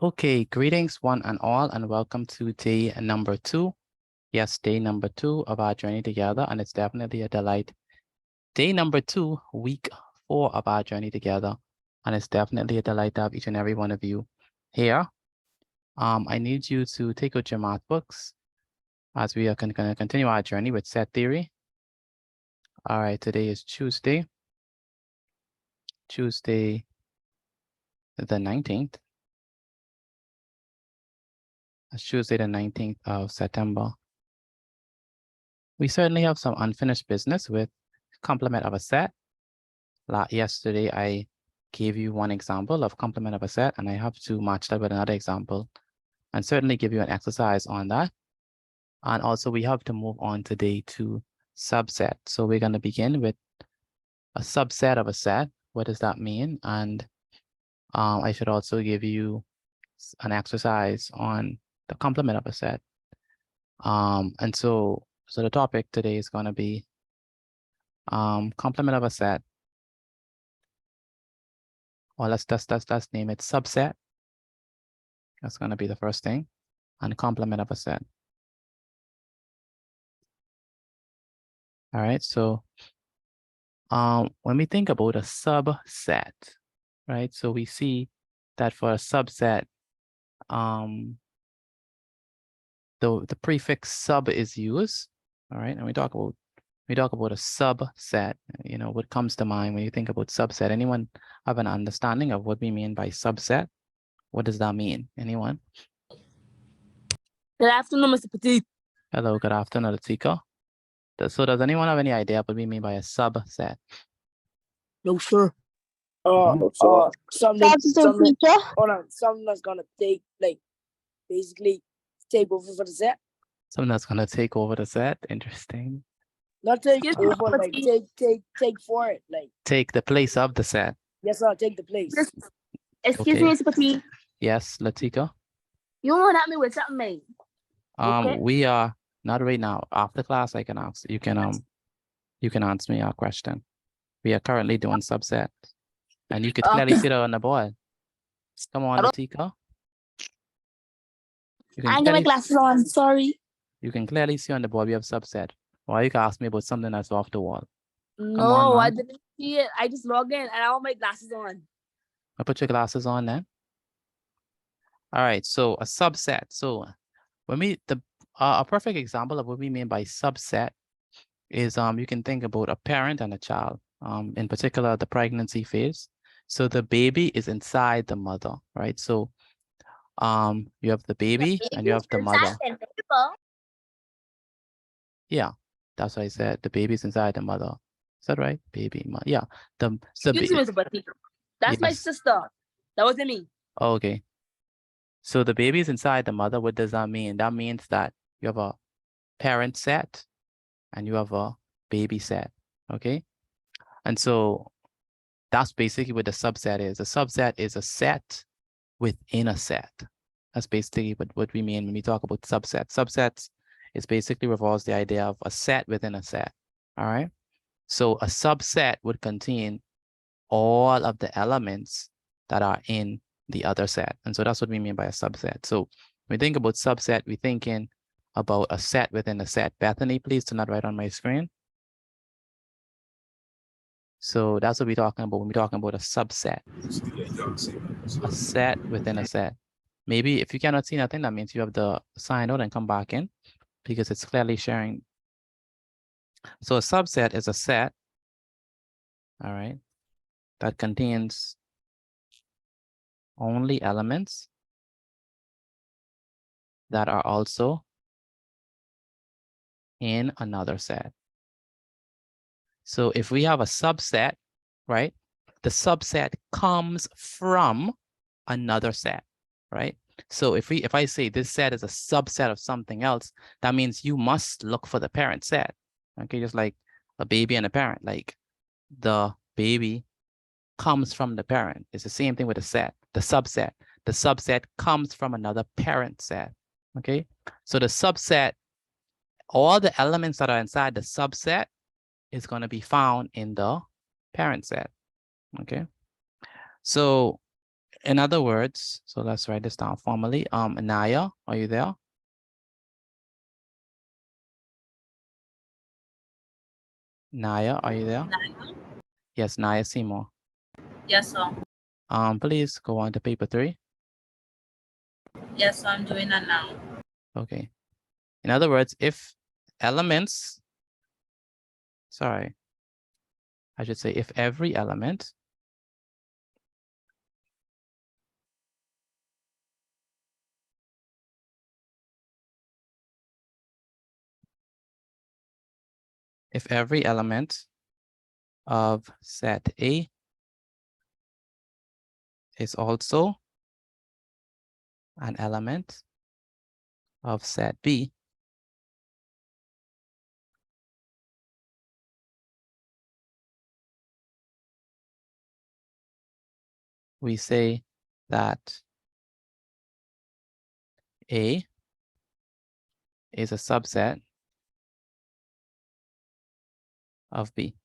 Okay, greetings one and all, and welcome to day number 2. Yes, day number 2 of our journey together, and it's definitely a delight. Day number 2, week 4 of our journey together, and it's definitely a delight to have each and every one of you here. I need you to take out your math books as we are going to continue our journey with set theory. All right, today is Tuesday the 19th. It's Tuesday the 19th of September. We certainly have some unfinished business with complement of a set. Yesterday, I gave you one example of complement of a set, and I have to match that with another example and certainly give you an exercise on that. And also, we have to move on today to subset. So we're going to begin with a subset of a set. What does that mean? And I should also give you an exercise on the complement of a set. And so the topic today is going to be complement of a set. Or let's name it subset. That's going to be the first thing. And complement of a set. All right, so when we think about a subset, right? So we see that for a subset, the prefix sub is used. All right, and we talk about a subset. You know, what comes to mind when you think about subset? Anyone have an understanding of what we mean by subset? What does that mean? Anyone? Good afternoon, Mr. Petit. Hello, good afternoon, Latika. So does anyone have any idea what we mean by a subset? No, sir. Something that's gonna take basically take over for the set. Something that's gonna take over the set. Interesting. Not take over, like take for it, like take the place of the set. Yes, sir. Take the place. Excuse me, Mr. Petit. Yes, Latika. You want to help me with something, mate? Okay. We are not right now. After class, I can ask. You can answer me our question. We are currently doing subset, and you could clearly see that on the board. Come on, Latika. I ain't got my glasses on. Sorry. You can clearly see on the board we have subset. Or you can ask me about something that's off the wall. No, I didn't see it. I just logged in and I have my glasses on. I'll put your glasses on then. All right, so a subset. So when a perfect example of what we mean by subset is you can think about a parent and a child, in particular the pregnancy phase. So the baby is inside the mother, right? So you have the baby and you have the mother. Yeah, that's what I said. The baby's inside the mother. Is that right? Baby, mother. Yeah. That's my sister. That wasn't me. Okay. So the baby is inside the mother. What does that mean? That means that you have a parent set and you have a baby set. Okay. And so that's basically what the subset is. A subset is a set within a set. That's basically what we mean when we talk about subsets. Subsets is basically revolves the idea of a set within a set. All right. So a subset would contain all of the elements that are in the other set. And so that's what we mean by a subset. So when we think about subset, we're thinking about a set within a set. Bethany, please do not write on my screen. So that's what we're talking about when we're talking about a subset. A set within a set. Maybe if you cannot see nothing, that means you have to sign out and come back in because it's clearly sharing. So a subset is a set, all right, that contains only elements that are also in another set. So if we have a subset, right, the subset comes from another set, right? So if I say this set is a subset of something else, that means you must look for the parent set. Okay, just like a baby and a parent, like the baby comes from the parent. It's the same thing with a set, the subset. The subset comes from another parent set, okay? So the subset, all the elements that are inside the subset is going to be found in the parent set, okay? So In other words, so let's write this down formally. Naya, are you there? Naya, are you there? Yes, Naya Seymour. Yes, sir. Please go on to paper 3. Yes, I'm doing that now. Okay. In other words, if elements, sorry, I should say if every element of set A is also an element of set B, we say that A is a subset of B.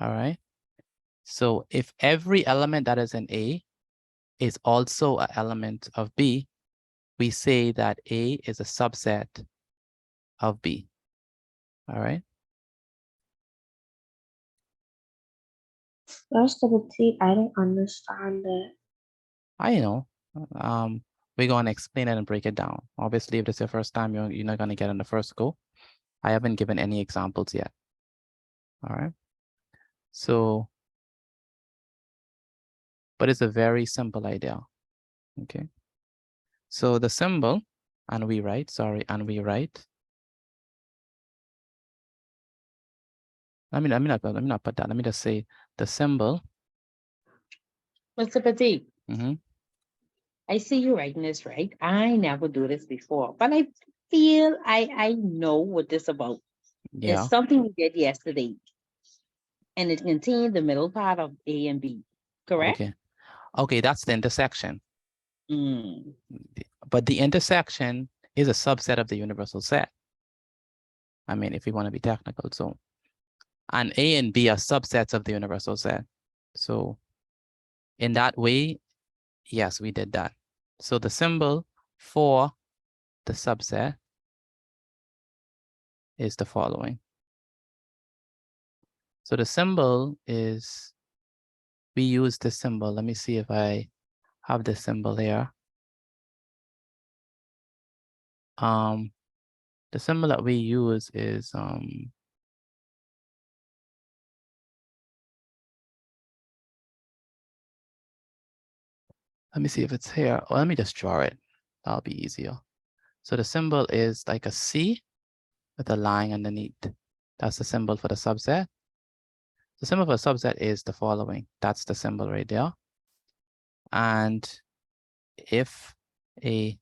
All right. So if every element that is in A is also an element of B, we say that A is a subset of B. All right. First of all, I don't understand it. I know. We're going to explain it and break it down. Obviously, if this is your first time, you're not going to get on the first go. I haven't given any examples yet. All right. So, but it's a very simple idea. Okay. So the symbol, and we write, let me not put that. Let me just say the symbol. Mr. Petit, Mm-hmm. I see you writing this right. I never do this before, but I feel I know what this about. Yeah. It's something we did yesterday. And it contained the middle part of A and B, correct? Okay. Okay, that's the intersection. Mm. But the intersection is a subset of the universal set. I mean, if we want to be technical, so. And A and B are subsets of the universal set. So in that way, yes, we did that. So the symbol for the subset is the following. So the symbol is, we use this symbol. Let me see if I have this symbol here. The symbol that we use is, let me see if it's here. Or let me just draw it. That'll be easier. So the symbol is like a C with a line underneath. That's the symbol for the subset. The symbol for a subset is the following. That's the symbol right there. And if a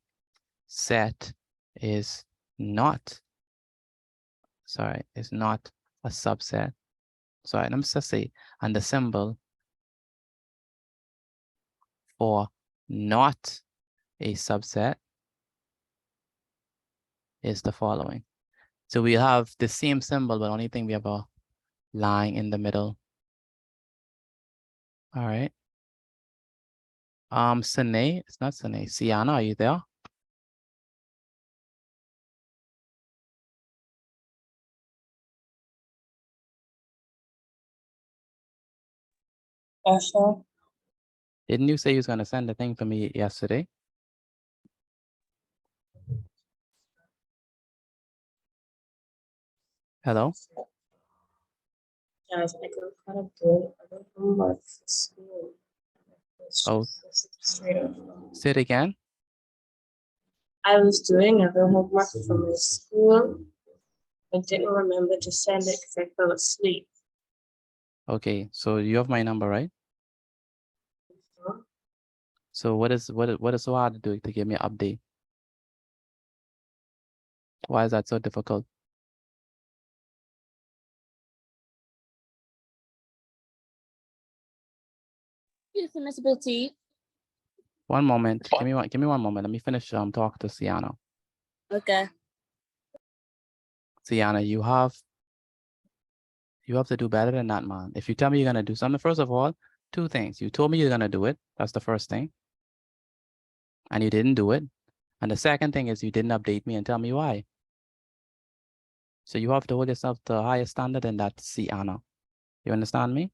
set is not a subset, let me just say, and the symbol for not a subset is the following. So we have the same symbol, but only thing we have a line in the middle. All right. Sine, it's not Sine. Sienna, are you there? Yes, sir. Didn't you say you was gonna send the thing for me yesterday? Hello? Guys, I don't kind of do it. I don't know what school. Oh. Straight up. Say it again. I was doing a homework from my school. I didn't remember to send it because I fell asleep. Okay, so you have my number, right? So what is so hard to do to give me an update? Why is that so difficult? Yes, Mr. Petit. One moment. Give me one moment. Let me finish talk to Sienna. Okay. Sienna, you have to do better than that, man. If you tell me you're gonna do something, first of all, two things. You told me you're gonna do it. That's the first thing. And you didn't do it. And the second thing is you didn't update me and tell me why. So you have to hold yourself to a higher standard than that, Anna. You understand me?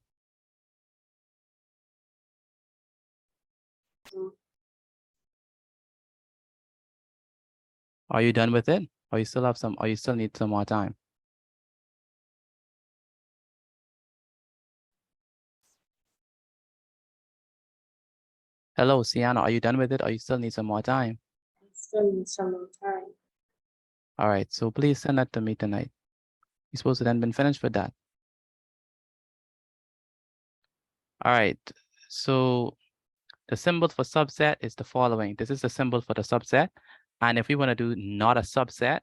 Are you done with it? Or you still have some, or you still need some more time? Hello, Sienna, are you done with it or you still need some more time? I still need some more time. All right, so please send that to me tonight. You're supposed to then been finished with that. All right, so the symbol for subset is the following. This is the symbol for the subset. And if we want to do not a subset,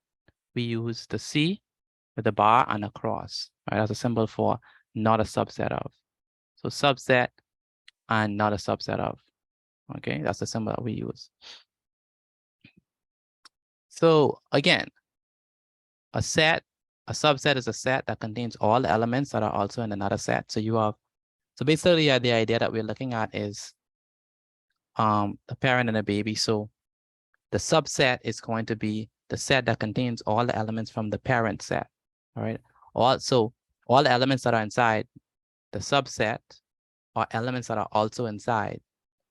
we use the C with a bar and a cross. All right, that's a symbol for not a subset of. So subset and not a subset of. Okay, that's the symbol that we use. So again, a subset is a set that contains all the elements that are also in another set. So you have, so basically the idea that we're looking at is a parent and a baby. So the subset is going to be the set that contains all the elements from the parent set. All right. Also, all the elements that are inside the subset are elements that are also inside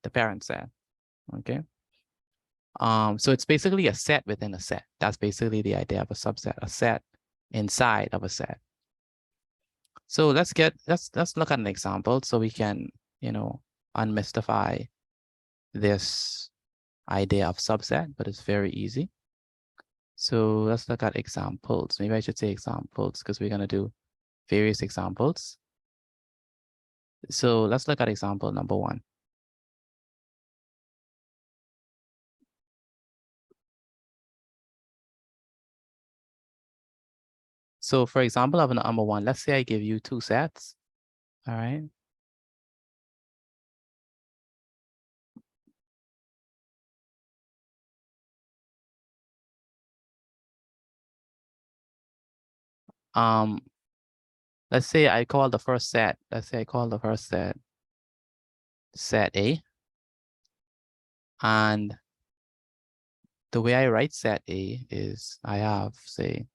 the parent set. Okay. So it's basically a set within a set. That's basically the idea of a subset, a set inside of a set. So let's look at an example so we can, unmystify this idea of subset, but it's very easy. So let's look at examples. Maybe I should say examples because we're going to do various examples. So let's look at example number 1. So for example of number 1, let's say I give you 2 sets. All right. Let's say I call the first set. Let's say I call the first set set A. And the way I write set A is I have, say,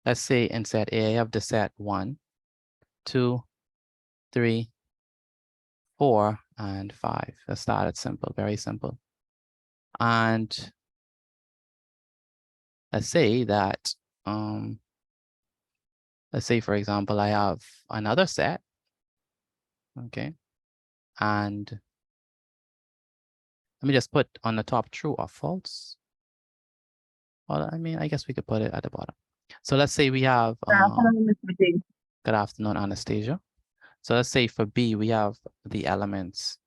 let's say in set A, I have the set 1, 2, 3, 4, and 5. Let's start it simple, very simple. And let's say that, let's say, for example, I have another set, okay? And let me just put on the top true or false. Well, I mean, I guess we could put it at the bottom. So let's say we have, good afternoon, Anastasia. So let's say for B, we have the elements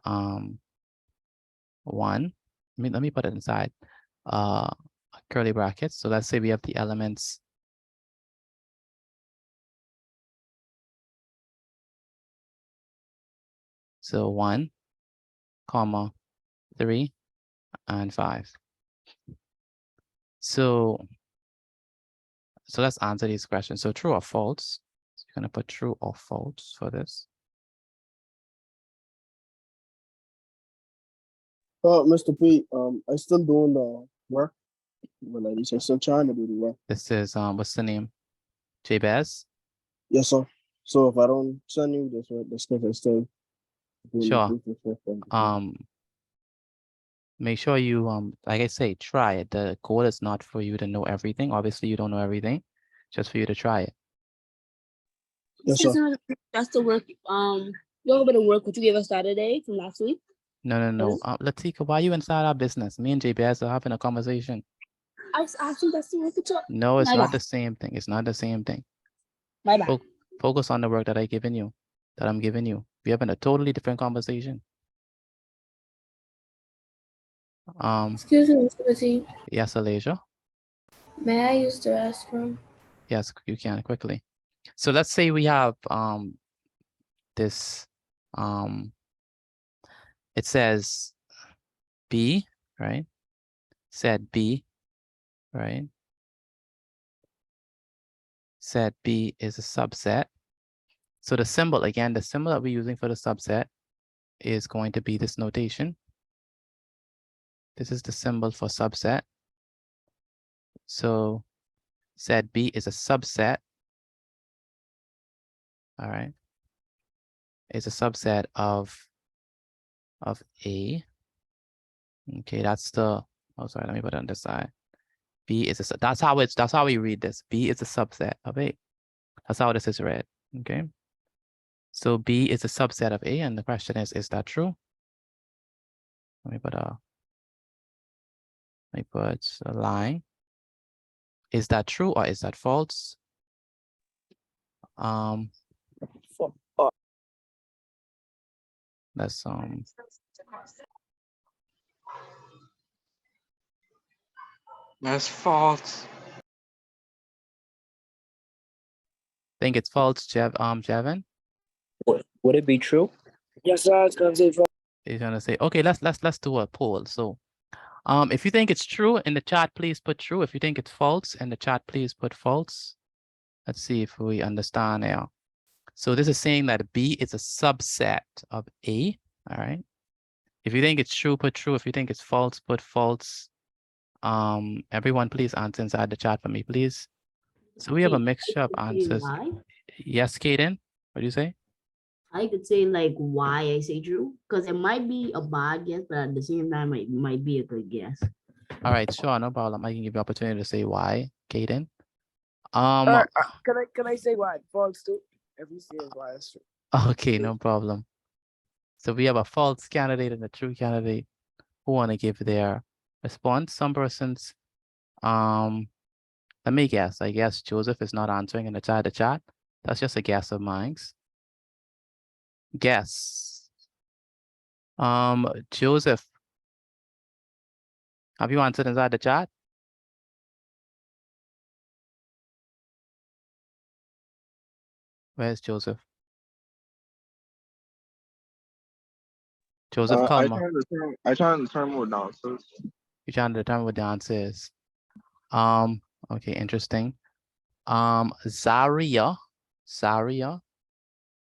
1. Let me put it inside curly brackets. So let's say we have the elements so 1, 3, and 5. So let's answer these questions. So true or false? So you're gonna put true or false for this. Mr. P, I still doing the work. Well, at least I'm still trying to do the work. This is what's the name? Jabez? Yes, sir. So if I don't send you this work, that's because I still doing Sure. the business work. Make sure you like I say, try it. The goal is not for you to know everything. Obviously, you don't know everything, just for you to try it. Yes, sir. That's the work. You have a bit of work what you gave us Saturday from last week. No. Latika, why are you inside our business? Me and Jabez are having a conversation. I think that's the work you took. No, it's My not bad. the same thing. It's not the same thing. My bad. Focus on the work that I'm giving you. We're having a totally different conversation. Excuse me, Mr. Bazzi. Yes, Alasia. May I use the restroom? Yes, you can quickly. So let's say we have this it says B, right? Set B, right? set B is a subset. So the symbol, again, the symbol that we're using for the subset is going to be this notation. This is the symbol for subset. So set B is a subset. All right. It's a subset of A. Okay, that's the, oh, sorry, let me put it on this side. B is a, that's how we read this. B is a subset of A. That's how this is read, okay? So B is a subset of A, and the question is that true? Let me put a line. Is that true or is that false? For, That's That's false. think it's false, Jevin. Would it be true? yes, sir. I was gonna say for He's gonna say, okay, let's do a poll. So if you think it's true in the chat, please put true. If you think it's false in the chat, please put false. Let's see if we understand now. So this is saying that B is a subset of A. All right. If you think it's true, put true. If you think it's false, put false. Everyone, please answer inside the chat for me, please. So we have a Okay, mixture of I could say answers. why. Yes, Kaden, what do you say? I could say like why I say true, because it might be a bad guess, but at the same time, it might be a good guess. All right, sure, no problem. I can give you opportunity to say why, Kaden. can I say why? False too. If you say why it's true. Okay, no problem. So we have a false candidate and a true candidate who want to give their response. Some persons, let me guess. I guess Joseph is not answering in the chat. That's just a guess of mine. Guess. Joseph, have you answered inside the chat? Where's Joseph? Joseph, I come. trying to determine what the answer is. You're trying to determine what the answer is. Okay, interesting. Zaria,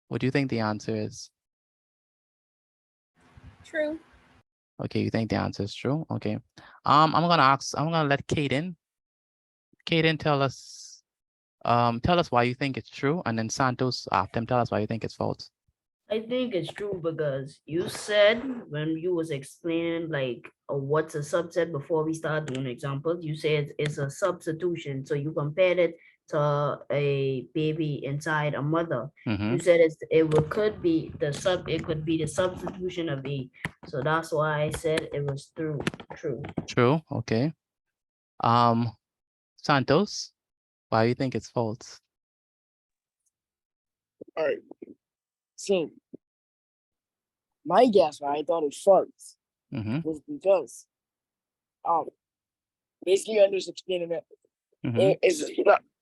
what do you think the answer is? True. Okay, you think the answer is true? Okay. I'm gonna let Kaden. Kaden, tell us why you think it's true, and then Santos after him, tell us why you think it's false. I think it's true because you said when you was explaining like what's a subset before we start doing examples, you said it's a substitution. So you compared it to a baby inside a mother. You said it could be the substitution of A. So that's why I said it was true. True, okay. Santos, why you think it's false? All right. So my guess why I thought it was false was because basically I'm just explaining it.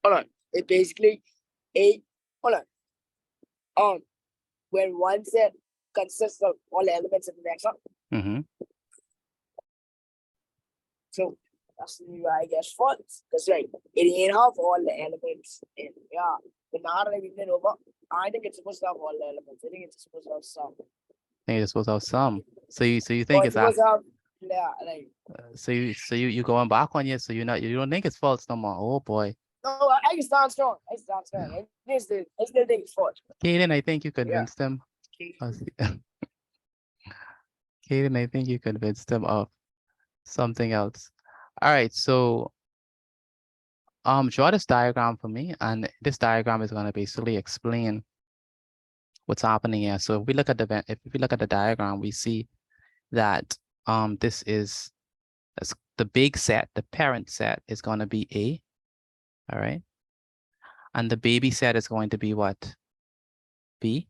Hold on. It basically when one set consists of all the elements of the next one. So that's why I guess false. That's right. It ain't have all the elements in but now that we've been over, I think it's supposed to have all the elements. I think it's supposed to have some. I think it's supposed to have some. So you think it's supposed to have, like so you going back on you, so you don't think it's false no more. Oh boy. no, I can stand strong. I still think it's false. Kaden, I think you convinced him. Kaden, I think you convinced him of something else. All right, so draw this diagram for me, and this diagram is going to basically explain what's happening here. So if we look at the diagram, we see that this is the big set, the parent set is going to be A. All right. And the baby set is going to be what? B.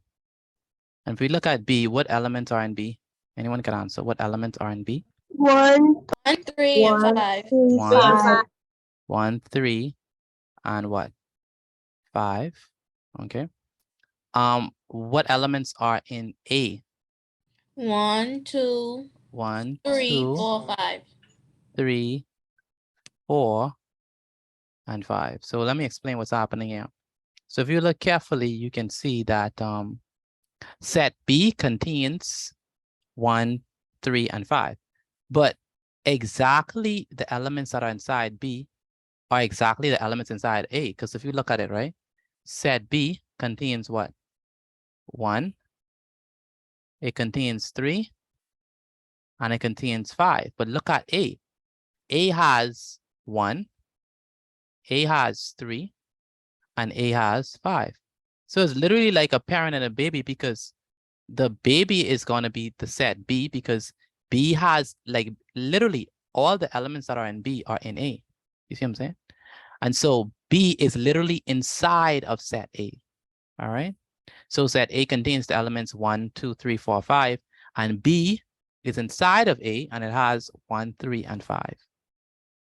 And if we look at B, what elements are in B? Anyone can answer. What elements are in B? 1, 3, and 5. 1, 3, and what? 5. Okay. What elements are in A? 1, 2, 1, 3, 2, 4, 5. 3, 4, and 5. So let me explain what's happening here. So if you look carefully, you can see that set B contains 1, 3, and 5. But exactly the elements that are inside B are exactly the elements inside A. Because if you look at it, right, set B contains what? 1, it contains 3, and it contains 5. But look at A. A has 1, A has 3, and A has 5. So it's literally like a parent and a baby, because the baby is going to be the set B, because B has like literally all the elements that are in B are in A. You see what I'm saying? And so B is literally inside of set A. All right. So set A contains the elements 1, 2, 3, 4, 5, and B is inside of A, and it has 1, 3, and 5.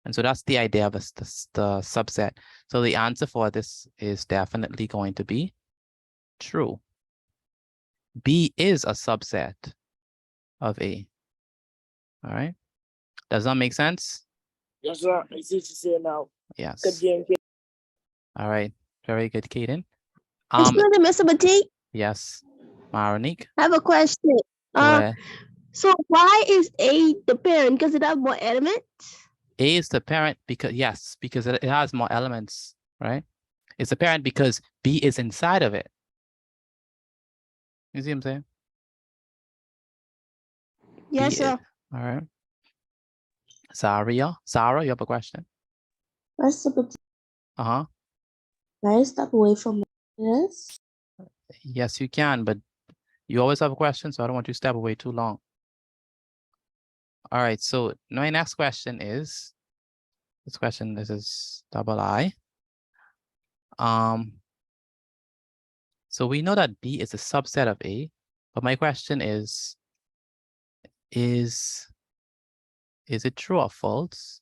And so that's the idea of the subset. So the answer for this is definitely going to be true. B is a subset of A. All right. Does that make sense? Yes, sir. I see what you saying now. Yes. Good game. All right. Very good, Kaden. Excuse me, Mr. Batik. Yes. Maronique, I have a question. go ahead. So why is A the parent? Because it has more elements? A is the parent because, yes, because it has more elements, right? It's the parent because B is inside of it. You see what I'm saying? Yes, B is- sir. all right. Sarah, you have a question? Mr. Batik, Uh-huh. can I step away from this? Yes, you can, but you always have a question, so I don't want you to step away too long. All right, so my next question is, this is double I. So we know that B is a subset of A, but my question is it true or false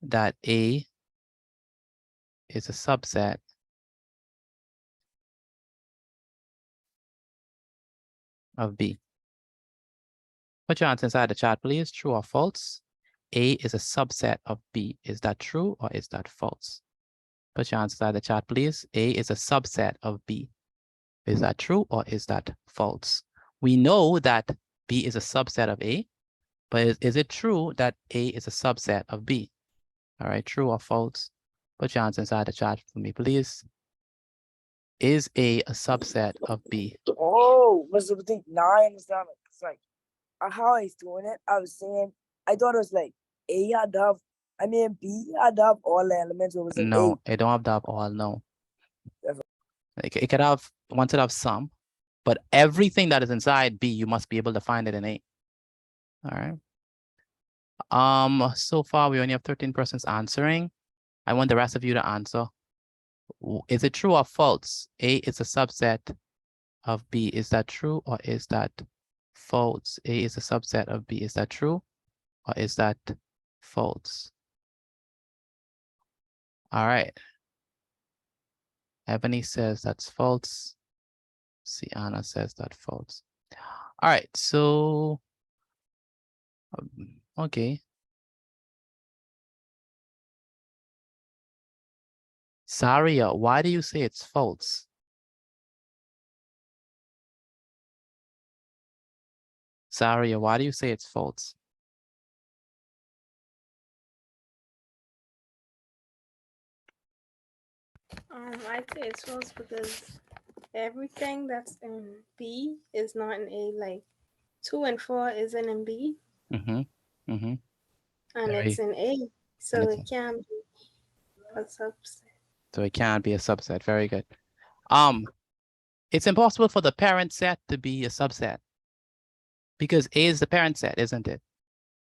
that A is a subset of B? Put your answer inside the chat, please. True or false? A is a subset of B. Is that true or is that false? Put your answer inside the chat, please. A is a subset of B. Is that true or is that false? We know that B is a subset of A, but is it true that A is a subset of B? All right, true or false? Put your answer inside the chat for me, please. Is A a subset of B? Oh, Mr. Batik, now I understand it. It's like how I was doing it. I was saying, I thought it was like A had to have, B had to have all the elements. It was in No, it don't have to have all, no. It could have, once it have some, but everything that is inside B, you must be able to find it in A. All right. So far we only have 13 persons answering. I want the rest of you to answer. Is it true or false? A is a subset of B. Is that true or is that false? A is a subset of B. Is that true or is that false? All right. Ebony says that's false. Sienna says that's false. All right, so okay. Saria, why do you say it's false? Saria, why do you say it's false? I'd say it's false because everything that's in B is not in A. Like 2 and 4 isn't in B, Mm-hmm. Mm-hmm. and it's in A, so it can't be a subset. So it can't be a subset. Very good. It's impossible for the parent set to be a subset because A is the parent set, isn't it?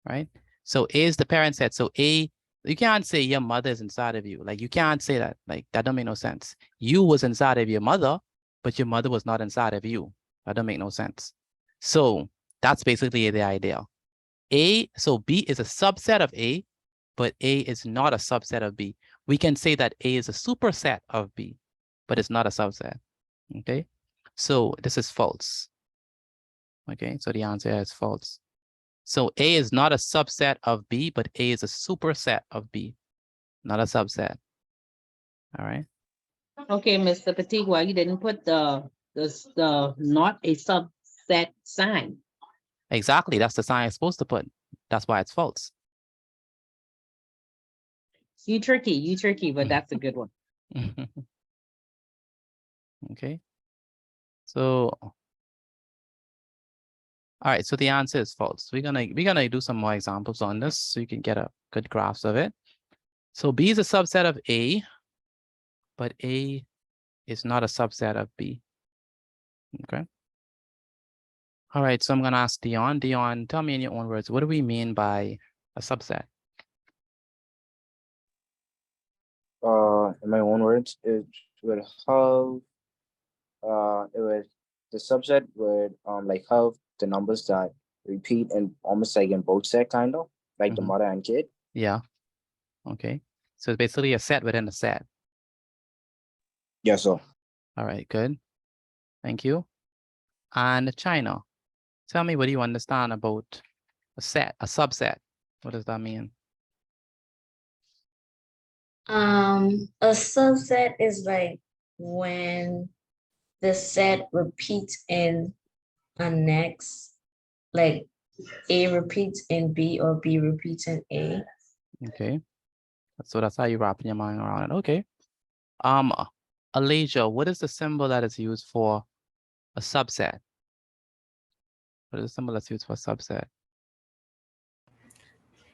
Right? So A is the parent set. So A, you can't say your mother is inside of you. Like you can't say that. Like that don't make no sense. You was inside of your mother, but your mother was not inside of you. That don't make no sense. So that's basically the idea. So B is a subset of A, but A is not a subset of B. We can say that A is a superset of B, but it's not a subset. Okay, so this is false. Okay, so the answer is false. So A is not a subset of B, but A is a superset of B, not a subset. All right. Okay, Mr. Petit, why you didn't put the not a subset sign? Exactly. That's the sign it's supposed to put. That's why it's false. You tricky, but that's a good one. Okay. So, all right. So the answer is false. We're gonna do some more examples on this so you can get a good grasp of it. So B is a subset of A, but A is not a subset of B. Okay. All right. So I'm gonna ask Dion. Dion, tell me in your own words, what do we mean by a subset? In my own words, it would have the subset would like have the numbers that repeat and almost like in both set, kind of like the Mhm. mother and kid. Yeah. Okay. So it's basically a set within a set. Yes, sir. All right, good. Thank you. And China, tell me, what do you understand about a set, a subset? What does that mean? A subset is like when the set repeats in a next, like A repeats in B or B repeats in A. Okay. So that's how you wrapping your mind around it. Okay. Alasia, what is the symbol that is used for a subset? What is the symbol that's used for a subset?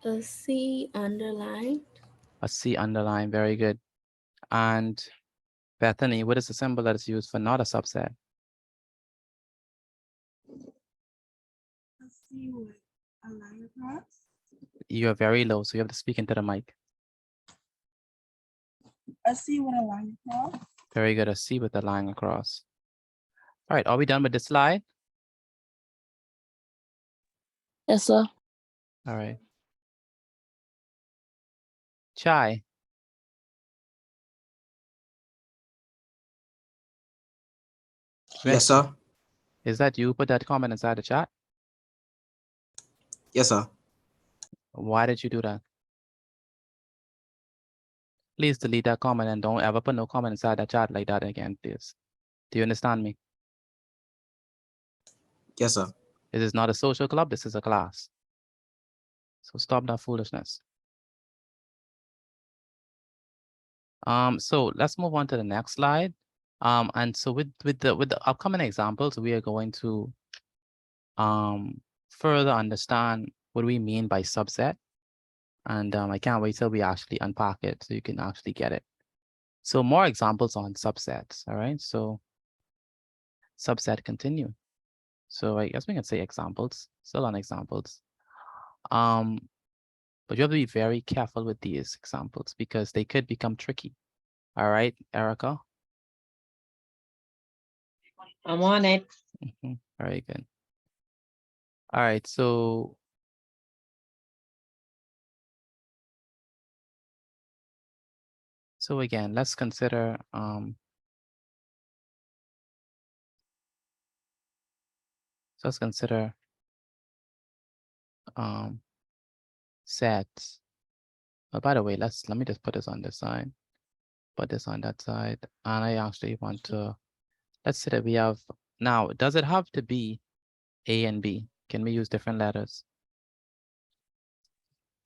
A C underline. A C underline, very good. And Bethany, what is the symbol that is used for not a subset? A C with a line across. You're very low, so you have to speak into the mic. A C with a line across. Very good, a C with a line across. All right, are we done with this slide? Yes, sir. All right. Chai. Yes, sir. Is that you? Put that comment inside the chat. Yes, sir. Why did you do that? Please delete that comment and don't ever put no comment inside the chat like that again, please. Do you understand me? Yes, sir. This is not a social club. This is a class. So stop that foolishness. So let's move on to the next slide. And so with the upcoming examples, we are going to further understand what we mean by subset. And I can't wait till we actually unpack it so you can actually get it. So more examples on subsets. All right. So subset continue. So I guess we can say examples, still on examples. But you have to be very careful with these examples because they could become tricky. All right, Erica. I'm on it. Very good. All right, so again, let's consider sets. Oh, by the way, let me just put this on this side, put this on that side, and I actually want to, let's say that we have, now, does it have to be A and B? Can we use different letters?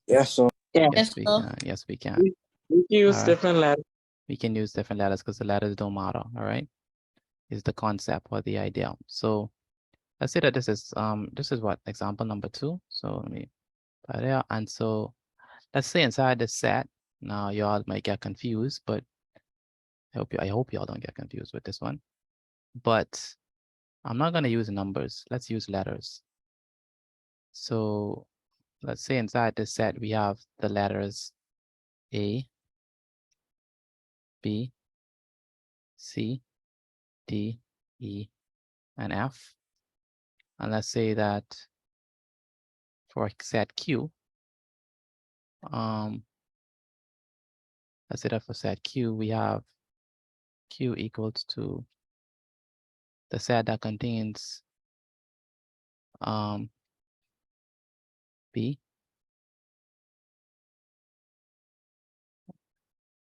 Yes, sir. Yes, we can. Yes, we can. We can use All right. different letters. We can use different letters because the letters don't matter. All right, is the concept or the idea. So let's say that this is what, example number 2. So let me put there. And so let's say inside the set, now y'all might get confused, but I hope y'all don't get confused with this one. But I'm not gonna use numbers. Let's use letters. So let's say inside this set we have the letters A, B, C, D, E, and F. And let's say that for set Q, let's say that for set Q, we have Q equals to the set that contains B,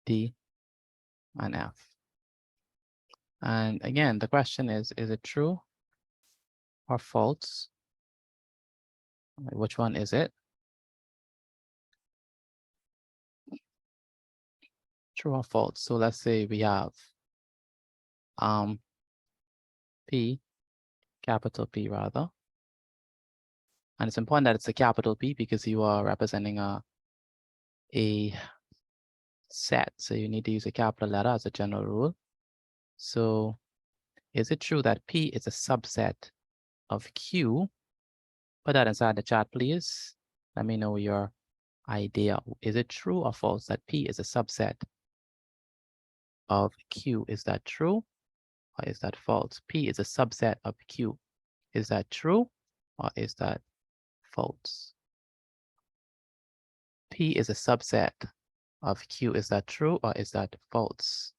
D, and F. And again, the question is it true or false? Which one is it? True or false? So let's say we have P, capital P rather. And it's important that it's a capital P because you are representing a set. So you need to use a capital letter as a general rule. So is it true that P is a subset of Q? Put that inside the chat, please. Let me know your idea. Is it true or false that P is a subset of Q? Is that true or is that false? P is a subset of Q. Is that true or is that false? P is a subset of Q. Is that true or is that false?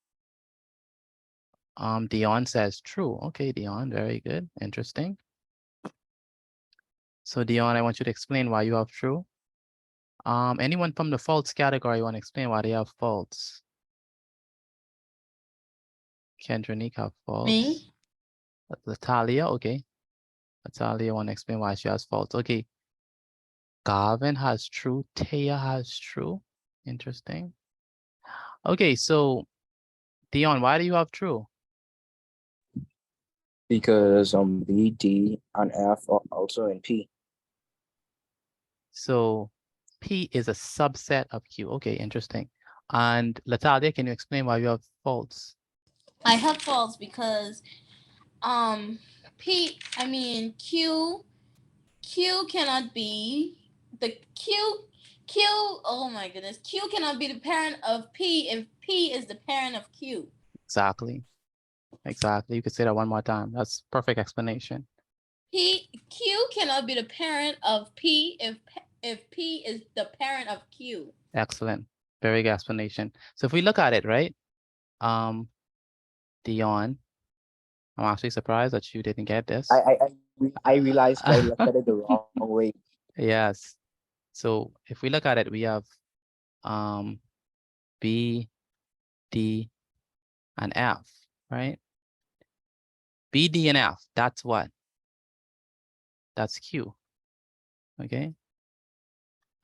Dion says true. Okay, Dion, very good. Interesting. So Dion, I want you to explain why you have true. Anyone from the false category want to explain why they have false? Kendra have false. Me? Natalia, okay. Natalia want to explain why she has false. Okay. Garvin has true. Taya has true. Interesting. Okay, so Dion, why do you have true? Because B, D, and F are also in P. So P is a subset of Q. Okay, interesting. And Latalia, can you explain why you have false? I have false because Q cannot be the Q, oh my goodness, Q cannot be the parent of P if P is the parent of Q. Exactly. Exactly. You could say that one more time. That's perfect explanation. Q cannot be the parent of P if P is the parent of Q. Excellent. Very good explanation. So if we look at it, right? Dion, I'm actually surprised that you didn't get this. I realized I looked at it the wrong way. Yes. So if we look at it, we have B, D, and F, right? B, D, and F, that's what? That's Q, okay?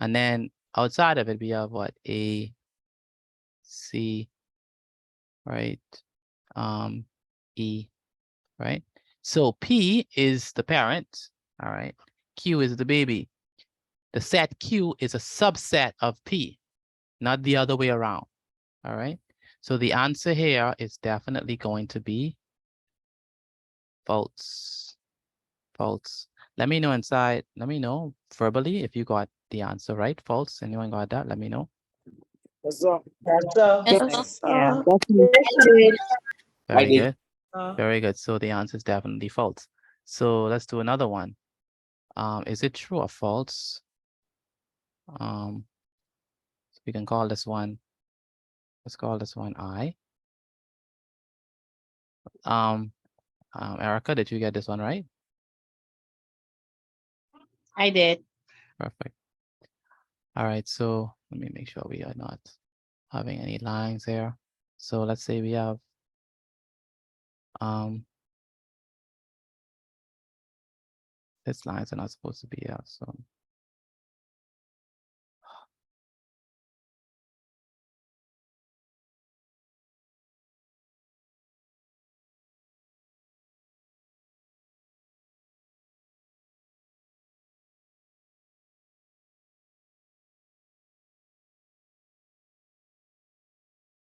And then outside of it, we have what? A, C, right? E, right? So P is the parent, all right? Q is the baby. The set Q is a subset of P, not the other way around, all right? So the answer here is definitely going to be false, false. Let me know inside, let me know verbally if you got the answer right, false. Anyone got that? Let me know. Yes, sir. Yeah. Very good. Very good. So the answer is definitely false. So let's do another one. Is it true or false? We can call this one, let's call this one I. Erica, did you get this one right? I did. Perfect. All right, so let me make sure we are not having any lines here. So let's say we have these lines are not supposed to be here, so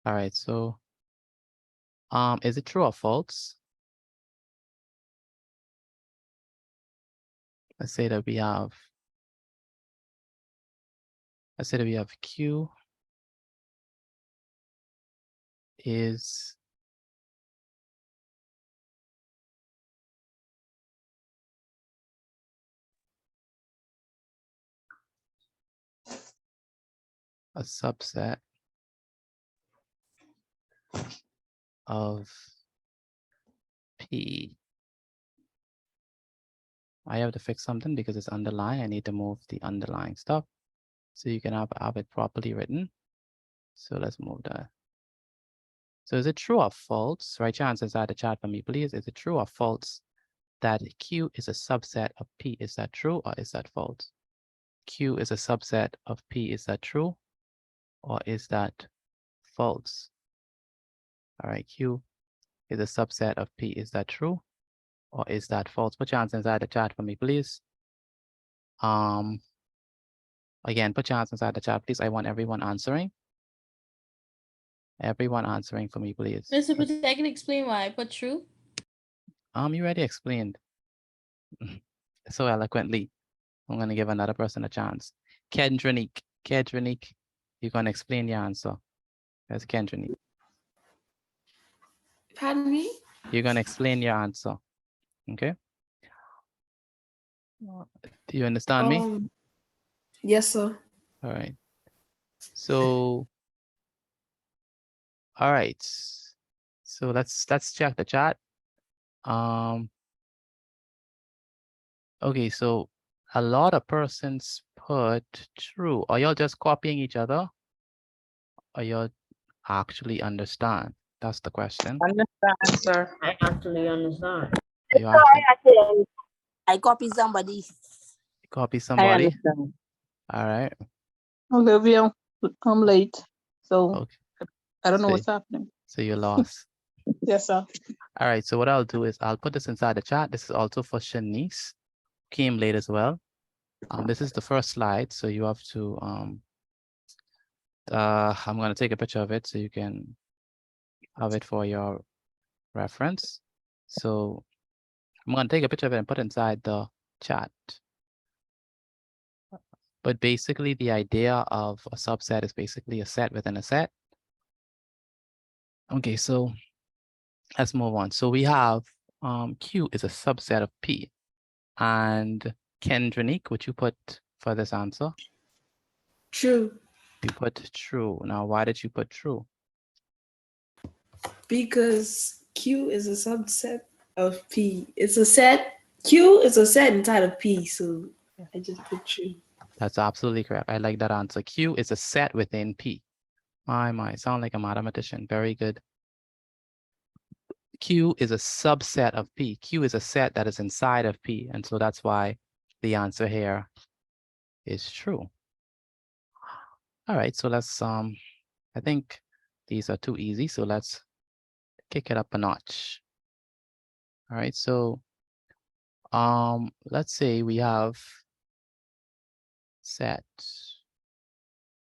all right, so is it true or false? Let's say that we have, Q is a subset of P. I have to fix something because it's underlined. I need to move the underlying stuff so you can have it properly written. So let's move that. So is it true or false? Write your answer inside the chat for me, please. Is it true or false that Q is a subset of P? Is that true or is that false? Q is a subset of P. Is that true or is that false? All right, Q is a subset of P. Is that true or is that false? Put your answer inside the chat for me, please. Again, put your answer inside the chat, please. I want everyone answering. Everyone answering for me, please. Mr. Patel, I can explain why I put true. You already explained so eloquently. I'm gonna give another person a chance. Kendranik, you're gonna explain your answer. That's Kendranik. Pardon me? You're gonna explain your answer. Okay. Do you understand me? Yes, sir. All right. So, all right. So let's check the chat. Okay, so a lot of persons put true. Are y'all just copying each other? Or y'all actually understand? That's the question. Understand, sir. I actually understand. You actually I copy somebody. copy I somebody? understand. All right. Olivia, I'm late, so Okay. I don't know So, what's happening. so you're lost. Yes, sir. All right. So what I'll do is I'll put this inside the chat. This is also for Shanice. Came late as well. This is the first slide. So you have to, I'm going to take a picture of it so you can have it for your reference. So I'm going to take a picture of it and put it inside the chat. But basically the idea of a subset is basically a set within a set. Okay, so let's move on. So we have Q is a subset of P. And Kendranik, would you put for this answer? True. You put true. Now, why did you put true? Because Q is a subset of P. It's a set. Q is a set inside of P. So I just put true. That's absolutely correct. I like that answer. Q is a set within P. My, sound like a mathematician. Very good. Q is a subset of P. Q is a set that is inside of P. And so that's why the answer here is true. All right, so let's, I think these are too easy. So let's kick it up a notch. All right, so let's say we have set.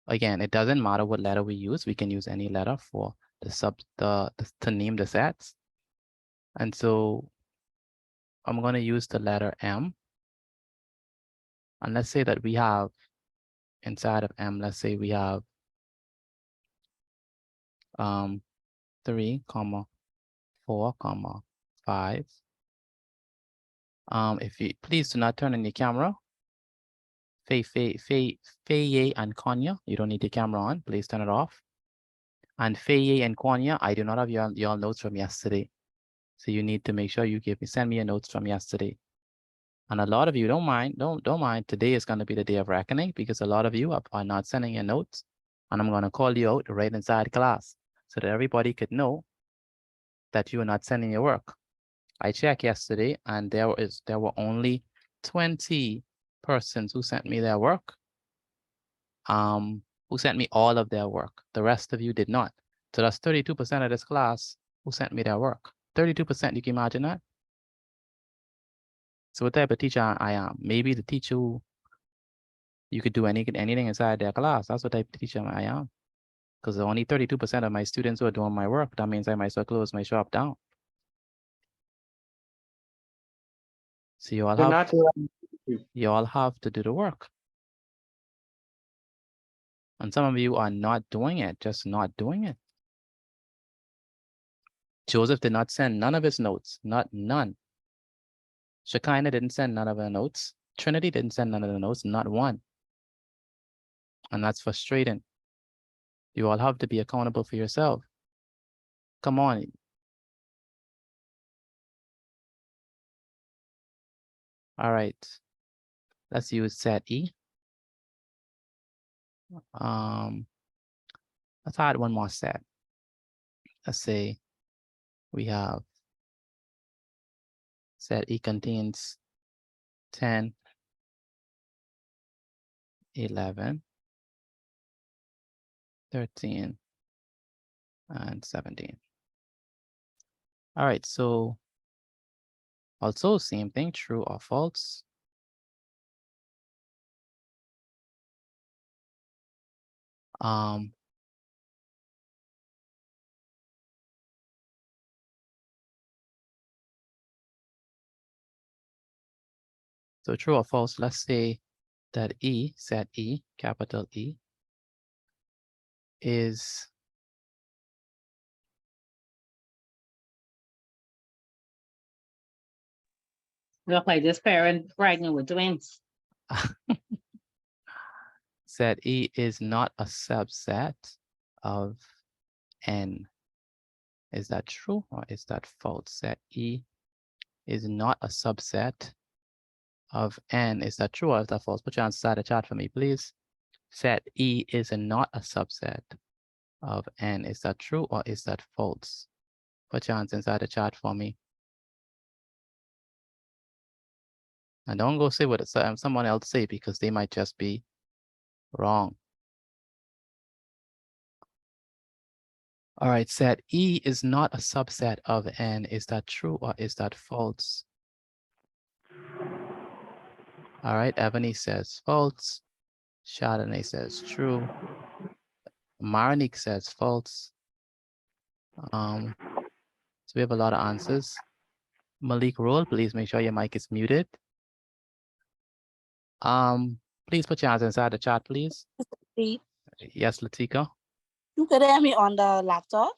Again, it doesn't matter what letter we use. We can use any letter for the to name the sets. And so I'm going to use the letter M. And let's say that we have inside of M, let's say we have 3, 4, 5. If you please do not turn on your camera. Faye and Konya, you don't need the camera on. Please turn it off. And Faye and Konya, I do not have your notes from yesterday. So you need to make sure you send me your notes from yesterday. And a lot of you don't mind. Today is going to be the day of reckoning because a lot of you are not sending your notes. And I'm going to call you out right inside class so that everybody could know that you are not sending your work. I checked yesterday and there were only 20 persons who sent me their work, who sent me all of their work. The rest of you did not. So that's 32% of this class who sent me their work. 32%, you can imagine that? So what type of teacher I am? Maybe the teacher who you could do anything inside their class. That's what type of teacher I am. Because only 32% of my students who are doing my work. That means I might as well close my shop down. So you all have to do the work. And some of you are not doing it, just not doing it. Joseph did not send none of his notes, none. Shekinah didn't send none of her notes. Trinity didn't send none of the notes, not one. And that's frustrating. You all have to be accountable for yourself. Come on. All right. Let's use set E. Let's add one more set. let's say we have set E contains 10, 11, 13, and 17. All right, so also same thing, true or false. So true or false, let's say that E, set E, capital E, is Look like this parent pregnant with twins. set E is not a subset of N. Is that true or is that false? Set E is not a subset of N. Is that true or is that false? Put your answer inside the chat for me, please. Set E is not a subset of N. Is that true or is that false? Put your answer inside the chat for me. And don't go say what someone else say because they might just be wrong. All right, set E is not a subset of N. Is that true or is that false? All right, Ebony says false. Chardonnay says true. Marnik says false. So we have a lot of answers. Malik Roll, please make sure your mic is muted. Please put your answer inside the chat, please. See, Yes, Latika. you could hear me on the laptop.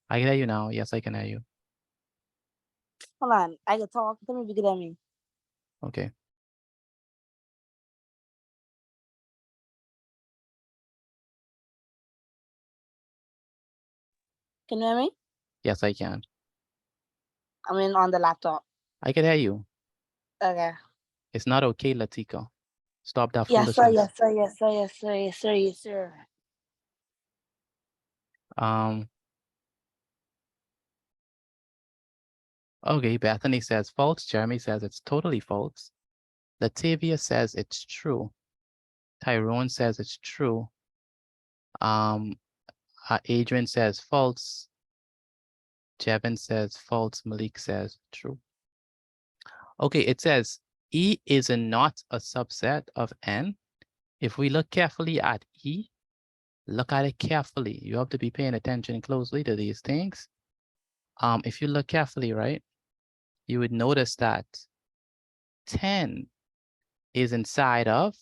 I can hear you now. Yes, I can hear you. Hold on, I can talk. Tell me if you can hear me. Okay. Can you hear me? Yes, I can. I mean, on the laptop. I can hear you. Okay. It's not okay, Latika. Stop that Yes, sir. foolishness. Yes, sir. Yes, sir. Yes, sir. Yes, sir. Yes, sir. Okay, Bethany says false. Jeremy says it's totally false. Latavia says it's true. Tyrone says it's true. Adrian says false. Jevin says false. Malik says true. Okay, it says E is not a subset of N. If we look carefully at E, look at it carefully. You have to be paying attention closely to these things. If you look carefully, right, you would notice that 10 is inside of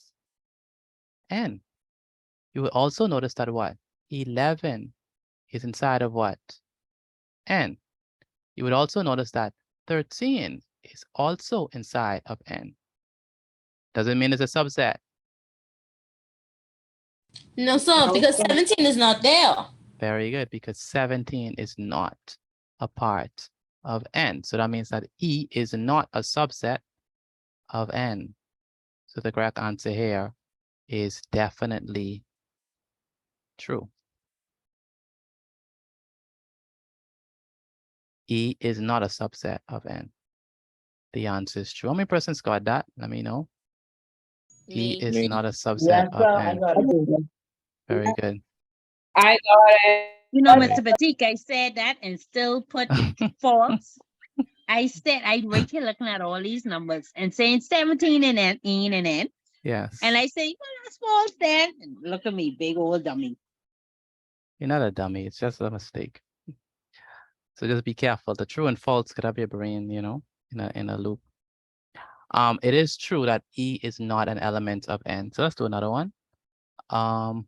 N. You will also notice that what? 11 is inside of what? N. You would also notice that 13 is also inside of N. Doesn't mean it's a subset. No, sir, because 17 is not there. Very good, because 17 is not a part of N. So that means that E is not a subset of N. So the correct answer here is definitely true. E is not a subset of N. The answer is true. How many persons got that? Let me know. E is Me. not a subset of N. Very good. I got it. You know, Mr. Batik, I said that and still put false. I said, I right here looking at all these numbers and saying 17 and N, and N. Yes. And I say, well, that's false then. And look at me, big old dummy. You're not a dummy. It's just a mistake. So just be careful. The true and false could have your brain, you know, in a loop. It is true that E is not an element of N. So let's do another one.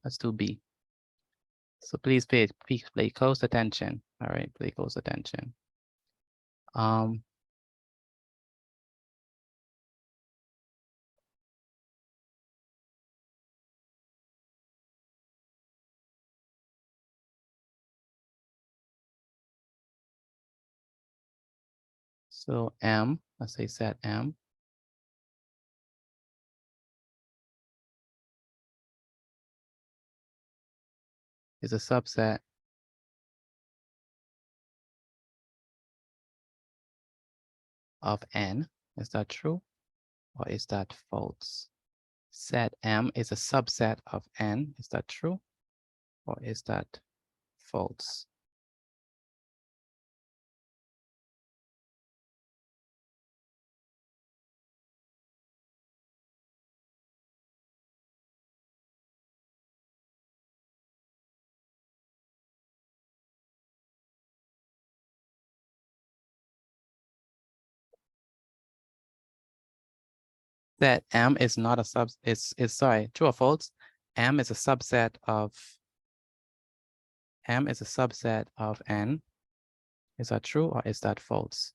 Let's do B. So please pay close attention. All right, pay close attention. So M, let's say set M. Is a subset of n. Is that true or is that false? Set M is a subset of n. Is that true or is that false? That M is not a sub, is sorry, true or false? M is a subset of M is a subset of n. Is that true or is that false?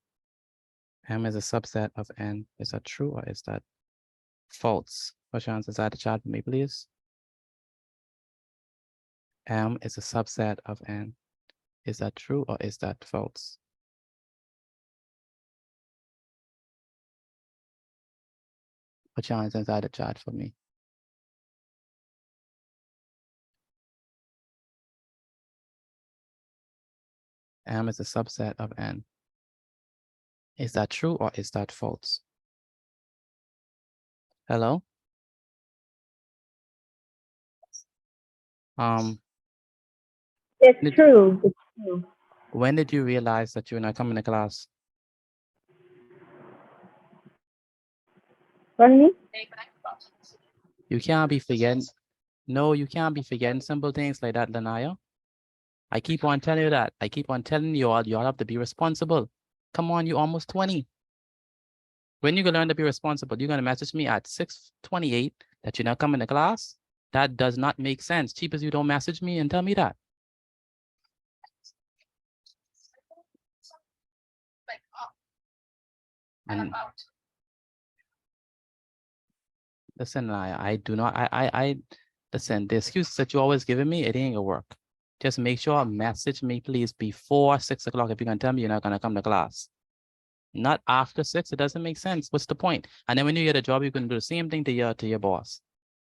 M is a subset of n. Is that true or is that false? Put your answers at the chat for me, please. M is a subset of n. Is that true or is that false? Put your answers inside the chat for me. M is a subset of n. Is that true or is that false? Hello? It's true. It's true. When did you realize that you're not coming to class? Pardon me? You can't be forgetting. No, you can't be forgetting simple things like that, Lanaya. I keep on telling you that. I keep on telling you all have to be responsible. Come on, you're almost 20. When you gonna learn to be responsible, you're gonna message me at 6:28 that you're not coming to class? That does not make sense. Cheap as you don't message me and tell me that. And listen, I do not, listen, the excuses that you always giving me, it ain't gonna work. Just make sure, message me, please, before 6 o'clock if you're gonna tell me you're not gonna come to class. Not after 6, it doesn't make sense. What's the point? And then when you get a job, you can do the same thing to your boss.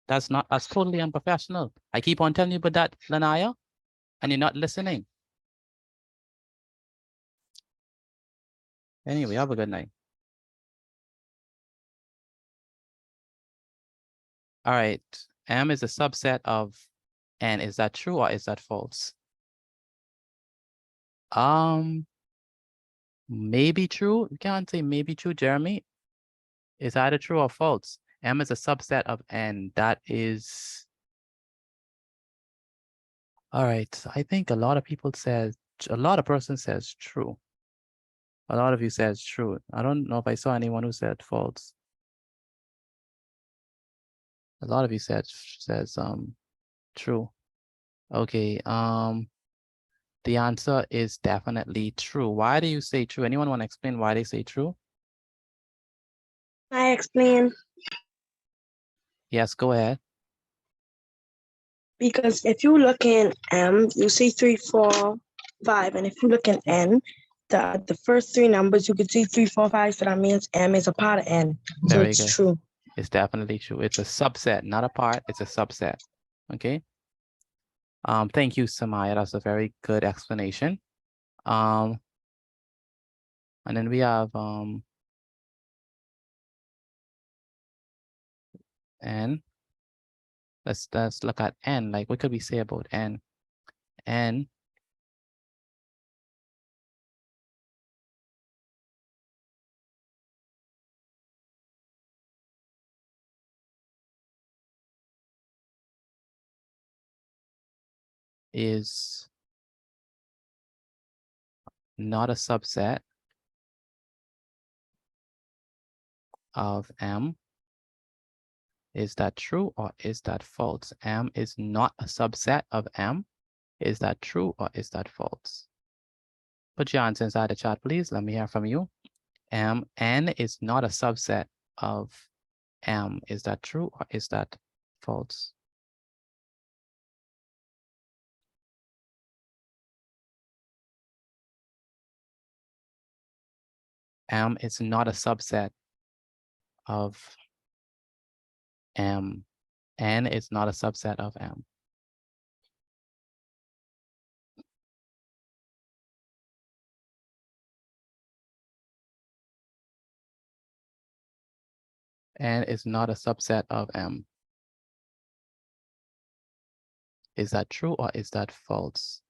That's totally unprofessional. I keep on telling you about that, Lanaya, and you're not listening. Anyway, have a good night. All right, M is a subset of N. Is that true or is that false? Maybe true. You can't say maybe true, Jeremy. It's either true or false. M is a subset of N. That is. All right, I think a lot of person says true. A lot of you says true. I don't know if I saw anyone who said false. A lot of you says true. Okay, the answer is definitely true. Why do you say true? Anyone want to explain why they say true? I explain. Yes, go ahead. Because if you look in M, you see 3, 4, 5. And if you look in N, the first 3 numbers, you can see 3, 4, 5. So that means M is a part of N. So Very it's good. true. It's definitely true. It's a subset, not a part. It's a subset. Okay. Thank you, Samaya. That's a very good explanation. And then we have N. Let's look at N. Like, what could we say about N? N is not a subset of M. Is that true or is that false? M is not a subset of M. Is that true or is that false? Put your answer inside the chat, please. Let me hear from you. N is not a subset of M. Is that true or is that false? M is not a subset of M. N is not a subset of M. N is not a subset of M. Is that true or is that false?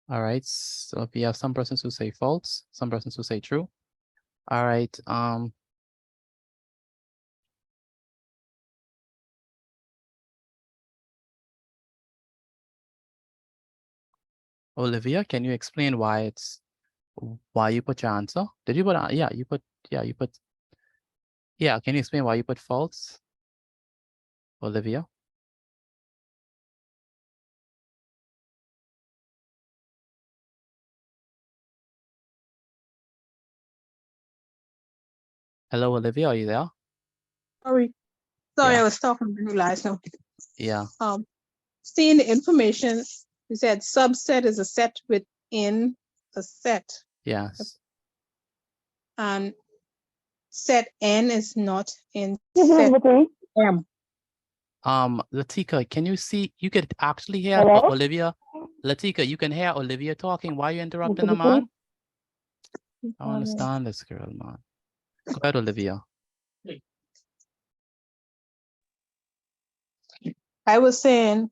All right, so we have some persons who say false, some persons who say true. All right, Olivia, can you explain why you put your answer? Did you put, yeah, you put, yeah, can you explain why you put false? Olivia? Hello, Olivia, are you there? Sorry, I Yeah. was talking to you last now. Yeah, Seeing the information, you said subset is a set within a set, yes. and set N is not in set M. Latika, can you see, you could actually hear Hello? Olivia. Latika, you can hear Olivia talking. Why are you interrupting her, man? I don't understand this girl, man. Go ahead, Olivia. I was saying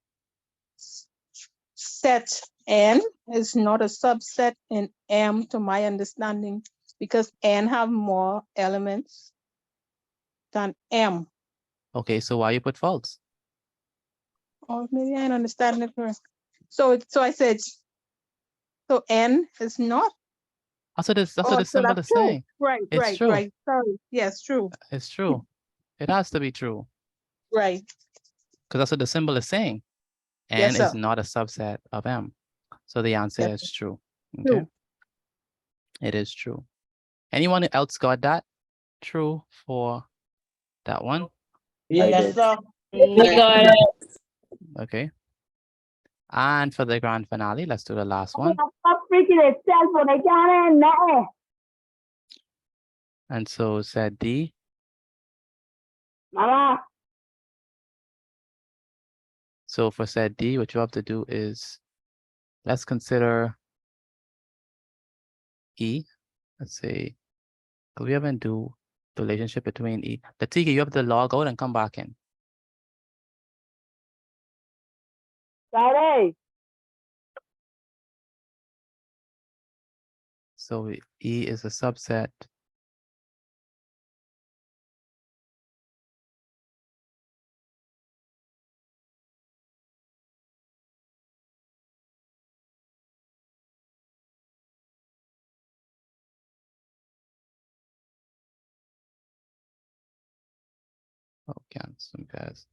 set N is not a subset in M to my understanding, because N have more elements than M. Okay, so why you put false? Or maybe I don't understand it correct. So I said, so N is not. That's what the Oh, so symbol that's is true. saying. Right, It's right, true. right. Sorry. Yes, true. It's true. It has to be true. Right. Because that's what the symbol is saying. Yes, N is sir. not a subset of M. So the answer Yes, is true. Okay. true. It is true. Anyone else got that? True for that one? Yes, sir. Okay. And for the grand finale, let's do the last one. Stop freaking itself when I can't end that. And so said D. Mama. So for set D, what you have to do is, let's consider E. Let's say, we haven't do the relationship between E. Latika, you have to log out and come back in. Daddy. So E is a subset. Oh, cancel guys.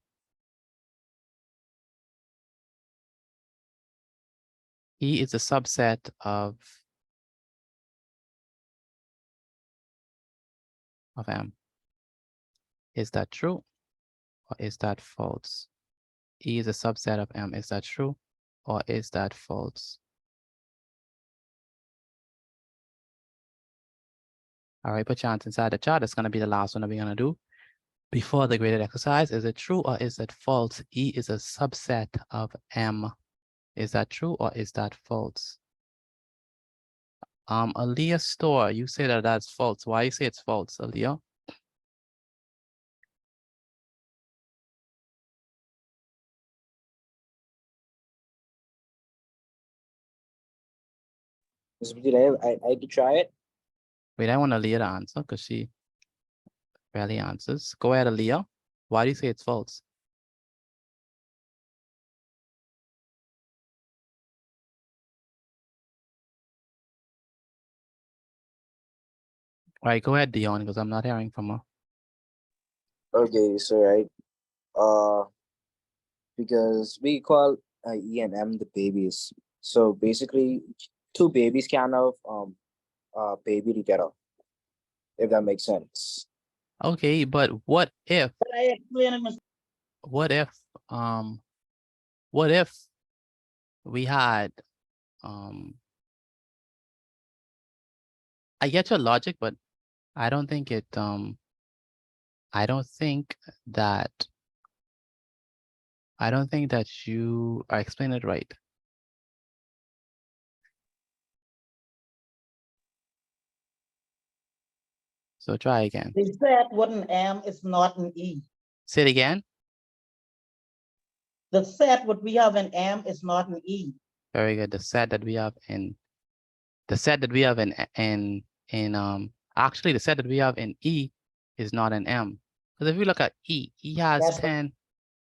E is a subset of M. Is that true or is that false? E is a subset of M. Is that true or is that false? All right, put your answer inside the chat. That's going to be the last one that we're going to do before the graded exercise. Is it true or is it false? E is a subset of M. Is that true or is that false? Aaliyah Store, you say that that's false. Why you say it's false, Aaliyah? I could try it. Wait, I want Aaliyah to answer because she rarely answers. Go ahead, Aaliyah. Why do you say it's false? All right, go ahead, Dion, because I'm not hearing from her. Okay, so right, because we call E and M the babies. So basically, two babies can have baby together, if that makes sense. Okay, but what if we had I get your logic, but I don't think it I don't think that you are explaining it right. So try again. The set with an M is not an E. Say it again. The set what we have in M is not an E. Very good. The set that we have in actually the set that we have in E is not an M. Because if we look at E, E has That's 10,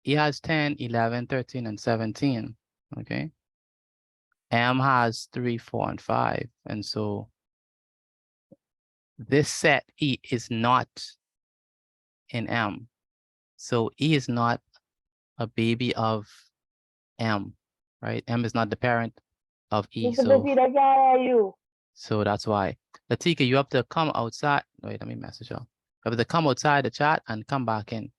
E has 10, 11, 13, and 17. Okay. M has 3, 4, and 5. And so this set E is not in M. So E is not a baby of M, right? M is not the parent of E. So that's why. Latika, you have to come outside. Wait, let me message you. You have to come outside the chat and come back in.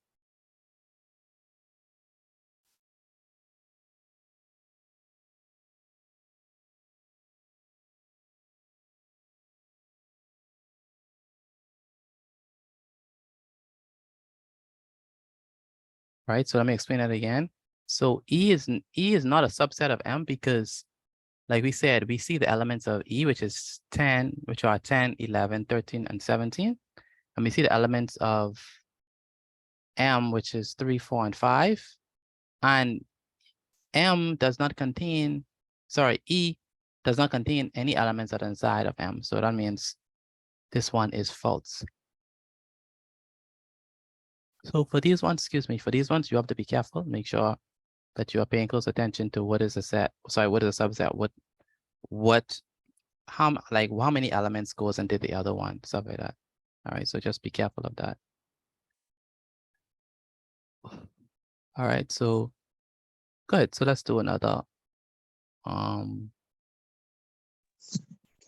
Right, so let me explain that again. So E is not a subset of M because, like we said, we see the elements of E, which is 10, which are 10, 11, 13, and 17. And we see the elements of M, which is 3, 4, and 5. And M does not contain, sorry, E does not contain any elements that are inside of M. So that means this one is false. So for these ones, excuse me, for these ones, you have to be careful. Make sure that you are paying close attention to what is a set, sorry, what is a subset, how many elements goes into the other one, stuff like that. All right, so just be careful of that. All right, so good. So let's do another. Good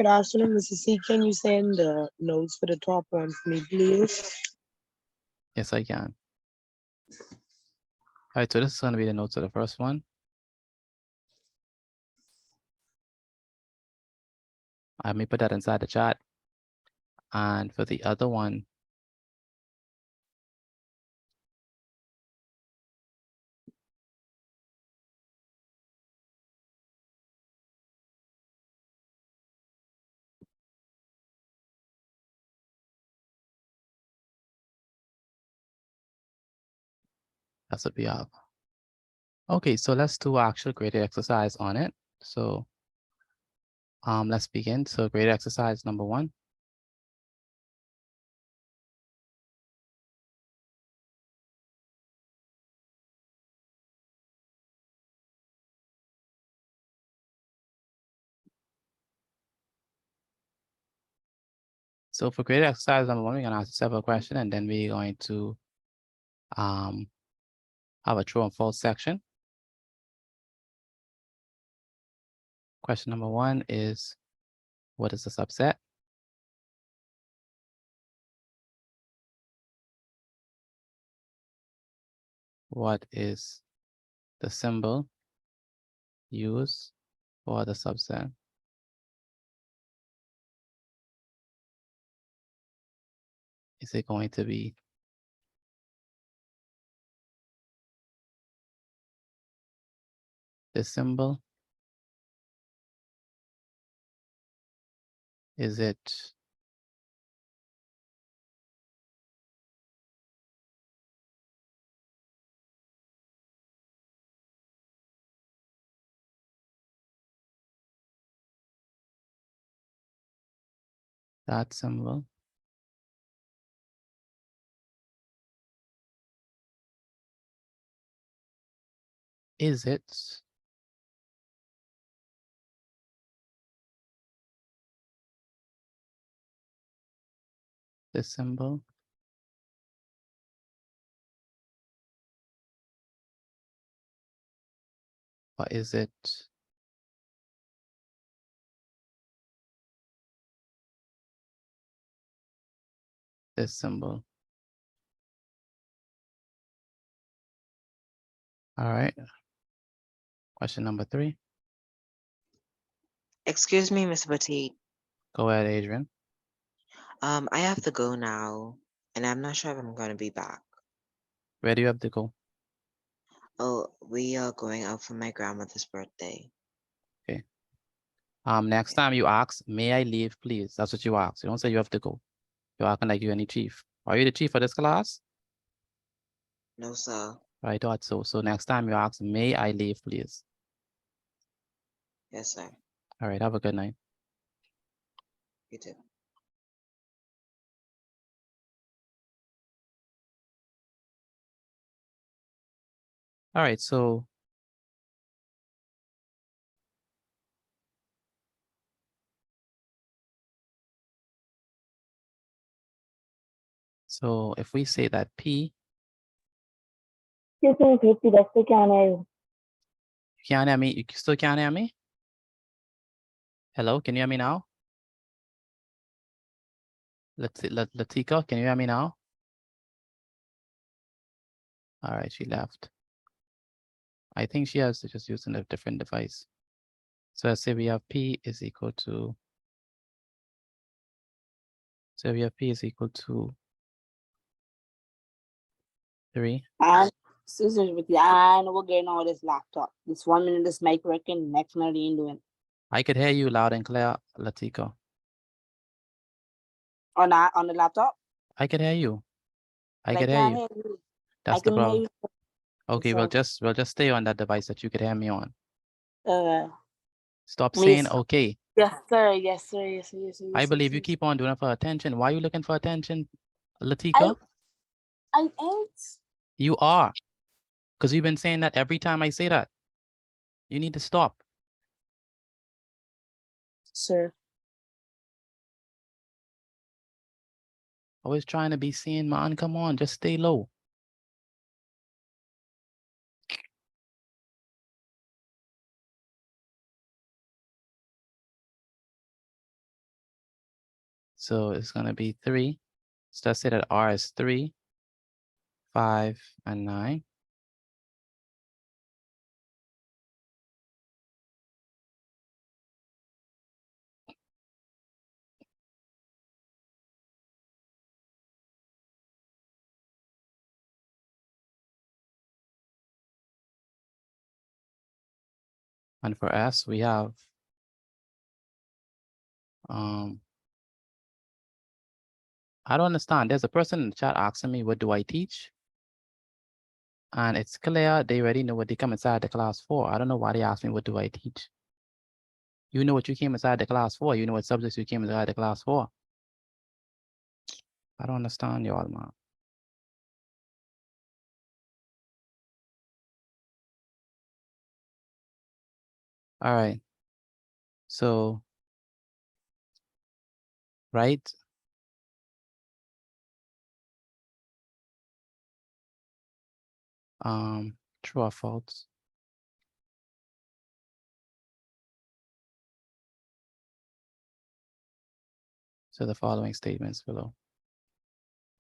afternoon, Mrs. C. Can you send the notes for the top one for me, please? Yes, I can. All right, so this is going to be the notes of the first one. Let me put that inside the chat. And for the other one, that's what we have. Okay, so let's do actual graded exercise on it. So let's begin. So graded exercise number 1. So for graded exercise number 1, we're going to ask several questions, and then we're going to have a true and false section. Question number 1 is, what is a subset? What is the symbol used for the subset? Is it going to be this symbol? Is it that symbol? Is it this symbol? Or is it this symbol? All right. Question number 3. Excuse me, Miss Batik. Go ahead, Adrian. I have to go now, and I'm not sure if I'm going to be back. Where do you have to go? Oh, we are going out for my grandmother's birthday. Okay. Next time you ask, may I leave, please? That's what you ask. You don't say you have to go. You're acting like you're any chief. Are you the chief of this class? No, sir. I thought so. So next time you ask, may I leave, please? Yes, sir. All right, have a good night. You too. All right, so if we say that P, You can repeat that again. you can't hear me? You still can't hear me? Hello, can you hear me now? Latika, can you hear me now? All right, she left. I think she has just using a different device. So let's say we have P is equal to, so we have P is equal to 3. And scissors with you. I know we're getting on this laptop. This 1 minute this mic working, next minute you ain't doing. I could hear you loud and clear, Latika. On the laptop? I could hear you. I But could hear can't you. hear you. That's I the can hear problem. you. Okay, we'll just stay on that device that you could hear me on. Stop saying Miss. okay. Yes, sir. Yes, sir. Yes, sir. Yes, sir. I Yes, sir. believe you keep on doing it for attention. Why are you looking for attention, Latika? I ain't. You are. Because you've been saying that every time I say that. You need to stop. Sir. Always trying to be seen, man. Come on, just stay low. So it's going to be 3. So let's say that R is 3, 5, and 9. And for S, we have I don't understand. There's a person in the chat asking me, what do I teach? And it's clear they already know what they come inside the class for. I don't know why they ask me, what do I teach? You know what you came inside the class for. You know what subjects you came inside the class for. I don't understand y'all, man. All right. So, right? True or false? So the following statements below.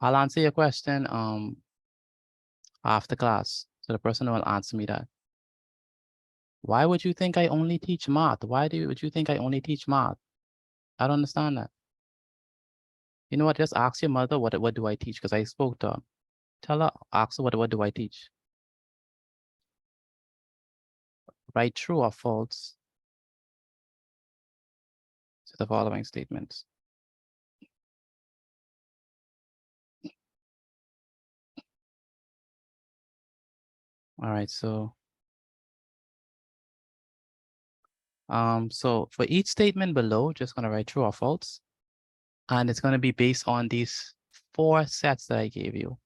I'll answer your question after class. So the person will answer me that. Why would you think I only teach math? Would you think I only teach math? I don't understand that. You know what? Just ask your mother what do I teach? Because I spoke to her. Tell her, ask her what do I teach? Write true or false to the following statements. All right, so for each statement below, just gonna write true or false, and it's gonna be based on these 4 sets that I gave you.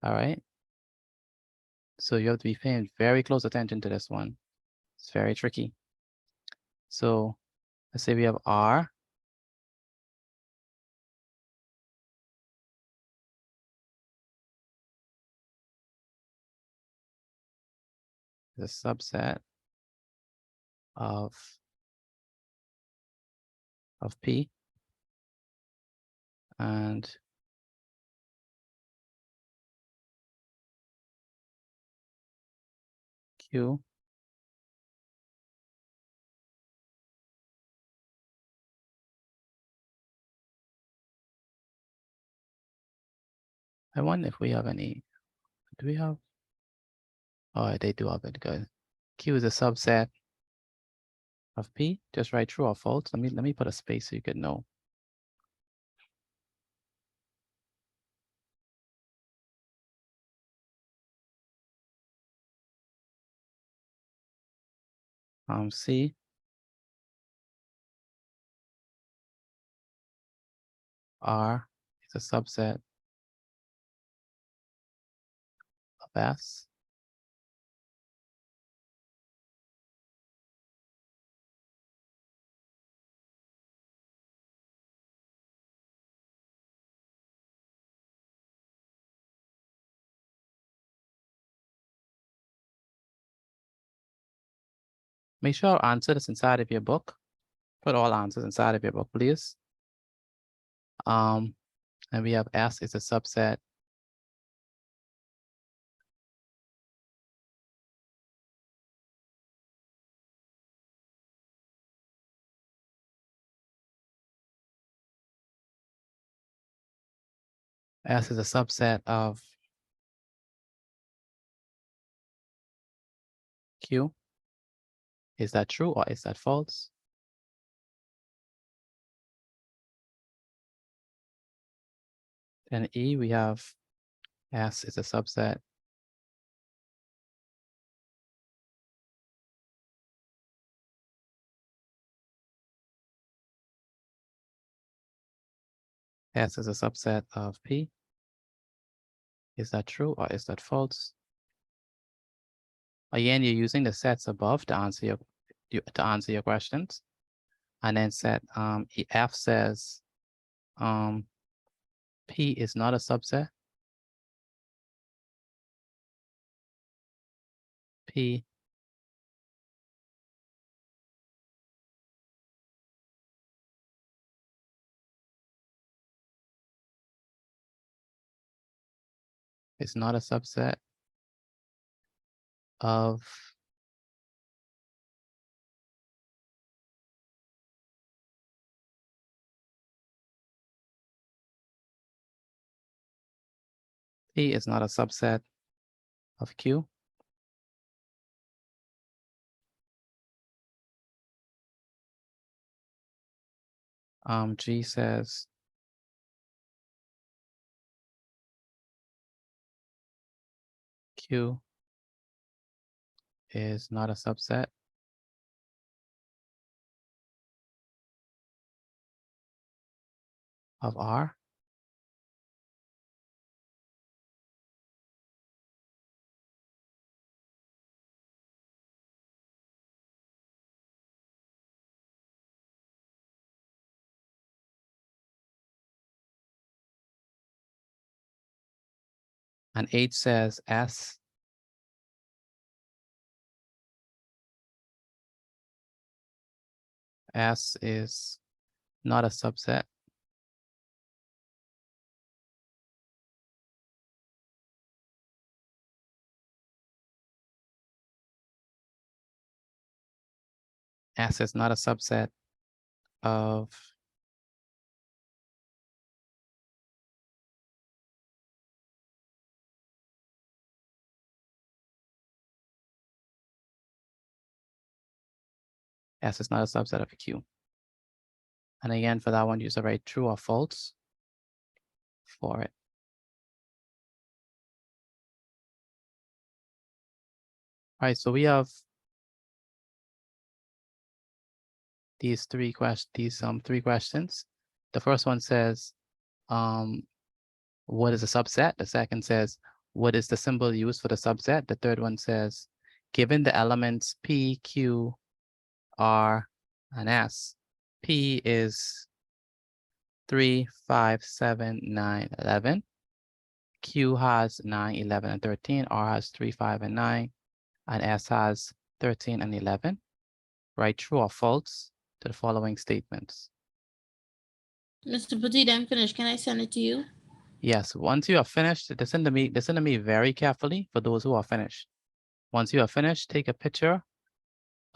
All right. So you have to be paying very close attention to this one. It's very tricky. So let's say we have R. The subset of P, and Q I wonder if we have any, do we have? Oh, they do have it, good. Q is a subset of P. Just write true or false. Let me put a space so you could know. C. R is a subset of S. Make sure our answer is inside of your book. Put all answers inside of your book, please. And we have S is a subset S is a subset of Q. Is that true or is that false? Then E, we have S is a subset S is a subset of P. Is that true or is that false? Again, you're using the sets above to answer your questions. And then set F says P is not a subset. P is not a subset of P is not a subset of Q. G says Q is not a subset of R. And H says S is not a subset S is not a subset of S is not a subset of Q. And again, for that one, use the right true or false for it. All right, so we have these three questions. The first one says, what is a subset? The second says, what is the symbol used for the subset? The third one says, given the elements P, Q, R, and S, P is 3, 5, 7, 9, 11. Q has 9, 11, and 13. R has 3, 5, and 9. And S has 13 and 11. Write true or false to the following statements. Mr. Petit, I'm finished. Can I send it to you? Yes, once you are finished, listen to me very carefully for those who are finished. Once you are finished, take a picture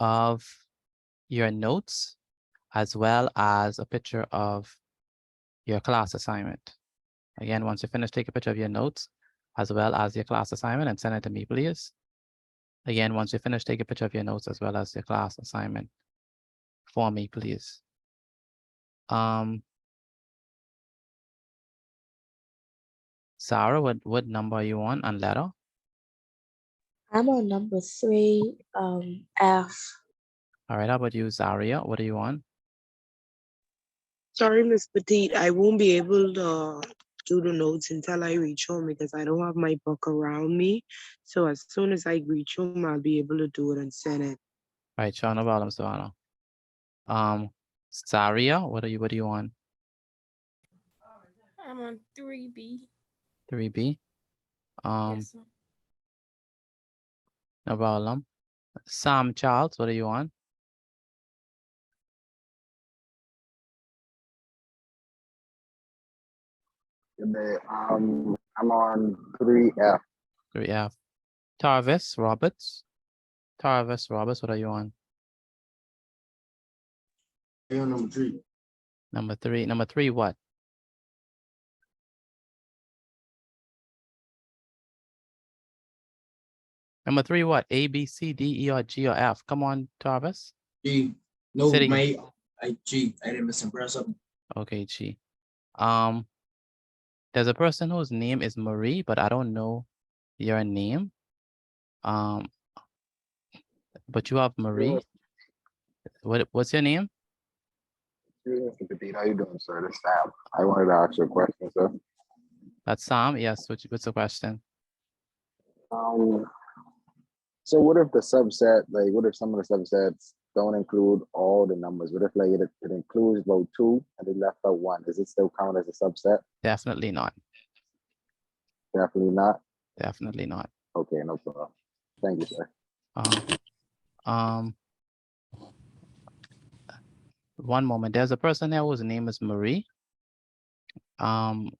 of your notes as well as a picture of your class assignment. Again, once you finish, take a picture of your notes as well as your class assignment and send it to me, please. Again, once you finish, take a picture of your notes as well as your class assignment for me, please. Sarah, what number are you on and letter? I'm on number 3, F. All right, how about you, Zaria? What do you want? Sorry, Miss Petite, I won't be able to do the notes until I reach home because I don't have my book around me. So as soon as I reach home, I'll be able to do it and send it. All right, sure, no problem, Savannah. Zaria, what do you want? I'm on 3B. 3B. Yes, sir. No problem. Sam Charles, what do you want? I'm on 3F. 3F. Tarvis Roberts. Tarvis Roberts, what are you on? Number 3. Number 3. Number 3 what? Number 3 what? A, B, C, D, E, or G, or F? Come on, Tarvis. G. No, Say it again. G. I didn't misimpress something. Okay, G. There's a person whose name is Marie, but I don't know your name. But you have Marie. What's your name? Mr. Petite, how you doing, sir? This is Sam. I wanted to ask you a question, sir. That's Sam. Yes. What's the question? So what if the subset, like, what if some of the subsets don't include all the numbers? What if, like, it includes about 2 and they left out 1? Does it still count as a subset? Definitely not. Definitely not. Definitely not. Okay, no problem. Thank you, sir. One moment. There's a person there whose name is Marie. Your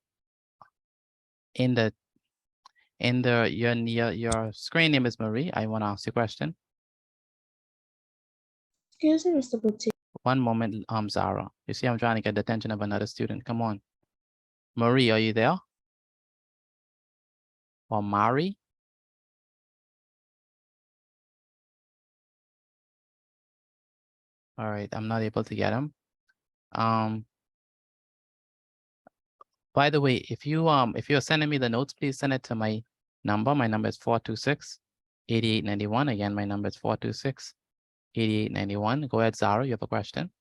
screen name is Marie. I want to ask you a question. Excuse me, Mr. Boutique. One moment, Zara. You see, I'm trying to get the attention of another student. Come on. Marie, are you there? Or Mari? All right, I'm not able to get him. By the way, if you're sending me the notes, please send it to my number. My number is 426-8891. Again, my number is 426-8891. Go ahead, Zara. You have a question?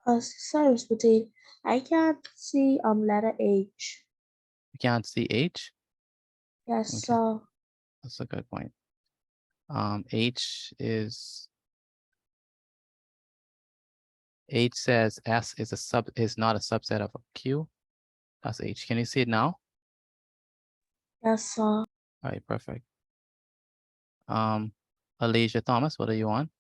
Sorry, Mr. Boutique. I can't see letter H. You can't see H? Yes, Okay. sir. That's a good point. H says S is not a subset of a Q. That's H. Can you see it now? Yes, sir. All right, perfect. Alicia Thomas, what are you on?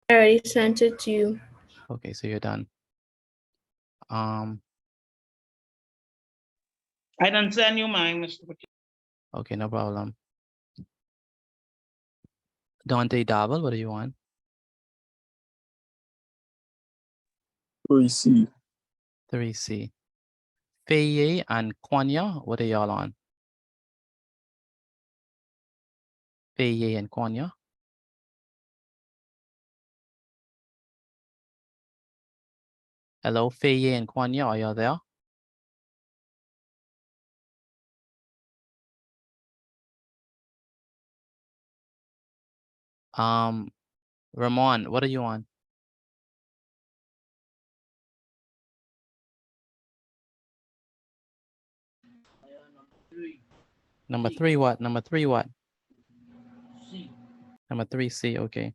I already sent it to you. Okay, so you're done. I didn't send you mine, Mr. Boutique. Okay, no problem. Dante Davel, what are you on? 3C. 3C. Faye and Kwanya, what are y'all on? Faye and Kwanya. Hello, Faye and Kwanya, are y'all there? Ramon, what are you on? Number 3 what? Number 3 what? C. Number 3C, okay.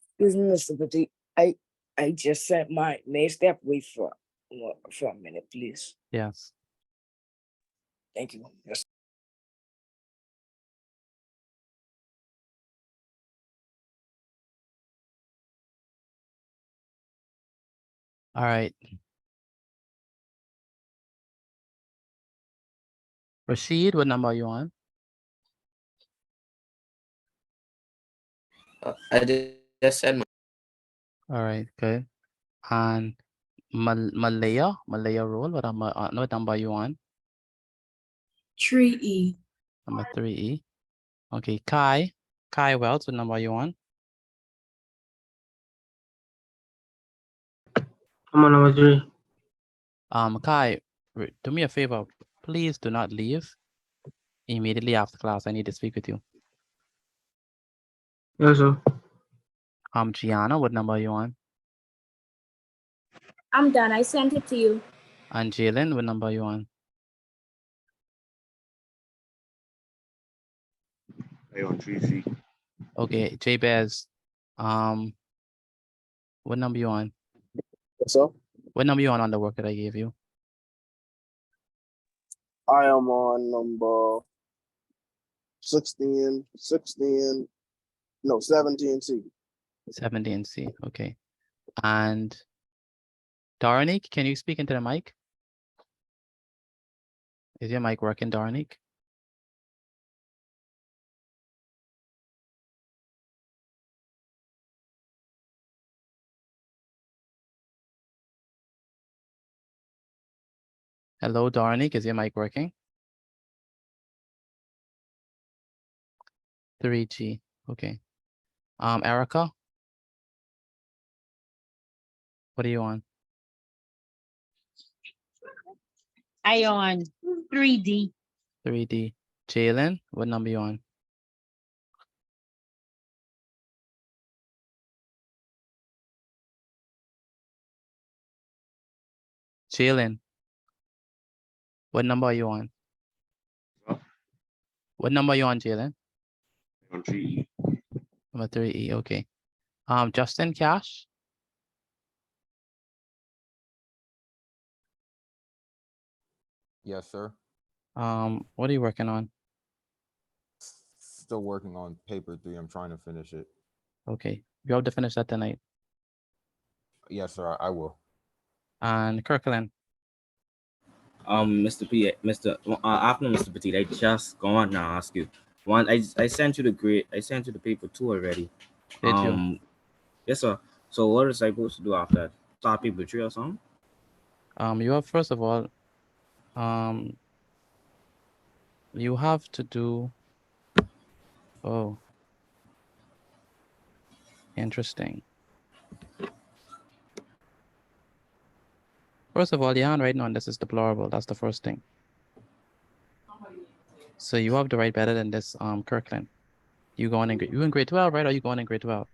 Excuse me, Mr. Petit. I just sent my. May I step away for a minute, please? Yes. Thank you. Yes. All right. Rashid, what number are you on? I just said All right, good. And Malaya Roll, what number are you on? 3E. Number 3E. Okay, Kai. Kai Wells, what number are you on? I'm on number 3. Kai, do me a favor. Please do not leave immediately after class. I need to speak with you. Yes, sir. Gianna, what number are you on? I'm done. I sent it to you. And Jalen, what number are you on? I on 3C. Okay, Jabez, what number you on? What's up? What number you on the work that I gave you? I am on number 17C. 17C, okay. And Darnik, can you speak into the mic? Is your mic working, Darnik? Hello, Darnik, is your mic working? 3G, okay. Erica? What are you on? I on 3D. 3D. Jalen, what number you on? Jalen, what number are you on? What number are you on, Jalen? On 3E. Number 3E, okay. Justin Cash? Yes, sir. What are you working on? Still working on paper 3. I'm trying to finish it. Okay, you have to finish that tonight. Yes, sir. I will. And Kirkland? Mr. P, afternoon, Mr. Petit. I just go on now. Ask you one. I sent you the grade. I sent you the paper 2 already. Did you? Yes, sir. So what is I supposed to do after that? Start paper 3 or something? You have, first of all, you have to do, oh, interesting. First of all, your handwriting on this is deplorable. That's the first thing. So you have to write better than this, Kirkland. You in grade 12, right? Or you going in grade 12?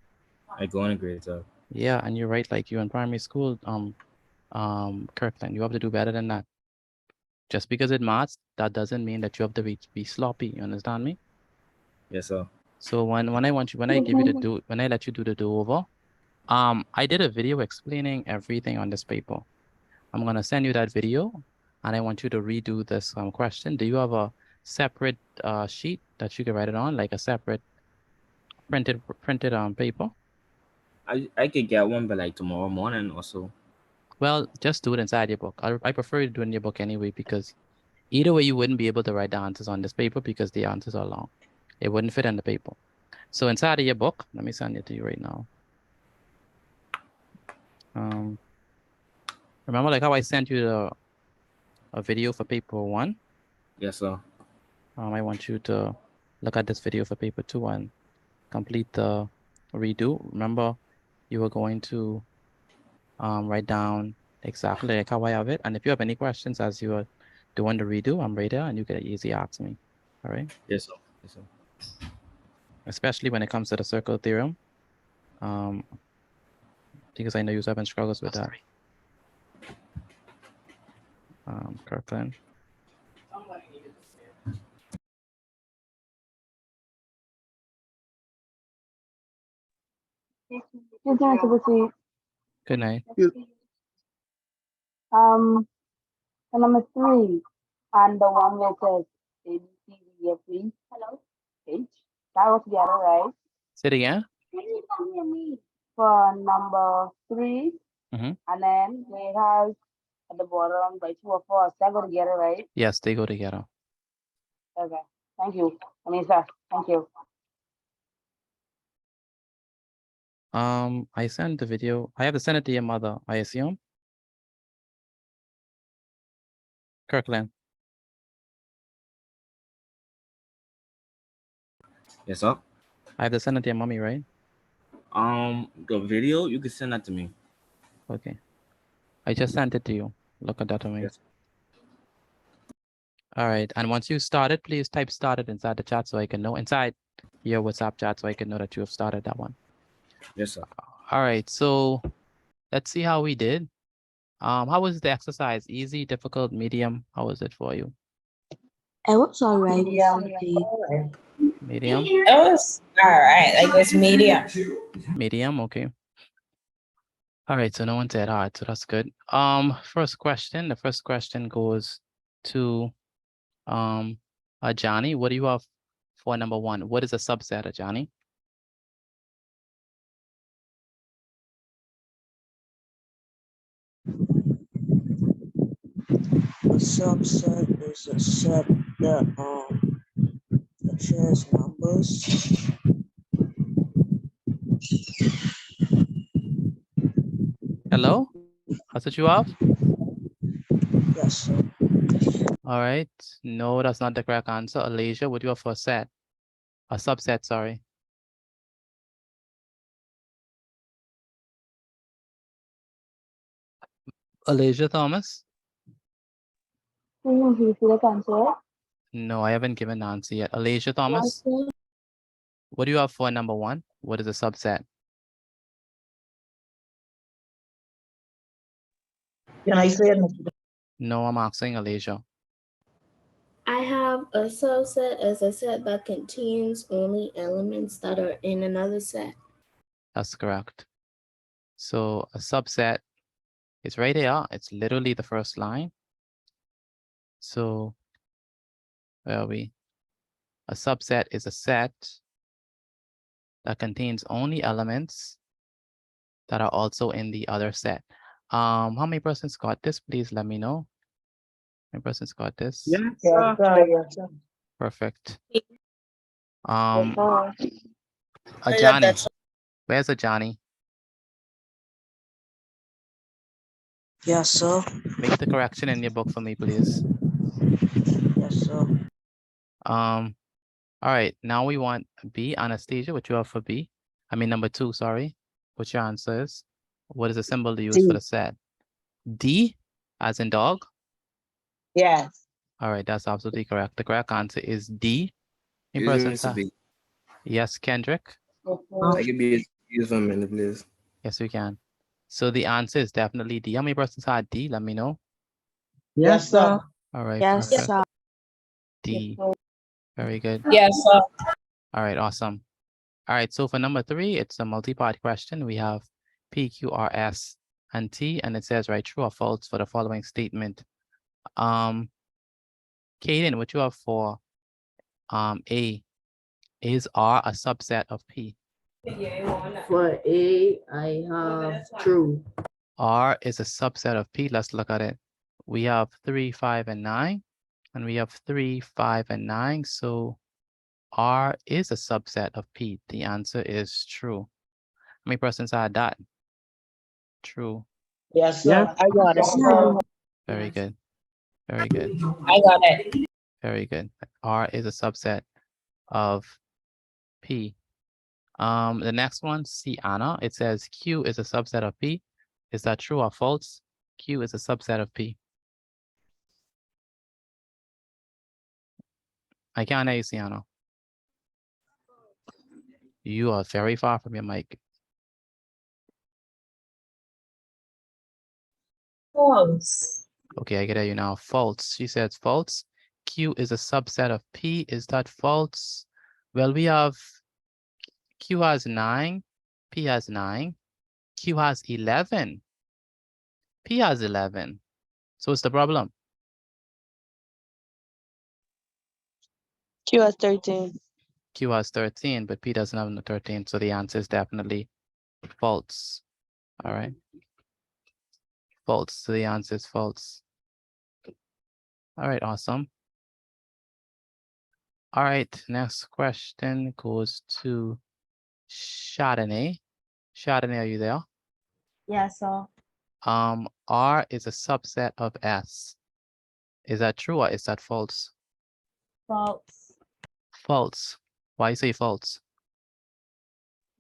I go in grade 12. Yeah, and you write like you in primary school, Kirkland. You have to do better than that. Just because it maths, that doesn't mean that you have to be sloppy. You understand me? Yes, sir. So when I give you the when I let you do the do-over, I did a video explaining everything on this paper. I'm gonna send you that video, and I want you to redo this question. Do you have a separate sheet that you can write it on, like a separate printed paper? I could get one by like tomorrow morning or so. Well, just do it inside your book. I prefer you to do it in your book anyway, because either way you wouldn't be able to write the answers on this paper because the answers are long. It wouldn't fit in the paper. So inside of your book, let me send it to you right now. Remember like how I sent you a video for paper 1? Yes, sir. I want you to look at this video for paper 2 and complete the redo. Remember, you were going to write down exactly like how I have it. And if you have any questions as you are doing the redo, I'm right there and you can easily ask me. All right? Yes, sir. Yes, sir. Especially when it comes to the circle theorem. Because I know you're having struggles with that. Kirkland. Good night. The number 3 and the one where it says A, B, C, D, F, E. Hello. H. That was together, right? Say it again. For number 3, Mm-hmm. and then it has at the bottom by 2 or 4. That go together, right? Yes, they go together. Okay. Thank you. Anissa, thank you. I sent the video. I have to send it to your mother, I assume. Kirkland. Yes, sir. I have to send it to your mommy, right? The video, you can send that to me. Okay. I just sent it to you. Look at that to me. Yes. All right. And once you started, please type started inside the chat so I can know inside your WhatsApp chat so I can know that you have started that one. Yes, sir. All right. So let's see how we did. How was the exercise? Easy, difficult, medium? How was it for you? It was alright. Medium? It was all right. Like it's medium. Medium, okay. All right, so no one said hard, so that's good. First question. The first question goes to Ajani. What do you have for number one? What is a subset, Ajani? A subset is a set that shares numbers. Hello? That's what you have? Yes, sir. All right. No, that's not the correct answer. Alasia, what do you have for a set? A subset, sorry. Alasia Thomas? Can you repeat the answer? No, I haven't given the answer yet. Alasia Thomas? Yes, sir. What do you have for number one? What is a subset? Can I say it? No, I'm asking Alasia. I have a subset as a set that contains only elements that are in another set. That's correct. So a subset is right here. It's literally the first line. So where are we? A subset is a set that contains only elements that are also in the other set. How many persons got this? Please let me know. How many persons got this? Yes, sir. Perfect. Yes, Ajani. Where's Ajani? Yes, sir. Make the correction in your book for me, please. Yes, sir. All right, now we want B. Anastasia, what you have for B? I mean, number two, sorry. What your answer is? What is the symbol to use for the set? D, as in dog? Yes. All right, that's absolutely correct. The correct answer is D. In Excuse me, person, Mr. sir. B. Yes, Kendrick? I can be excused for a minute, please. Yes, we can. So the answer is definitely D. How many persons had D? Let me know. Yes, sir. All right, Yes, perfect. sir. D. Very good. Yes, sir. All right, awesome. All right, so for number three, it's a multi-part question. We have P, Q, R, S, and T, and it says, write true or false for the following statement. Kaden, what you have for A? Is R a subset of P? For A, I have true. R is a subset of P. Let's look at it. We have 3, 5, and 9, and we have 3, 5, and 9. So R is a subset of P. The answer is true. How many persons had that? True. Yes, sir. I got it. Very good. Very good. I got it. Very good. R is a subset of P. The next one, C, Anna. It says Q is a subset of P. Is that true or false? Q is a subset of P. I can't hear you, Sienna. You are very far from your mic. False. Okay, I can hear you now. False. She says false. Q is a subset of P. Is that false? Well, we have Q has 9, P has 9, Q has 11, P has 11. So what's the problem? Q has 13. Q has 13, but P doesn't have no 13. So the answer is definitely false. All right. False. So the answer is false. All right, awesome. All right, next question goes to Chardonnay. Chardonnay, are you there? Yes, sir. R is a subset of S. Is that true or is that false? False. False. Why you say false?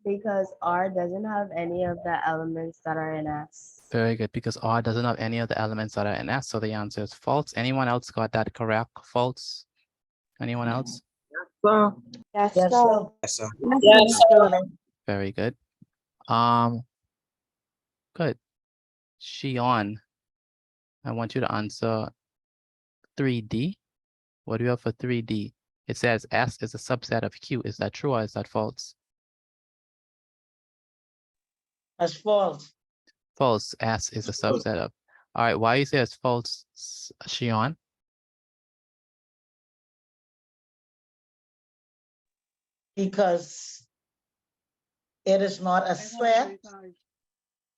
Because R doesn't have any of the elements that are in S. Very good, because R doesn't have any of the elements that are in S, so the answer is false. Anyone else got that correct? False? Anyone else? Yes, Yes, sir. sir. Yes, Yes, sir. Very good. Good. Shion, I want you to answer 3D. What do you have for 3D? It says S is a subset of Q. Is that true or is that false? That's false. False. S is a subset of. All right. Why you say it's false, Shion? Because it is not a set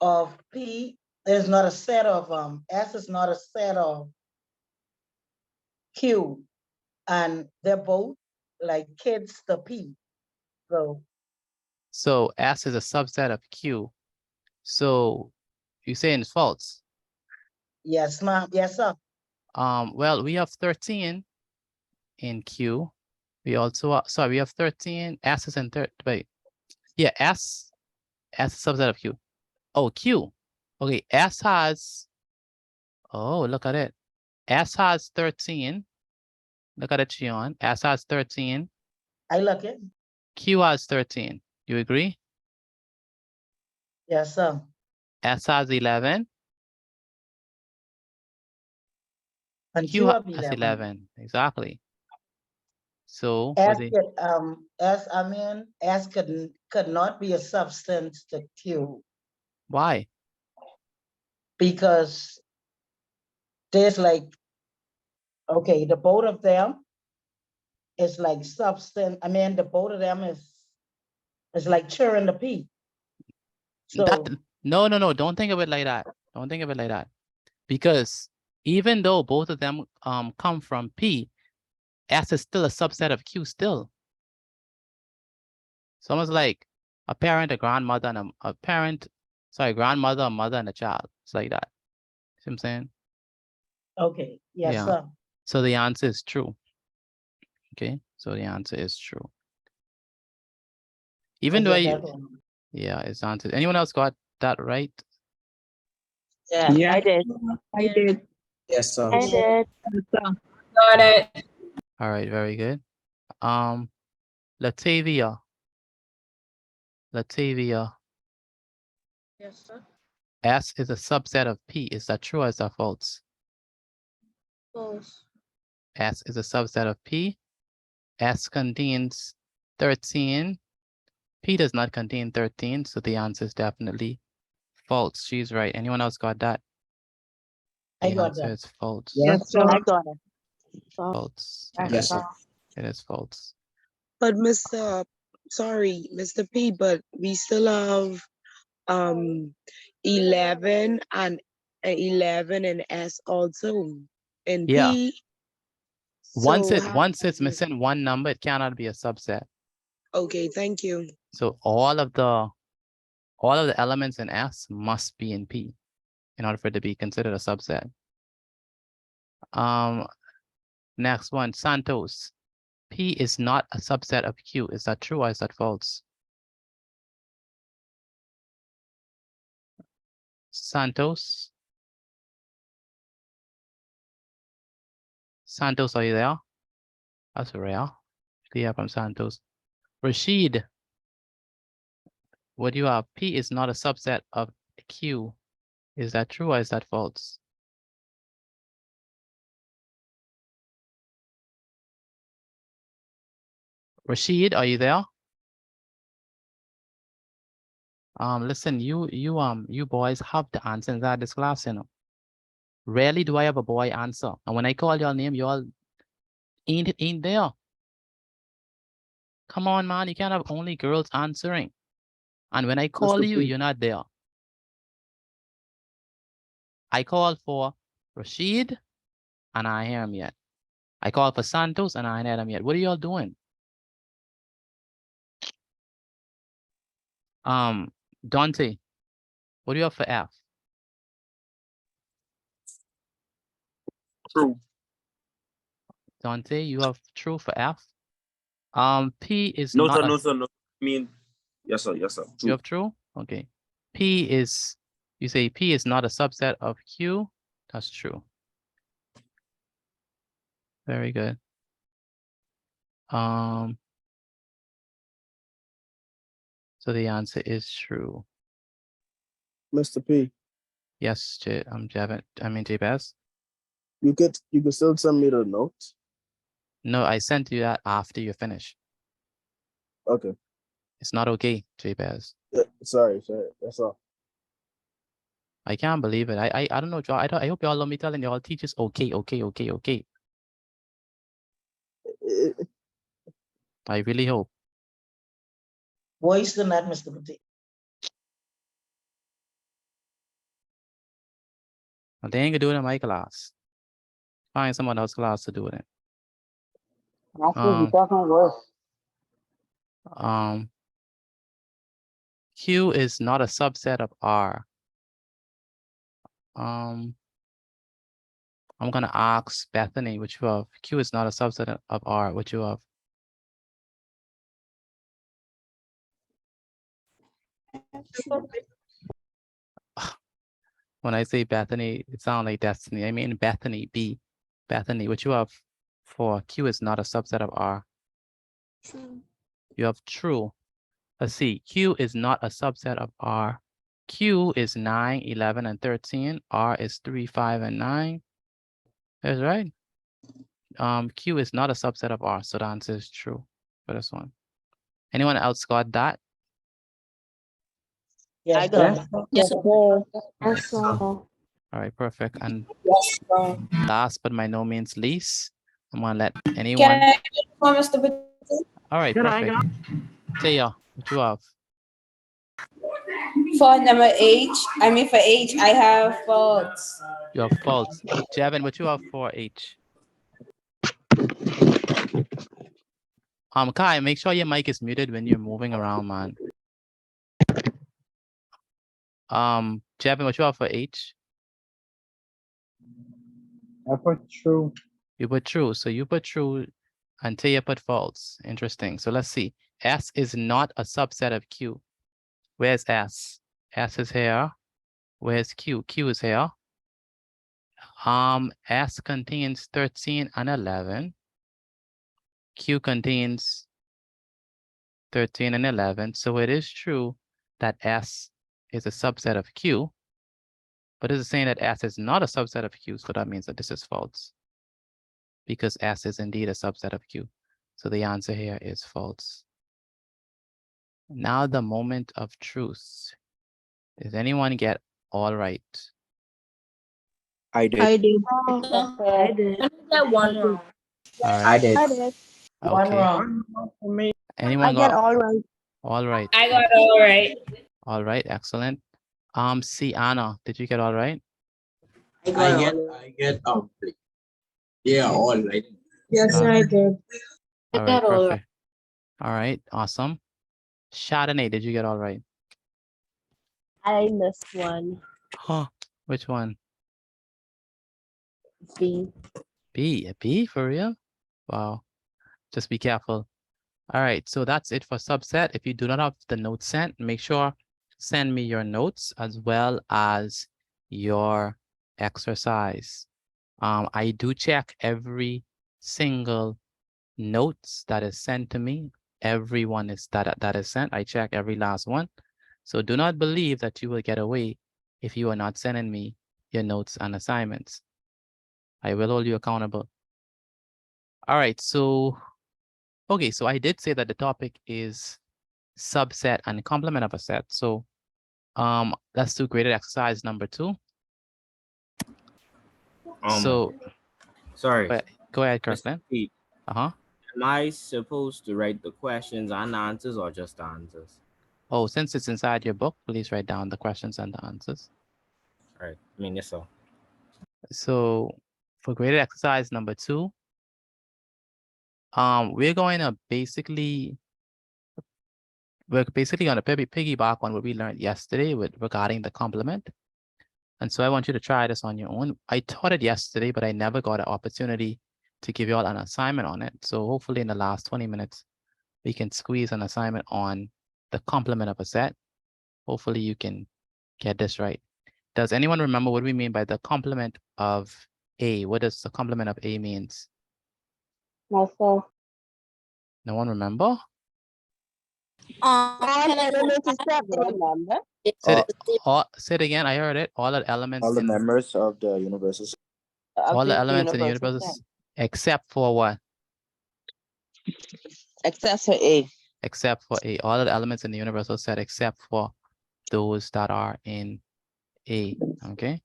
of P. It is not a set of S is not a set of Q, and they're both like kids to P. So S is a subset of Q. So you're saying it's false? Yes, ma'am. Yes, sir. Well, we have 13 in Q. We also sorry, we have 13. S is in wait. Yeah, S is a subset of Q. Oh, Q. Okay, S has. Oh, look at it. S has 13. Look at it, Shion. S has 13. I look it. Q has 13. You agree? Yes, sir. S has 11. And Q Q have has 11. 11. Exactly. So S could not be a substance to Q why? because there's like, okay, the both of them is like substance. I mean, the both of them is like churning the P. So No. Don't think of it like that. Don't think of it like that. Because even though both of them come from P, S is still a subset of Q still. It's almost like a parent, a grandmother, and a parent, sorry, grandmother, a mother, and a child. It's like that. See what I'm saying? okay, yes, Yeah. sir. So the answer is true. Okay, so the answer is true. Even though yeah, it's answered. Anyone else got that right? Yeah, I did. I did. Yes, sir. I did. Got it. All right, very good. Latavia. Yes, sir. S is a subset of P. Is that true or is that false? False. S is a subset of P. S contains 13. P does not contain 13, so the answer is definitely false. She's right. Anyone else got that? I The got answer that. is false. Yes, sir. I got it. False. Yes, sir. It is false. But Mr. P, but we still have 11 and 11 and S also in Yeah. P. Once So it's missing one number, it cannot be a subset. okay, thank you. So all of the elements in S must be in P in order for it to be considered a subset. Next one, Santos. P is not a subset of Q. Is that true or is that false? Santos? Santos, are you there? That's rare. Clear from Santos. Rashid. What do you have? P is not a subset of Q. Is that true or is that false? Rashid, are you there? Listen, you boys have to answer inside this class, you know. Rarely do I have a boy answer. And when I call your name, you all ain't there. Come on, man, you can't have only girls answering. And when I call you, you're not there. I call for Rashid and I hear him yet. I call for Santos and I ain't heard him yet. What are y'all doing? Dante, what do you have for F? True. Dante, you have true for F. P is No, not sir, a no, sir, no. I mean, Yes, sir. Yes, sir. You True. have true? Okay. P is, you say P is not a subset of Q. That's true. Very good. So the answer is true. Mr. P, Yes, Jabez. you can still send me the notes. No, I sent you that after you finish. Okay. It's not okay, Jabez. Sorry. That's all. I can't believe it. I don't know, I hope y'all let me telling y'all teachers okay. I really hope. Worse than that, Mr. Petit. Well, they ain't gonna do it in my class. Find someone else's class to do it in. Actually, we talking worse. Q is not a subset of R. I'm gonna ask Bethany, which you have. Q is not a subset of R, which you have. When I say Bethany, it sounds like Destiny. I mean Bethany, B. Bethany, what you have for Q is not a subset of R. True. You have true. Let's see, Q is not a subset of R. Q is 9, 11, and 13. R is 3, 5, and 9. That's right. Q is not a subset of R, so the answer is true for this one. Anyone else got that? Yes, I got it. Yes, sir. Yes, sir. All right, perfect. And Yes, sir. last but by no means least, I'm gonna let Can anyone. I get one, Mr. Petit? All right, perfect. Taya, what you have? For number H, for H, I have false. You have false. Javin, what you have for H? Kai, make sure your mic is muted when you're moving around, man. Javin, what you have for H? I put true. You put true. So you put true and Taya put false. Interesting. So let's see. S is not a subset of Q. Where's S? S is here. Where's Q? Q is here. S contains 13 and 11. Q contains 13 and 11. So it is true that S is a subset of Q, but it's saying that S is not a subset of Q. So that means that this is false because S is indeed a subset of Q. So the answer here is false. Now the moment of truth. Does anyone get all right? I did. I did. I got one wrong. All right. I did. I did. One Okay. wrong. For me. Anyone I get got all right. all right? I got all right. All right, excellent. Anna, did you get all right? I get yeah, all right. Yes, I did. All right, perfect. All right, awesome. Chardonnay, did you get all right? I missed one. Huh? Which one? B. B, a B for real? Wow. Just be careful. All right, so that's it for subset. If you do not have the notes sent, make sure send me your notes as well as your exercise. I do check every single notes that is sent to me. Everyone is that is sent. I check every last one. So do not believe that you will get away if you are not sending me your notes and assignments. I will hold you accountable. All right, so okay, so I did say that the topic is subset and complement of a set. So let's do graded exercise number 2. So sorry. Go ahead, Mr. Kirkland. Pete, Uh-huh. am I supposed to write the questions and answers or just the answers? Oh, since it's inside your book, please write down the questions and the answers. All right. I mean, yes, sir. So for graded exercise number 2, we're going to basically going to piggyback on what we learned yesterday regarding the complement. And so I want you to try this on your own. I taught it yesterday, but I never got an opportunity to give you all an assignment on it. So hopefully in the last 20 minutes, we can squeeze an assignment on the complement of a set. Hopefully you can get this right. Does anyone remember what we mean by the complement of A? What does the complement of A means? Myself. No one remember? All Can I go elements is back? separate, remember? Say it again. I heard it. All the elements All the in members of the universal set. all the elements in the universe except for what? Except for A. Except for A. All of the elements in the universal set except for those that are in A. Okay.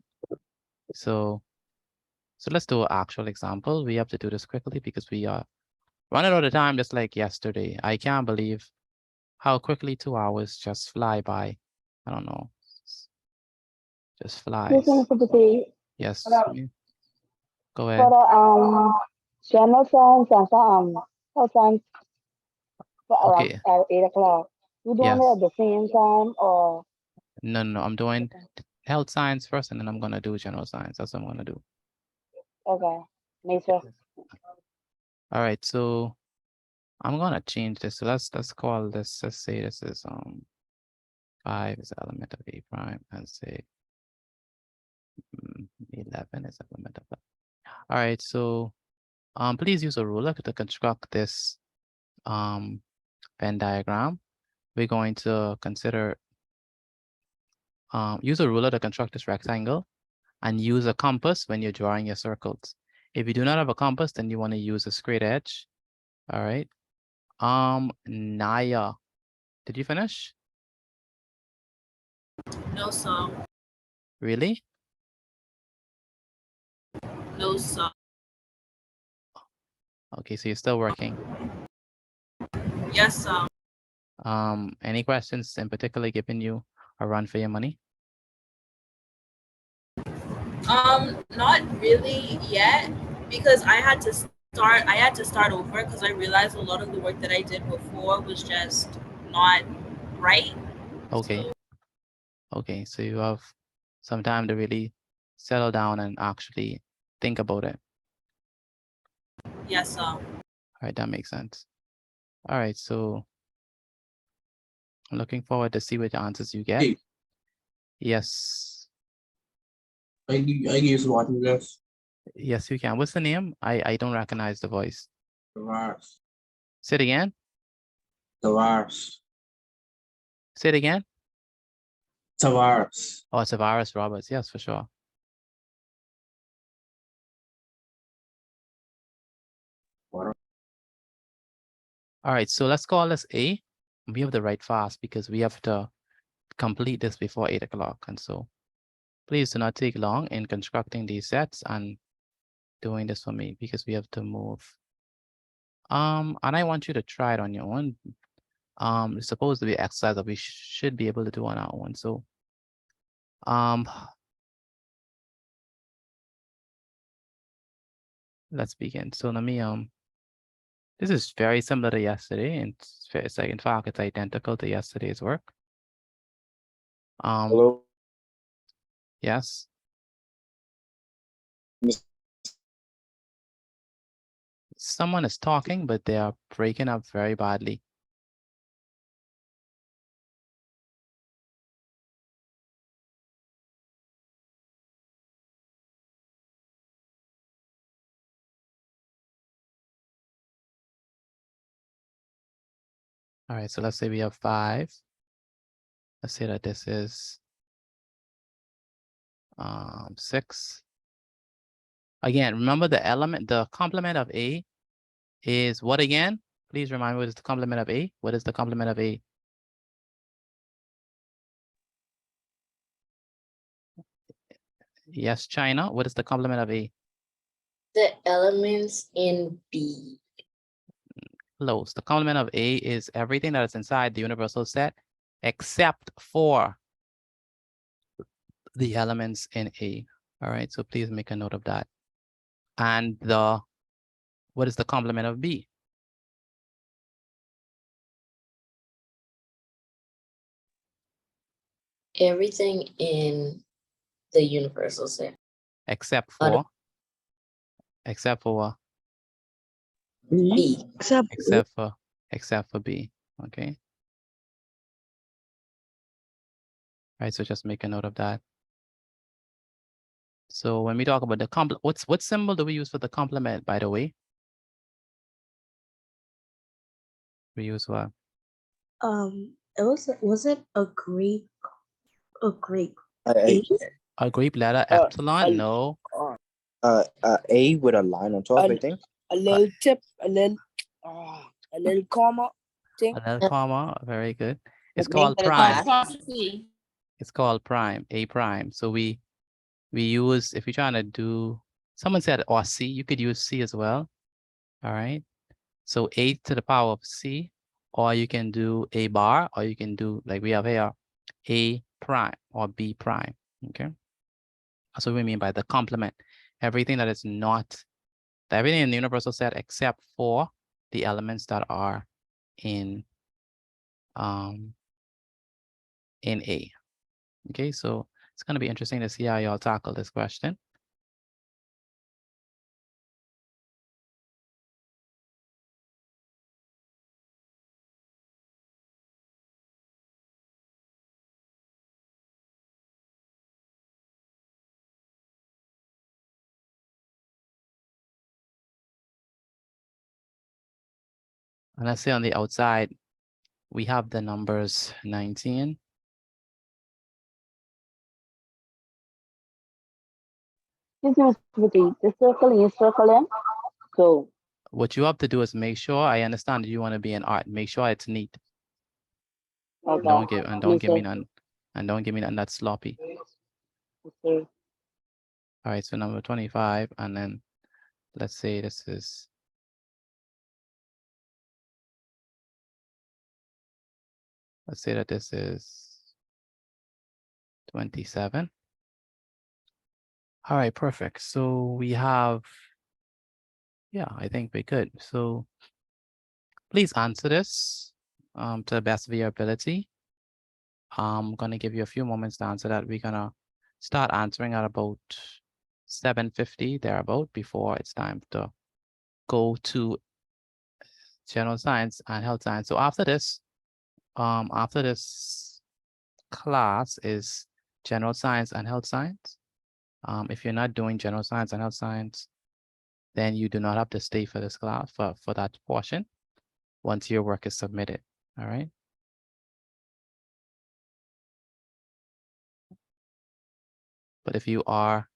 So let's do an actual example. We have to do this quickly because we are running out of time just like yesterday. I can't believe how quickly 2 hours just fly by. I don't know. Just flies. Listen to the Yes. for Go ahead. the general science and health science for around Okay. 8 o'clock. You doing Yes. it at the same time or No. I'm doing health science first, and then I'm gonna do general science. That's what I'm gonna do. okay? Nature. All right. So I'm gonna change this. So let's call this. Let's say this is 5 is element of A prime, and say 11 is element of that. All right. So please use a ruler to construct this Venn diagram. We're going to consider use a ruler to construct this rectangle, and use a compass when you're drawing your circles. If you do not have a compass, then you want to use a straight edge. All right. Naya, did you finish? No, sir. Really? No, sir. Okay, so you're still working. Yes, sir. Any questions in particular giving you a run for your money? Not really yet, because I had to start over because I realized a lot of the work that I did before was just not right. Okay. Okay, so you have some time to really settle down and actually think about it. Yes, sir. All right, that makes sense. All right, so I'm looking forward to see which answers you get. Hey. Yes. I use watching this. Yes, you can. What's the name? I don't recognize the voice. Tavares. Say it again. Tavares. Say it again. Tavares. Oh, Tavares Roberts. Yes, for sure. What? All right, so let's call this A. We have to write fast because we have to complete this before 8 o'clock. And so please do not take long in constructing these sets and doing this for me because we have to move. And I want you to try it on your own. It's supposed to be an exercise that we should be able to do on our own. So let's begin. So let me this is very similar to yesterday, and it's like, in fact, it's identical to yesterday's work. Hello. Yes. Someone is talking, but they are breaking up very badly. All right, so let's say we have 5. Let's say that this is 6. Again, remember the element, the complement of A is what again? Please remind me, what is the complement of A? What is the complement of A? Yes, China. What is the complement of A? The elements in B. Close. The complement of A is everything that is inside the universal set except for the elements in A. All right, so please make a note of that. And what is the complement of B? Everything in the universal set. Except for? Except for what? B. Except for B. Okay. right? So just make a note of that. So when we talk about the what symbol do we use for the complement, by the way? We use what? Was it a Greek? A Greek. A, A Greek letter Uh, epsilon? No. A with a line on top, I think. A little tip, a little comma thing. A little comma. Very good. It's Name called for the prime. class. It's called prime, A prime. So we use, if you're trying to do, someone said or C, you could use C as well. All right. So A to the power of C, or you can do A bar, or you can do, like we have here, A prime or B prime. Okay. That's what we mean by the complement. Everything that is not, everything in the universal set except for the elements that are in A. Okay, so it's going to be interesting to see how y'all tackle this question. And let's say on the outside, we have the numbers 19. This is the circle is circle. So What you have to do is make sure, I understand that you want to be in art, make sure it's neat. okay. Don't give me Yes, none that's sloppy. sir. All right, so number 25, and then let's say this is let's say that this is 27. All right, perfect. So we have, yeah, I think we could. So please answer this to the best of your ability. I'm gonna give you a few moments to answer that. We're gonna start answering at about 7:50 thereabout before it's time to go to general science and health science. So after this class is general science and health science. If you're not doing general science and health science, then you do not have to stay for this class for that portion once your work is submitted. All right. But if you are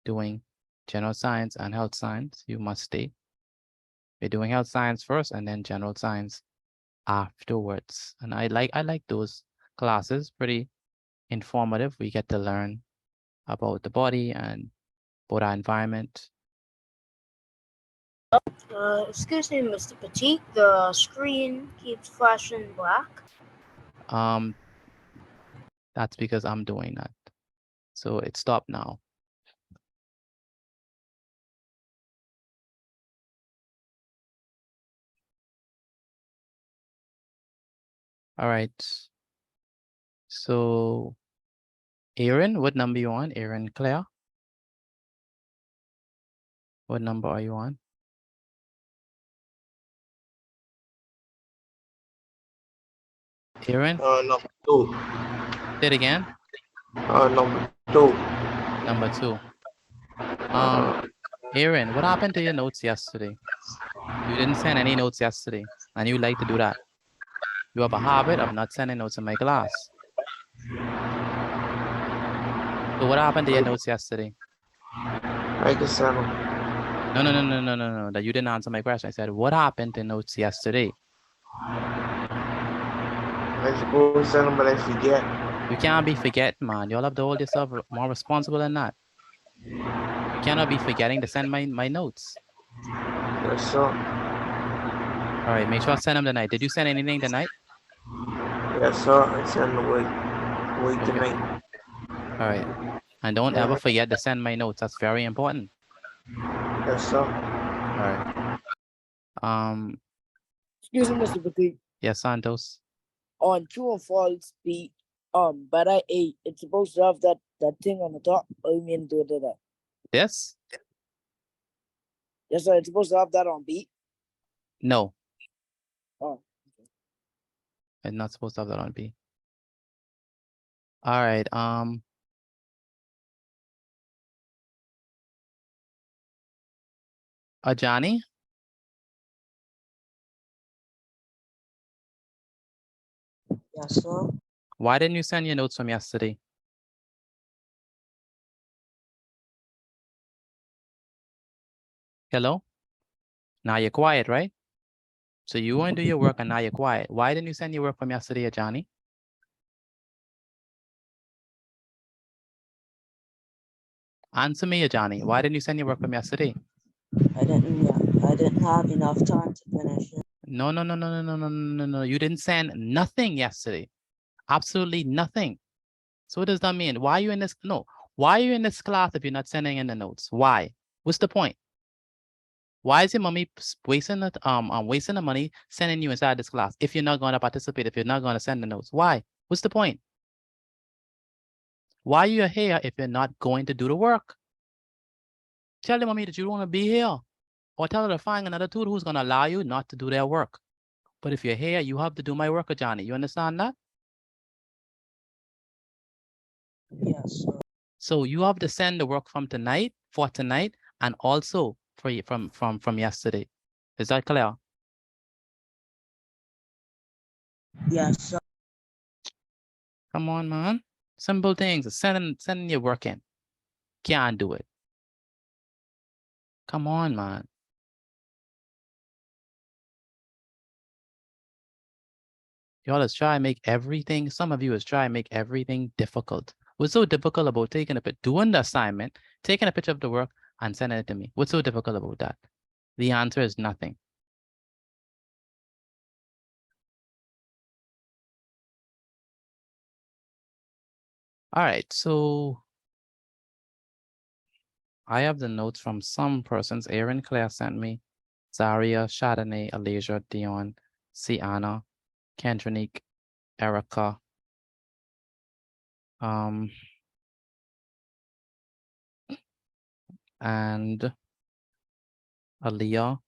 doing general science and health science, you must stay. You're doing health science first and then general science afterwards. And I like those classes, pretty informative. We get to learn about the body and about our environment. Excuse me, Mr. Petit, the screen keeps flashing black. That's because I'm doing that. So it stopped now. All right. So Aaron, what number you on? Aaron Claire? What number are you on? Aaron? Number 2. Say it again. Number 2. Number 2. Aaron, what happened to your notes yesterday? You didn't send any notes yesterday, and you like to do that. You have a habit of not sending notes in my class. So what happened to your notes yesterday? I can send them. No. That you didn't answer my question. I said, what happened to notes yesterday? I suppose send them, but I forget. You can't be forgetting, man. You'll have to hold yourself more responsible than that. You cannot be forgetting to send my notes. Yes, sir. All right, make sure I send them tonight. Did you send anything tonight? Yes, sir. I send them wait tonight. All right. And don't ever forget to send my notes. That's very important. Yes, sir. All right. Excuse me, Mr. Petit. Yes, Santos. On true and false B, but it's supposed to have that thing on the top. Or you mean do that? This? Yes, sir. It's supposed to have that on B. No. Oh. It's not supposed to have that on B. All right. Johnny? Yes, sir. Why didn't you send your notes from yesterday? Hello? Now you're quiet, right? So you want to do your work and now you're quiet. Why didn't you send your work from yesterday, Johnny? Answer me, Johnny. Why didn't you send your work from yesterday? I didn't have enough time to finish it. No. You didn't send nothing yesterday. Absolutely nothing. So what does that mean? Why are you in this? No. Why are you in this class if you're not sending in the notes? Why? What's the point? Why is your mommy wasting the money sending you inside this class if you're not going to participate, if you're not going to send the notes? Why? What's the point? Why are you here if you're not going to do the work? Tell your mommy that you don't want to be here. Or tell her to find another tutor who's going to allow you not to do their work. But if you're here, you have to do my work, Johnny. You understand that? Yes, sir. So you have to send the work from tonight, for tonight, and also for you from yesterday. Is that clear? Yes, sir. Come on, man. Simple things. Sending your work in. Can't do it. Come on, man. Y'all is trying to make everything, some of you is trying to make everything difficult. What's so difficult about taking a picture, doing the assignment, taking a picture of the work and sending it to me? What's so difficult about that? The answer is nothing. All right, so I have the notes from some persons. Aaron Claire sent me, Zaria, Chardonnay, Alasia, Dion, Sienna, Kendronique, Erica, and Aaliyah,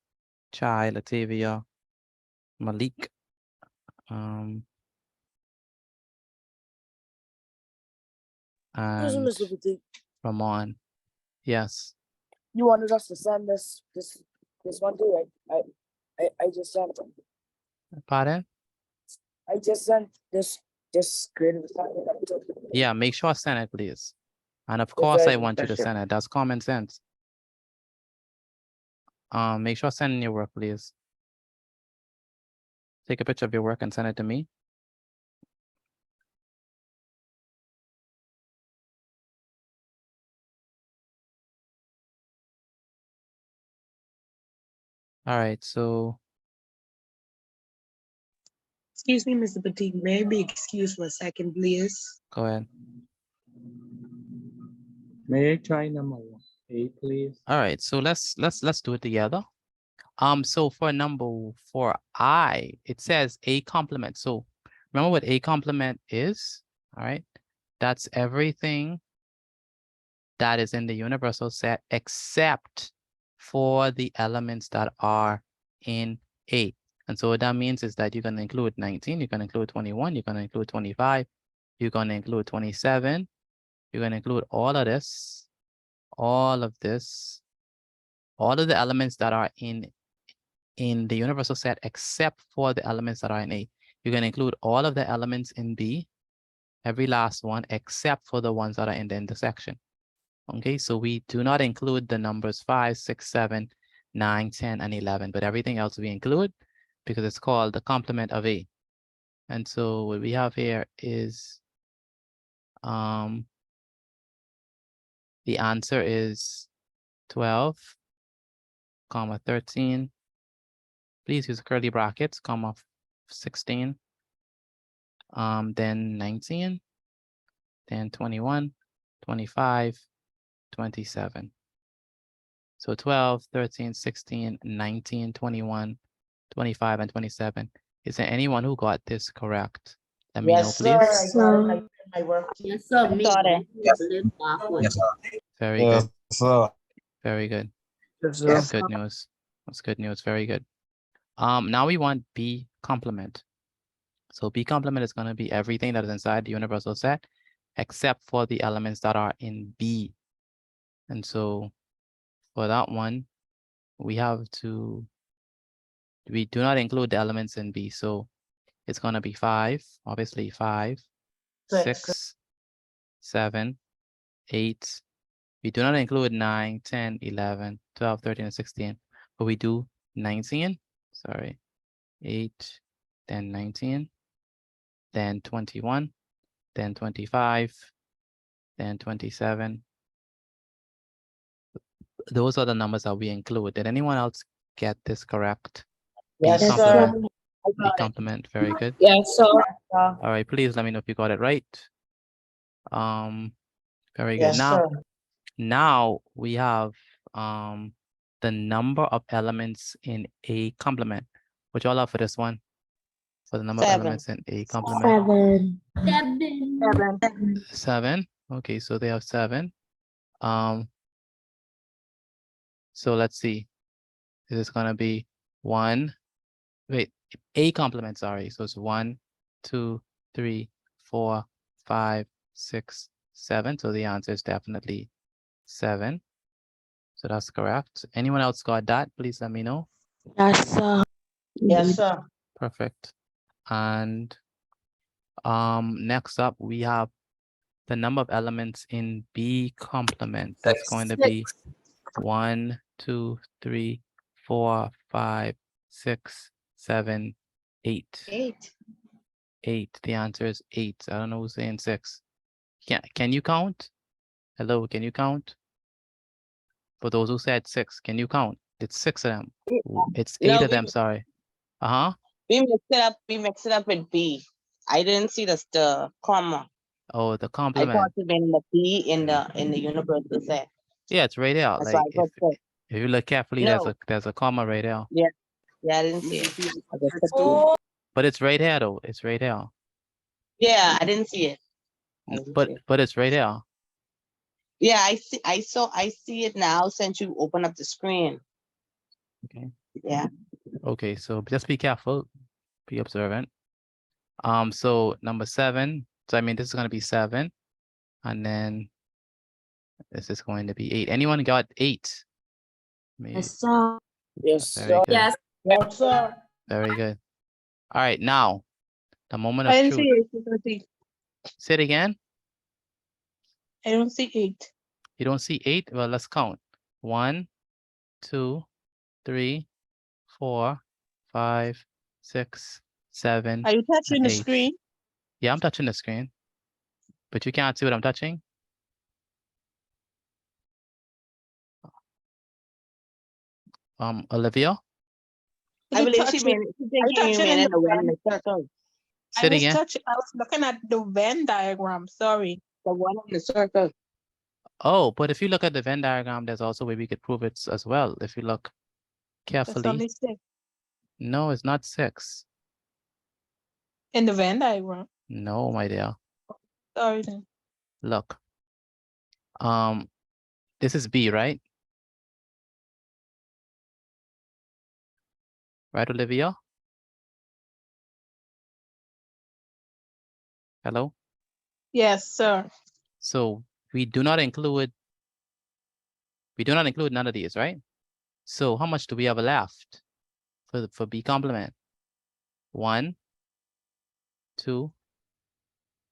Chai, Latavia, Malik, and Mr. Petit. Ramon. Yes. You wanted us to send this one too, right? I just sent it. Pardon? I just sent this creative assignment. Yeah, make sure I send it, please. And of course, I want you to sure. send it. That's common sense. Make sure I send in your work, please. Take a picture of your work and send it to me. All right, so Excuse me, Mr. Petit, may I be excused for a second, please? go ahead. May I try number 8, please? All right, so let's do it together. So for I, it says a complement. So remember what a complement is? All right, that's everything that is in the universal set except for the elements that are in A. And so what that means is that you're going to include 19, you're going to include 21, you're going to include 25, you're going to include 27, you're going to include all of this, all of this, all of the elements that are in the universal set except for the elements that are in A. You're going to include all of the elements in B, every last one, except for the ones that are in the intersection. Okay, so we do not include the numbers 5, 6, 7, 9, 10, and 11, but everything else we include because it's called the complement of A. And so what we have here is the answer is 12, comma 13. Please use curly brackets, comma 16. Then 19, then 21, 25, 27. So 12, 13, 16, 19, 21, 25, and 27. Is there anyone who got this correct? Let me know, Yes, sir. please. I got it. I did my work. Yes, sir. Me. Got it. Very Yes, good. sir. Very good. Yes, sir. That's good news. That's good news. Very good. Now we want B complement. So B complement is going to be everything that is inside the universal set except for the elements that are in B. And so for that one, we do not include the elements in B. So it's going to be 5, obviously 5, 6, 7, 8. We do not include 9, 10, 11, 12, 13, and 16, but we do 19, sorry, 8, then 19, then 21, then 25, then 27. Those are the numbers that we include. Did anyone else get this correct? Yes, B sir. complement. B complement. Very good. Yes, sir. All right, please let me know if you got it right. Very good. Yes, sir. Now we have the number of elements in A complement. What y'all have for this one? For the number of 7. elements in A complement. 7. 7. Okay, so they have 7. So let's see. This is gonna be 1. Wait, A complement, sorry. So it's 1, 2, 3, 4, 5, 6, 7. So the answer is definitely 7. So that's correct. Anyone else got that? Please let me know. Yes, sir. Yes, sir. Perfect. And next up we have the number of elements in B complement. That's going to be 1, 2, 3, 4, 5, 6, 7, 8. 8. The answer is 8. I don't know who's saying 6. Can you count? Hello, can you count? For those who said 6, can you count? It's 6 of them. It's 8 of them, sorry. Uh-huh. We mix it up with B. I didn't see the comma. Oh, the I complement. thought it been the B in the universal set. Yeah, it's right there. That's why Like I put six. if you look carefully, No. there's a comma right there. Yeah, I didn't see it. I just put two. But it's right here though. It's right here. Yeah, I didn't see it. But it's right here. Yeah, I see it now since you open up the screen. Okay. Yeah. Okay, so just be careful, be observant. So number 7. So I mean this is gonna be 7, and then this is going to be 8. Anyone got 8? Yes, sir. Yes, Very sir. good. Yes. Yes, sir. Very good. All right, now the moment of I didn't truth. see 8. I don't see. Say it again. I don't see 8. You don't see 8? Well, let's count. 1, 2, 3, 4, 5, 6, 7. Are you touching the 8. screen? Yeah, I'm touching the screen. But you can't see what I'm touching. Olivia? I believe she made it. She thinking you made it in the circle. Say it again. I was looking at the Venn diagram. Sorry. The one in the circle. Oh, but if you look at the Venn diagram, there's also a way we could prove it as well. If you look That's carefully. only 6 No, it's not 6. in the Venn diagram. No, my dear. Sorry then. Look. This is B, right? Right, Olivia? Hello? Yes, sir. So we do not include none of these, right? So how much do we have left for B complement? 1, 2,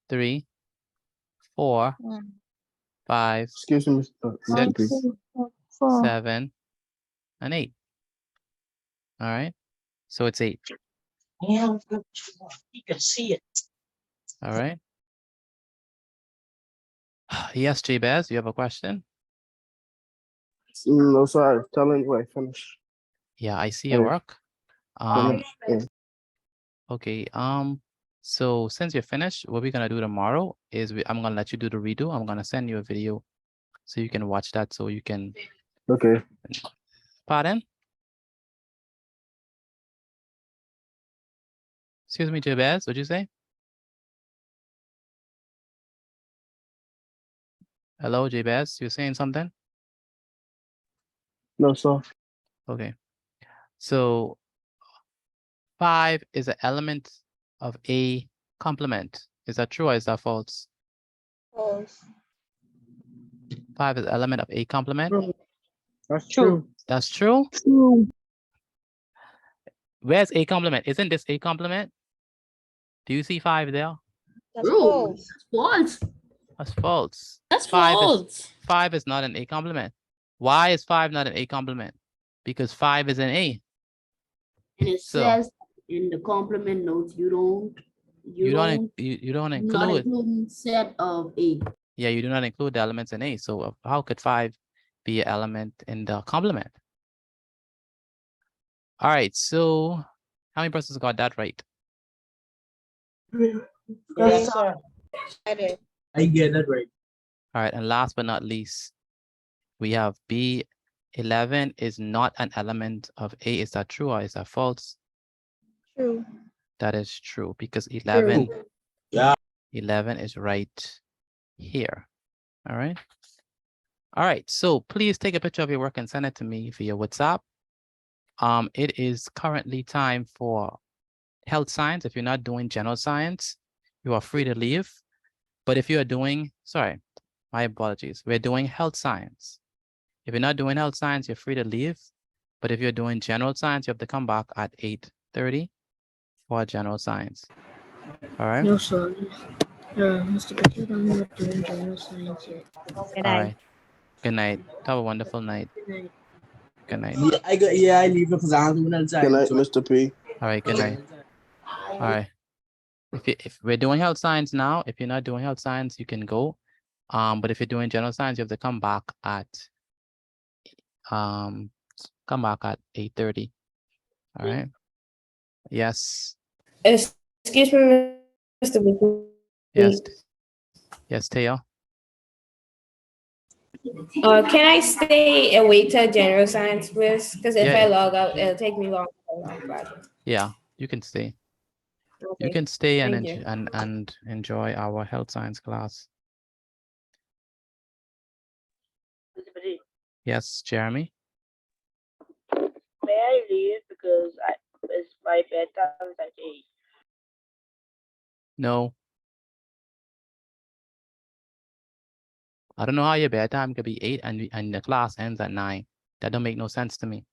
3, 4, 5, Excuse me, 6, 7, and 8. All right. So it's 8. Yeah, you can see it. All right. Yes, Jabez, you have a question? No, sorry. Tell anyway. Finish. Yeah, I see your Yeah. work. Yeah. Okay. So since you're finished, what we're gonna do tomorrow is I'm gonna let you do the redo. I'm gonna send you a video so you can watch that so you can. Okay. Pardon? Excuse me, Jabez, what'd you say? Hello, Jabez, you're saying something? No, sir. Okay. So 5 is an element of A complement. Is that true or is that false? False. 5 is element of A complement. That's true. That's true. True. Where's A complement? Isn't this A complement? Do you see 5 there? That's True. false. False. That's false. That's 5 false. 5 is not an A complement. Why is 5 not an A complement? Because 5 is an A. And it So- says in the complement notes, you don't You don't not include. including set of A. Yeah, you do not include the elements in A. So how could 5 be an element in the complement? All right, so how many persons got that right? Yes, sir. I did. I get that right. All right, and last but not least, we have B11 is not an element of A. Is that true or is that false? True. That is true because 11, Yeah. 11 is right here. All right. All right, so please take a picture of your work and send it to me via WhatsApp. It is currently time for health science. If you're not doing general science, you are free to leave. But if you are doing, sorry, my apologies. We're doing health science. If you're not doing health science, you're free to leave. But if you're doing general science, you have to come back at 8:30 for general science. All right. No, sir. Mr. Patel, I'm not doing general science yet. All right. Good night. Have a wonderful night. Good night. Good night. I leave because I'm doing outside. Good night, Mr. P. All right. Good night. All right. If we're doing health science now, if you're not doing health science, you can go. But if you're doing general science, you have to come back at 8:30. All right. Yes. Excuse me, Mr. Buku. Yes. Yes, Teo. Can I stay awake till general science, please? Because if Yeah. I log out, it'll take me long to log back. Yeah, you can stay. You Okay. can stay and Thank you. and enjoy our health science class. Yes, Jeremy. May I leave because it's my bedtime at 8? No. I don't know how your bedtime could be 8 and the class ends at 9. That don't make no sense to me.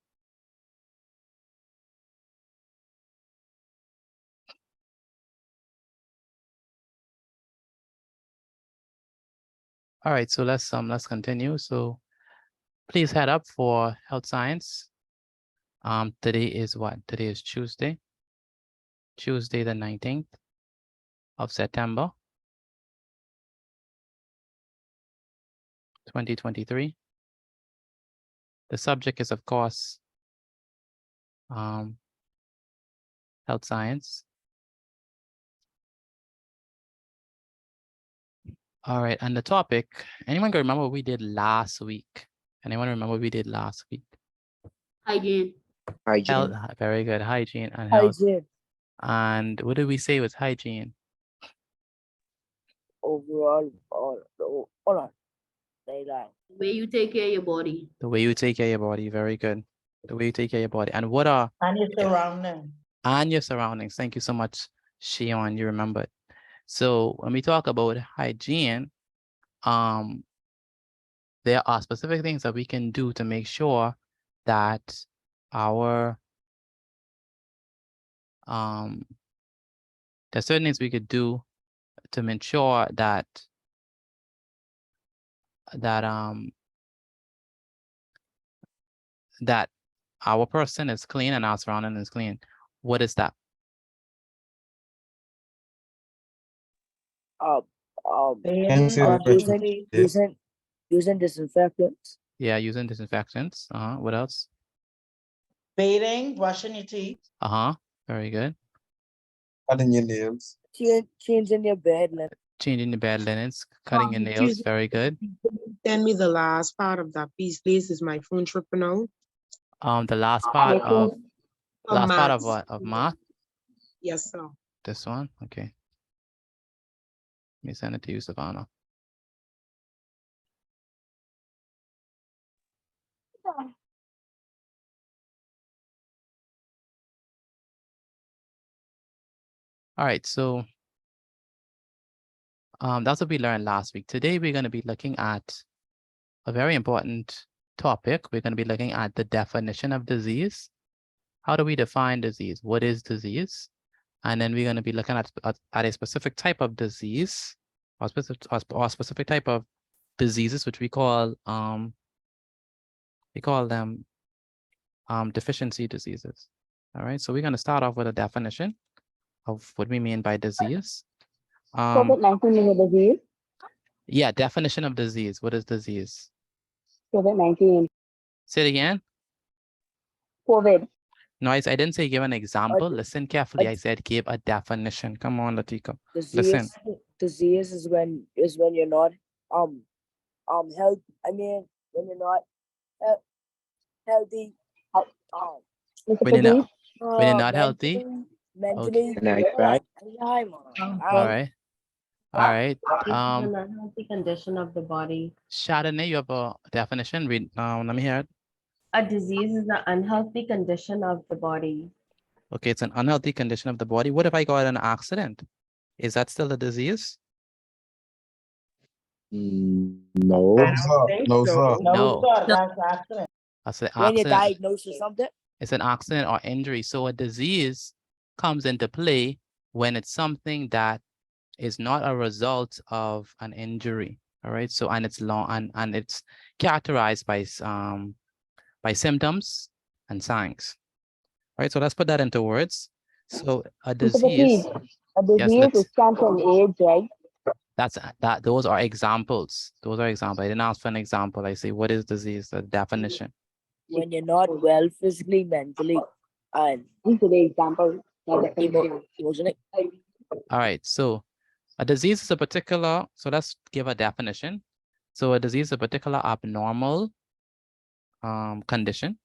All right, so let's continue. So please head up for health science. Today is what? Today is Tuesday. Tuesday the 19th of September 2023. The subject is, of course, health science. All right, and the topic, anyone can remember what we did last week? Anyone remember what we did last week? Hygiene. Health, very good. Hygiene and health. Hygiene. And what did we say was hygiene? Overall, all on. Like, The way you take care of your body. The way you take care of your body. Very good. The way you take care of your body. And what are And your surroundings. and your surroundings? Thank you so much, Shion. You remembered. So when we talk about hygiene, there are specific things that we can do to make sure that our there's certain things we could do to make sure that that our person is clean and our surrounding is clean. What is that? using disinfectants. Yeah, using disinfectants. What else? Bathing, brushing your teeth. Very good. Cutting your nails. Changing your bed linen. Changing the bed linens, cutting your nails. Very good. Send me the last part of that piece, please. Is my phone tripping out? The last part of maths. what? Of math? Yes, sir. This one? Okay. Let me send it to you, Savannah. All right, so That's what we learned last week. Today, we're going to be looking at a very important topic. We're going to be looking at the definition of disease. How do we define disease? What is disease? And then we're going to be looking at a specific type of disease, or specific type of diseases, which we call them deficiency diseases. All right, so we're going to start off with a definition of what we mean by disease. COVID-19 is a disease. Yeah, definition of disease. What is disease? COVID-19. Say it again. COVID. No, I didn't say give an example. Listen carefully. I said give a definition. Come on, Latika. Listen. Disease is when you're not health. I mean, when you're not healthy. When you're not healthy. Mentally. Okay. All right. An unhealthy condition of the body. Chardonnay, you have a definition. Read. Let me hear it. A disease is an unhealthy condition of the body. Okay, it's an unhealthy condition of the body. What if I got in an accident? Is that still a disease? No. No, sir. No. That's accident. That's an When you're accident. diagnosed with something. It's an accident or injury. So a disease comes into play when it's something that is not a result of an injury. All right. So and it's long and it's characterized by symptoms and signs. All right. So let's put that into words. So a disease. A disease is cancer and AIDS, right? Those are examples. Those are examples. I didn't ask for an example. I say, what is disease? The definition. When you're not well physically, mentally, and these are the examples. Emotionally. All right. So a disease is a particular, so let's give a definition. So a disease is a particular abnormal condition.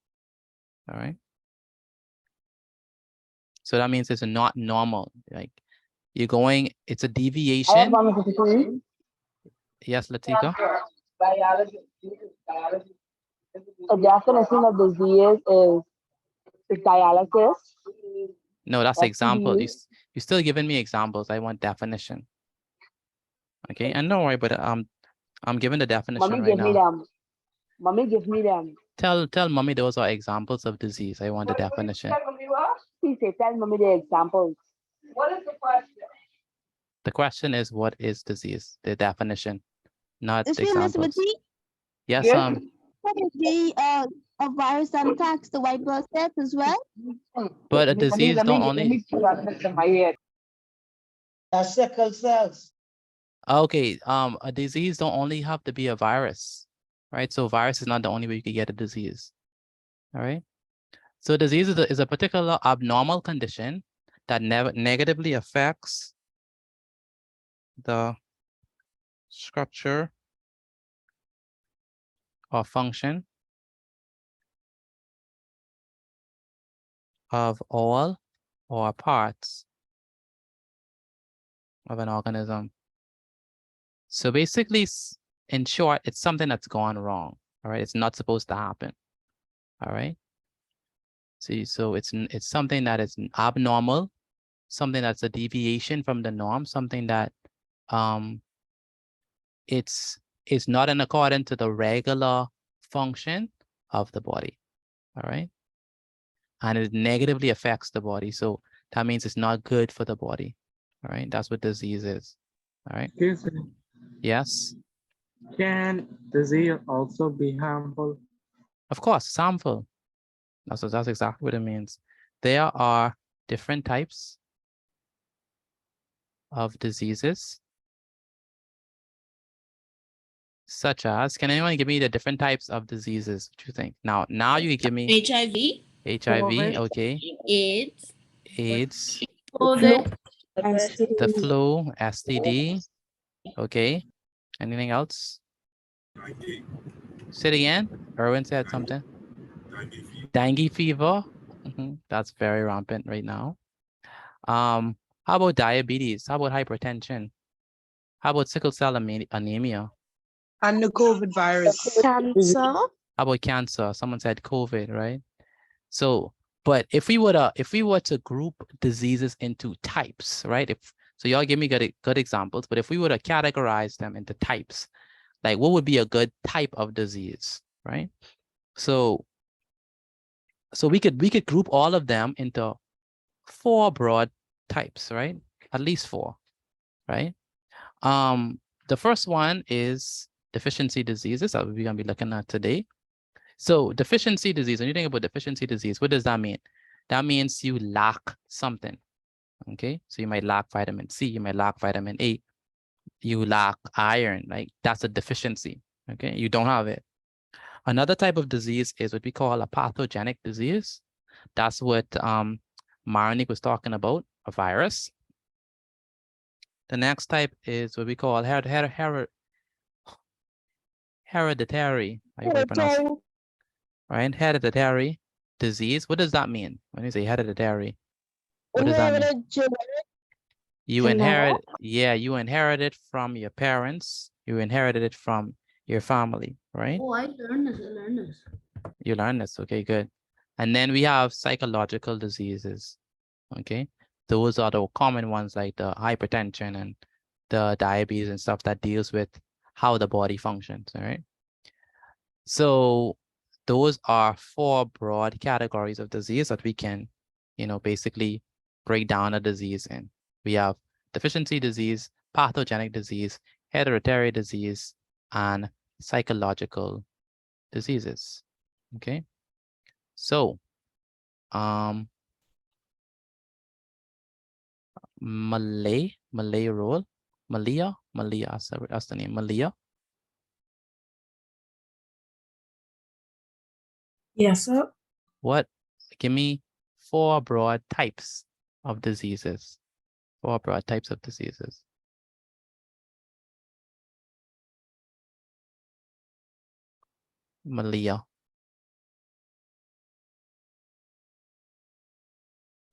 All right. So that means it's not normal. Like it's a deviation. Yes, Latika. A definition of disease is dialysis. No, that's example. You're still giving me examples. I want definition. Okay, and don't worry, but I'm giving the definition Mommy, right give now. me them. Mommy, give me them. Tell mommy those are examples of disease. I want the definition. Please say, tell mommy the examples. What is the question? The question is, what is disease? The definition, not the Excuse me, Mr. examples. Mati? Yes, What is the a virus that attacks the white blood cells as well? but a disease don't only. That's sickle cells. Okay, a disease don't only have to be a virus, right? So virus is not the only way you can get a disease. All right. So disease is a particular abnormal condition that negatively affects the structure or function of all or parts of an organism. So basically, in short, it's something that's gone wrong. All right, it's not supposed to happen. All right. See, so it's something that is abnormal, something that's a deviation from the norm, something that it's not in accordance to the regular function of the body. All right. And it negatively affects the body. So that means it's not good for the body. All right. That's what disease is. All right. Excuse me. Yes. Can disease also be harmful? Of course, it's harmful. That's exactly what it means. There are different types of diseases, such as, can anyone give me the different types of diseases? What do you think? Now you can give me HIV, okay. AIDS, COVID, the flu, STD, okay. Anything else? Say it again. Erwin said something. Dengue fever. That's very rampant right now. How about diabetes? How about hypertension? How about sickle cell anemia? And the COVID virus. Cancer. How about cancer? Someone said COVID, right? So, but if we were to group diseases into types, right? So y'all give me good examples, but if we were to categorize them into types, like what would be a good type of disease, right? So we could group all of them into 4 broad types, right? At least 4, right? The first one is deficiency diseases that we're gonna be looking at today. So deficiency disease, when you think about deficiency disease, what does that mean? That means you lack something, okay? So you might lack vitamin C, you might lack vitamin A, you lack iron, like that's a deficiency, okay? You don't have it. Another type of disease is what we call a pathogenic disease. That's what Marnik was talking about, a virus. The next type is what we call hereditary. How you pronounce it? Right? Hereditary disease. What does that mean? When you say hereditary, what does that mean? You inherit, yeah, you inherit it from your parents. You inherited it from your family, right? Oh, I learned this. You learn this, okay, good. And then we have psychological diseases, okay? Those are the common ones like the hypertension and the diabetes and stuff that deals with how the body functions, all right? So those are 4 broad categories of disease that we can, basically break down a disease in. We have deficiency disease, pathogenic disease, hereditary disease, and psychological diseases, okay? So, Malay role, Malia, that's the name, Malia. Yes, sir. What? Give me 4 broad types of diseases. 4 broad types of diseases. Malia.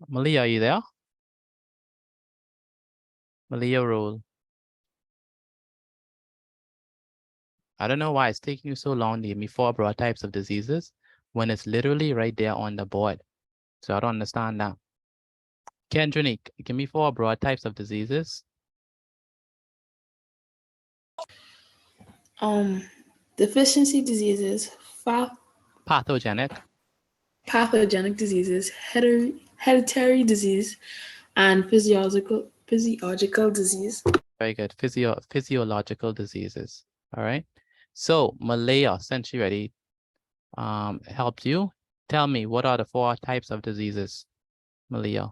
Malia, are you there? Malia role. I don't know why it's taking you so long to give me 4 broad types of diseases when it's literally right there on the board. So I don't understand that. Kendrick, give me 4 broad types of diseases. Deficiency diseases, Pathogenic diseases, hereditary disease, and physiological disease. Very good. Physiological diseases. All right. So Malaya, since you already helped you, tell me what are the 4 types of diseases, Malaya?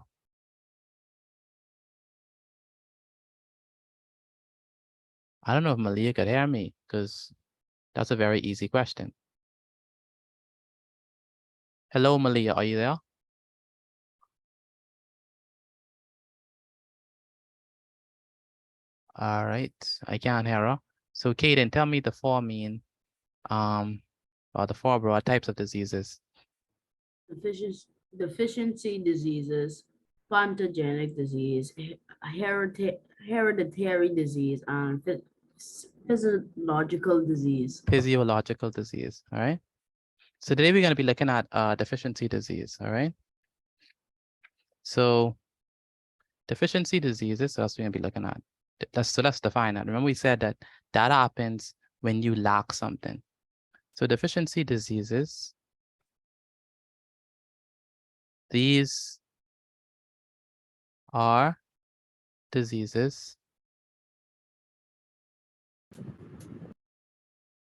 I don't know if Malaya could hear me because that's a very easy question. Hello, Malaya, are you there? All right, I can't hear her. So Kaden, tell me the 4 mean, or the 4 broad types of diseases. Deficiency diseases, pathogenic disease, hereditary disease, and physiological disease. Physiological disease, all right? So today we're going to be looking at deficiency disease, all right? So deficiency diseases, so that's what we're going to be looking at. Let's define that. Remember we said that happens when you lack something. So deficiency diseases, these are diseases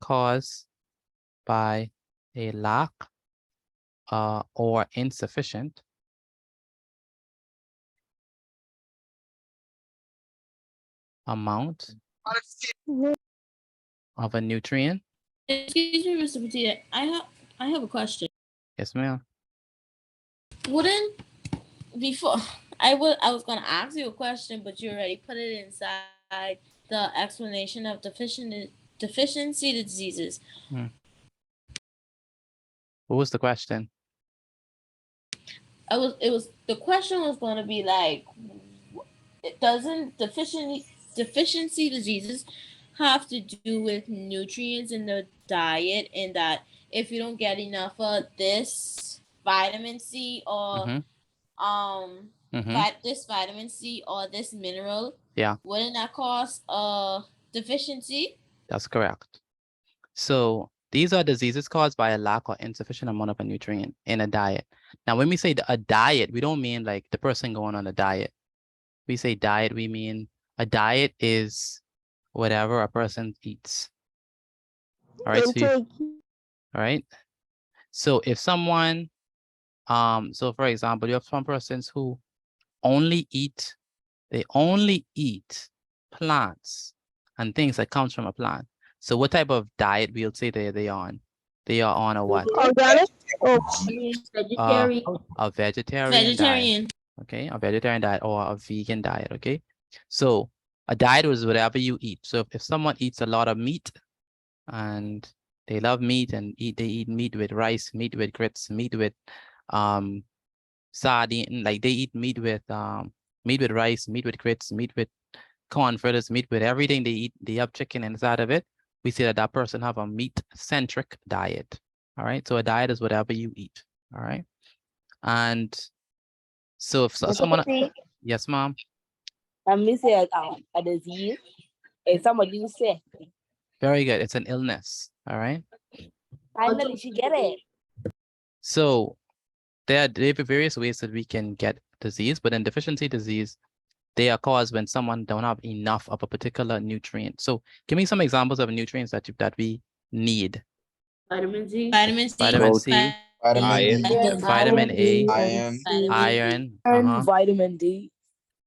caused by a lack or insufficient amount of a nutrient. Excuse me, Mr. Petita. I have a question. Yes, ma'am. Wouldn't before I was gonna ask you a question, but you already put it inside the explanation of deficiency diseases. What was the question? The question was going to be like, doesn't deficiency diseases have to do with nutrients in the diet, and that if you don't get enough of this vitamin C or this vitamin C or this mineral, Yeah, Wouldn't that cause a deficiency? that's correct. So these are diseases caused by a lack or insufficient amount of a nutrient in a diet. Now, when we say a diet, we don't mean like the person going on a diet. We say diet, we mean a diet is whatever a person eats. All right. So all right. So if someone, so for example, you have some persons who they only eat plants and things that comes from a plant. So what type of diet we'll say they on? They are on a what? Organic? Oh, Vegetarian. A vegetarian diet. Vegetarian. Okay, a vegetarian diet or a vegan diet. Okay, so a diet is whatever you eat. So if someone eats a lot of meat and they love meat and they eat meat with rice, meat with grits, meat with sardine, like they eat meat with rice, meat with grits, meat with corn fritters, meat with everything they eat, they have chicken inside of it. We say that person have a meat-centric diet. All right, so a diet is whatever you eat. All right, and so if someone, yes, mom. And me say a disease. If somebody say, Very good. It's an illness. All right. finally she get it. So there are various ways that we can get disease, but in deficiency disease, they are caused when someone don't have enough of a particular nutrient. So give me some examples of nutrients that we need. Vitamin C. Vitamin C. Vitamin C, Vitamin vitamin D, A, iron, iron, And vitamin D.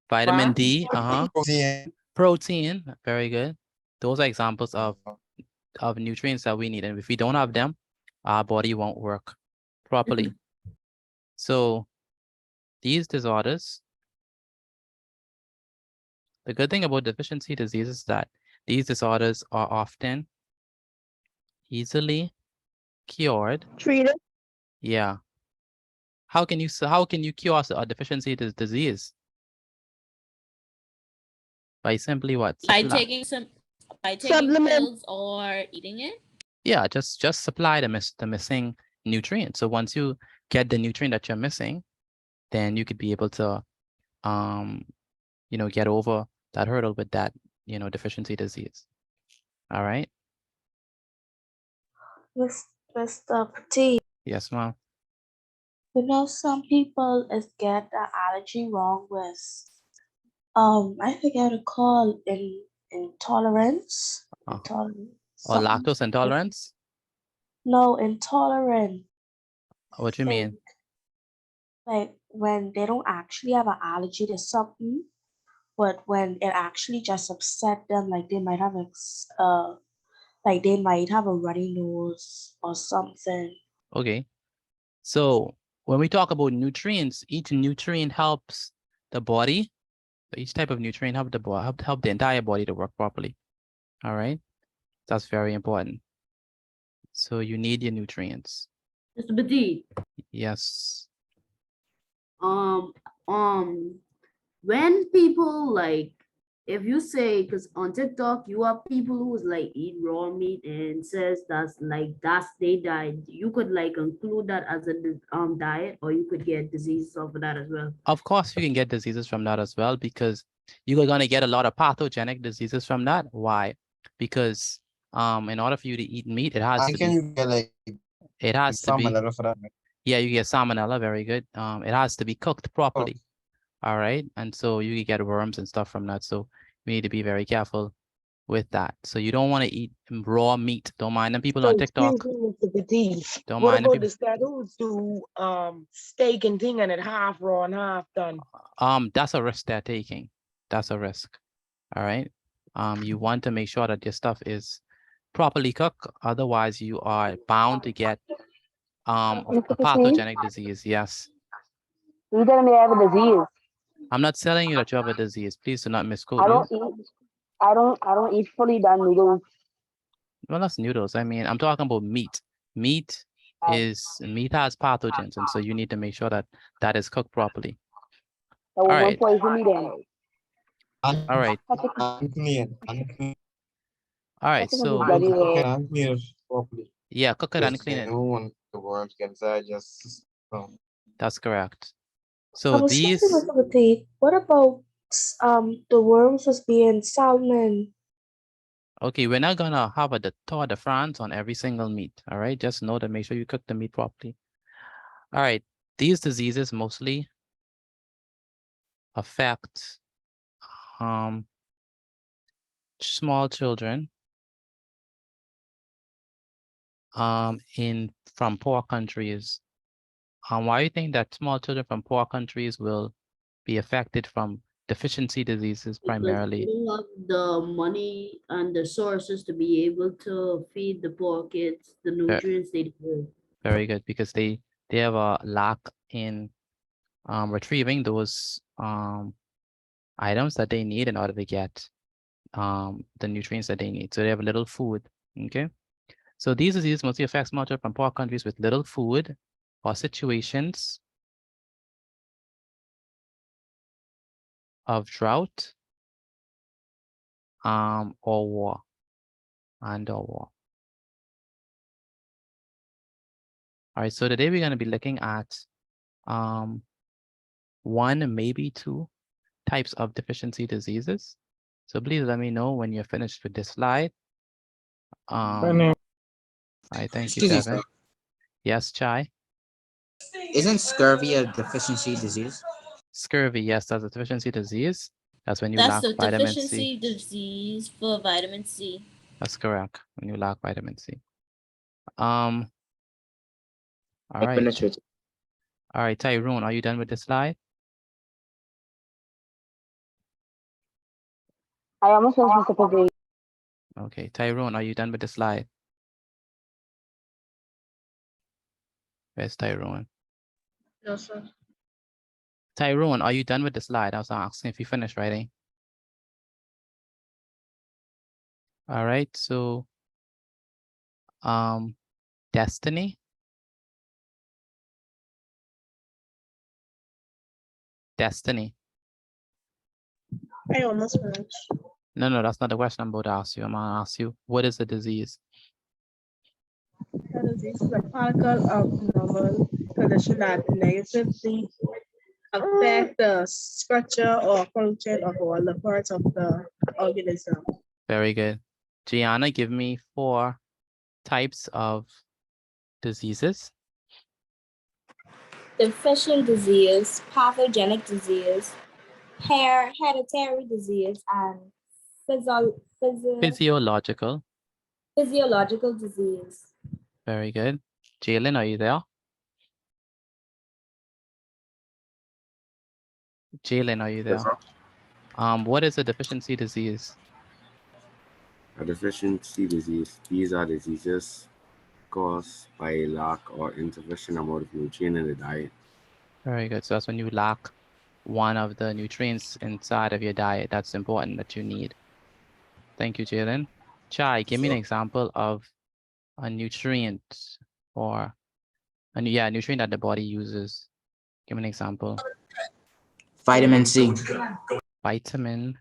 vitamin D, protein. Very good. Those are examples of nutrients that we need. And if we don't have them, our body won't work properly. So these disorders, the good thing about deficiency disease is that these disorders are often easily cured. treated. Yeah. How can you cure a deficiency disease? By simply what? By taking pills or eating it? Yeah, just supply the missing nutrient. So once you get the nutrient that you're missing, then you could be able to get over that hurdle with that, deficiency disease. All right. Mr. Petit, Yes, ma'am. some people get the allergy wrong with I forget a call intolerance. Or Something. lactose intolerance? No, intolerant. What do you mean? Like when they don't actually have an allergy to something, but when it actually just upset them, like they might have a runny nose or something. Okay. So when we talk about nutrients, each nutrient helps the body. Each type of nutrient help the entire body to work properly. All right. That's very important. So you need your nutrients. Mr. Petit. Yes. When people if you say, because on TikTok you have people who's eat raw meat and says that's their diet, you could include that as a diet, or you could get diseases off of that as well. Of course, you can get diseases from that as well, because you're going to get a lot of pathogenic diseases from that. Why? Because in order for you to eat meat, it has to be. It has to be. Yeah, you get salmonella. Very good. It has to be cooked properly. All right, and so you can get worms and stuff from that. So we need to be very careful with that. So you don't want to eat raw meat. Don't mind them people on TikTok. Don't What mind them about the status do steak and thing and it half raw and half done? That's a risk they're taking. That's a risk. All right. You want to make sure that your stuff is properly cooked. Otherwise, you are bound to get a pathogenic disease. Yes. You telling me I have a disease? I'm not telling you that you have a disease. Please do not misquote I me. don't eat fully done noodles. Well, that's noodles. I mean, I'm talking about meat. Meat has pathogens, and so you need to make sure that that is cooked properly. All right. All right. All right. So yeah, cook it and clean it. The worms get inside just. That's correct. So these. What about The worms was being salmon. Okay, we're not gonna have a Tour de France on every single meat. All right, just know to make sure you cook the meat properly. All right, these diseases mostly affect small children from poor countries. Why do you think that small children from poor countries will be affected from deficiency diseases Because primarily? they don't have the money and the sources to be able to feed the poor kids the nutrients they deserve. Very good, because they have a lack in retrieving those items that they need in order to get the nutrients that they need. So they have little food. Okay. So these diseases mostly affect small children from poor countries with little food or situations of drought or war or war. All right, so today we're going to be looking at one, maybe two types of deficiency diseases. So please let me know when you're finished with this slide. I thank you, Excuse me, Kevin. sir. Yes, Chai. Isn't scurvy a deficiency disease? Scurvy, yes, that's a deficiency disease. That's when you That's lack the vitamin C. deficiency disease for vitamin C. That's correct. When you lack vitamin C. All right. All right, Tyrone, are you done with the slide? I almost finished Mr. Pavilion. Okay, Tyrone, are you done with the slide? Where's Tyrone? No, sir. Tyrone, are you done with the slide? I was asking if you finished writing. All right, so Destiny. Destiny. I almost finished. No, that's not the question I'm about to ask you. I'm gonna ask you, what is the disease? The disease is a particle of normal condition that negatively affect the structure or function of all the parts of the organism. Very good. Gianna, give me 4 types of diseases. Infection disease, pathogenic disease, hereditary disease, and Physiological. physiological disease. Very good. Jalen, are you there? Jalen, are you there? Yes, sir. What is a deficiency disease? A deficiency disease. These are diseases caused by a lack or insufficient amount of nutrient in the diet. Very good. So that's when you lack one of the nutrients inside of your diet that's important that you need. Thank you, Jalen. Chai, give me an example of a nutrient or nutrient that the body uses. Give me an example. Vitamin C. Vitamin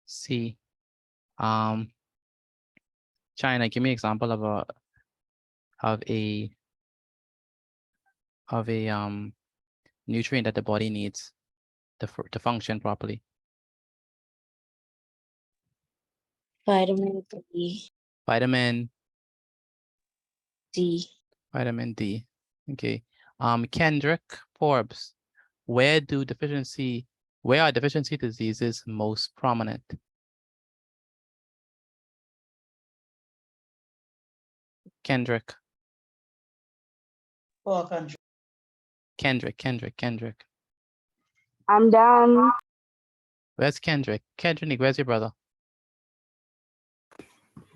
C. China, give me an example of a nutrient that the body needs to function properly. Vitamin D. Vitamin D. Vitamin D. Okay. Kendrick Forbes, where are deficiency diseases most prominent? Kendrick. Poor country. Kendrick. I'm done. Where's Kendrick? Kendrick, where's your brother?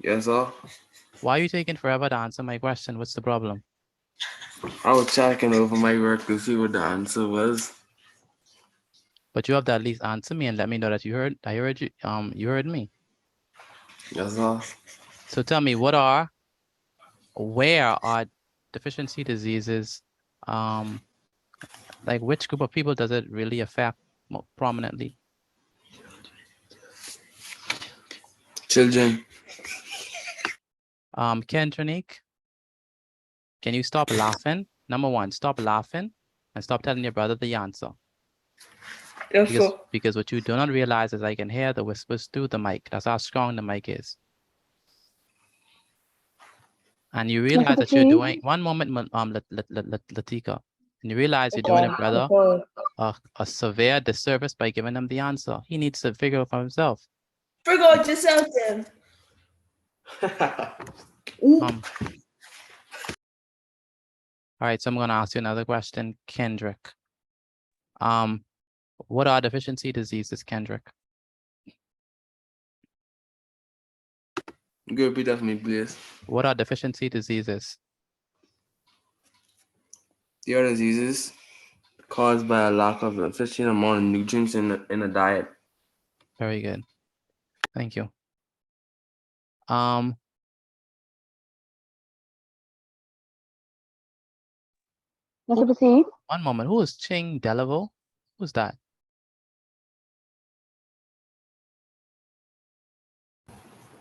Yes, sir. Why are you taking forever to answer my question? What's the problem? I was checking over my work to see what the answer was. But you have to at least answer me and let me know that you heard. I heard you. You heard me. Yes, sir. So tell me, where are deficiency diseases? Like which group of people does it really affect prominently? Children. Kendrick, can you stop laughing? Number one, stop laughing and stop telling your brother the answer. Because what you do not realize is I can hear the whispers through the mic. That's how strong the mic is. And you realize that you're doing one moment, Latika, and you realize you're doing a brother a severe disservice by giving him the answer. He needs to figure it for himself. Figure out yourself then. All right, so I'm gonna ask you another question, Kendrick. What are deficiency diseases, Kendrick? Go repeat that for me, please. What are deficiency diseases? They are diseases caused by a lack of a sufficient amount of nutrients in the diet. Very good. Thank you. Mr. Proceed. One moment. Who is Ching Delaveau? Who's that?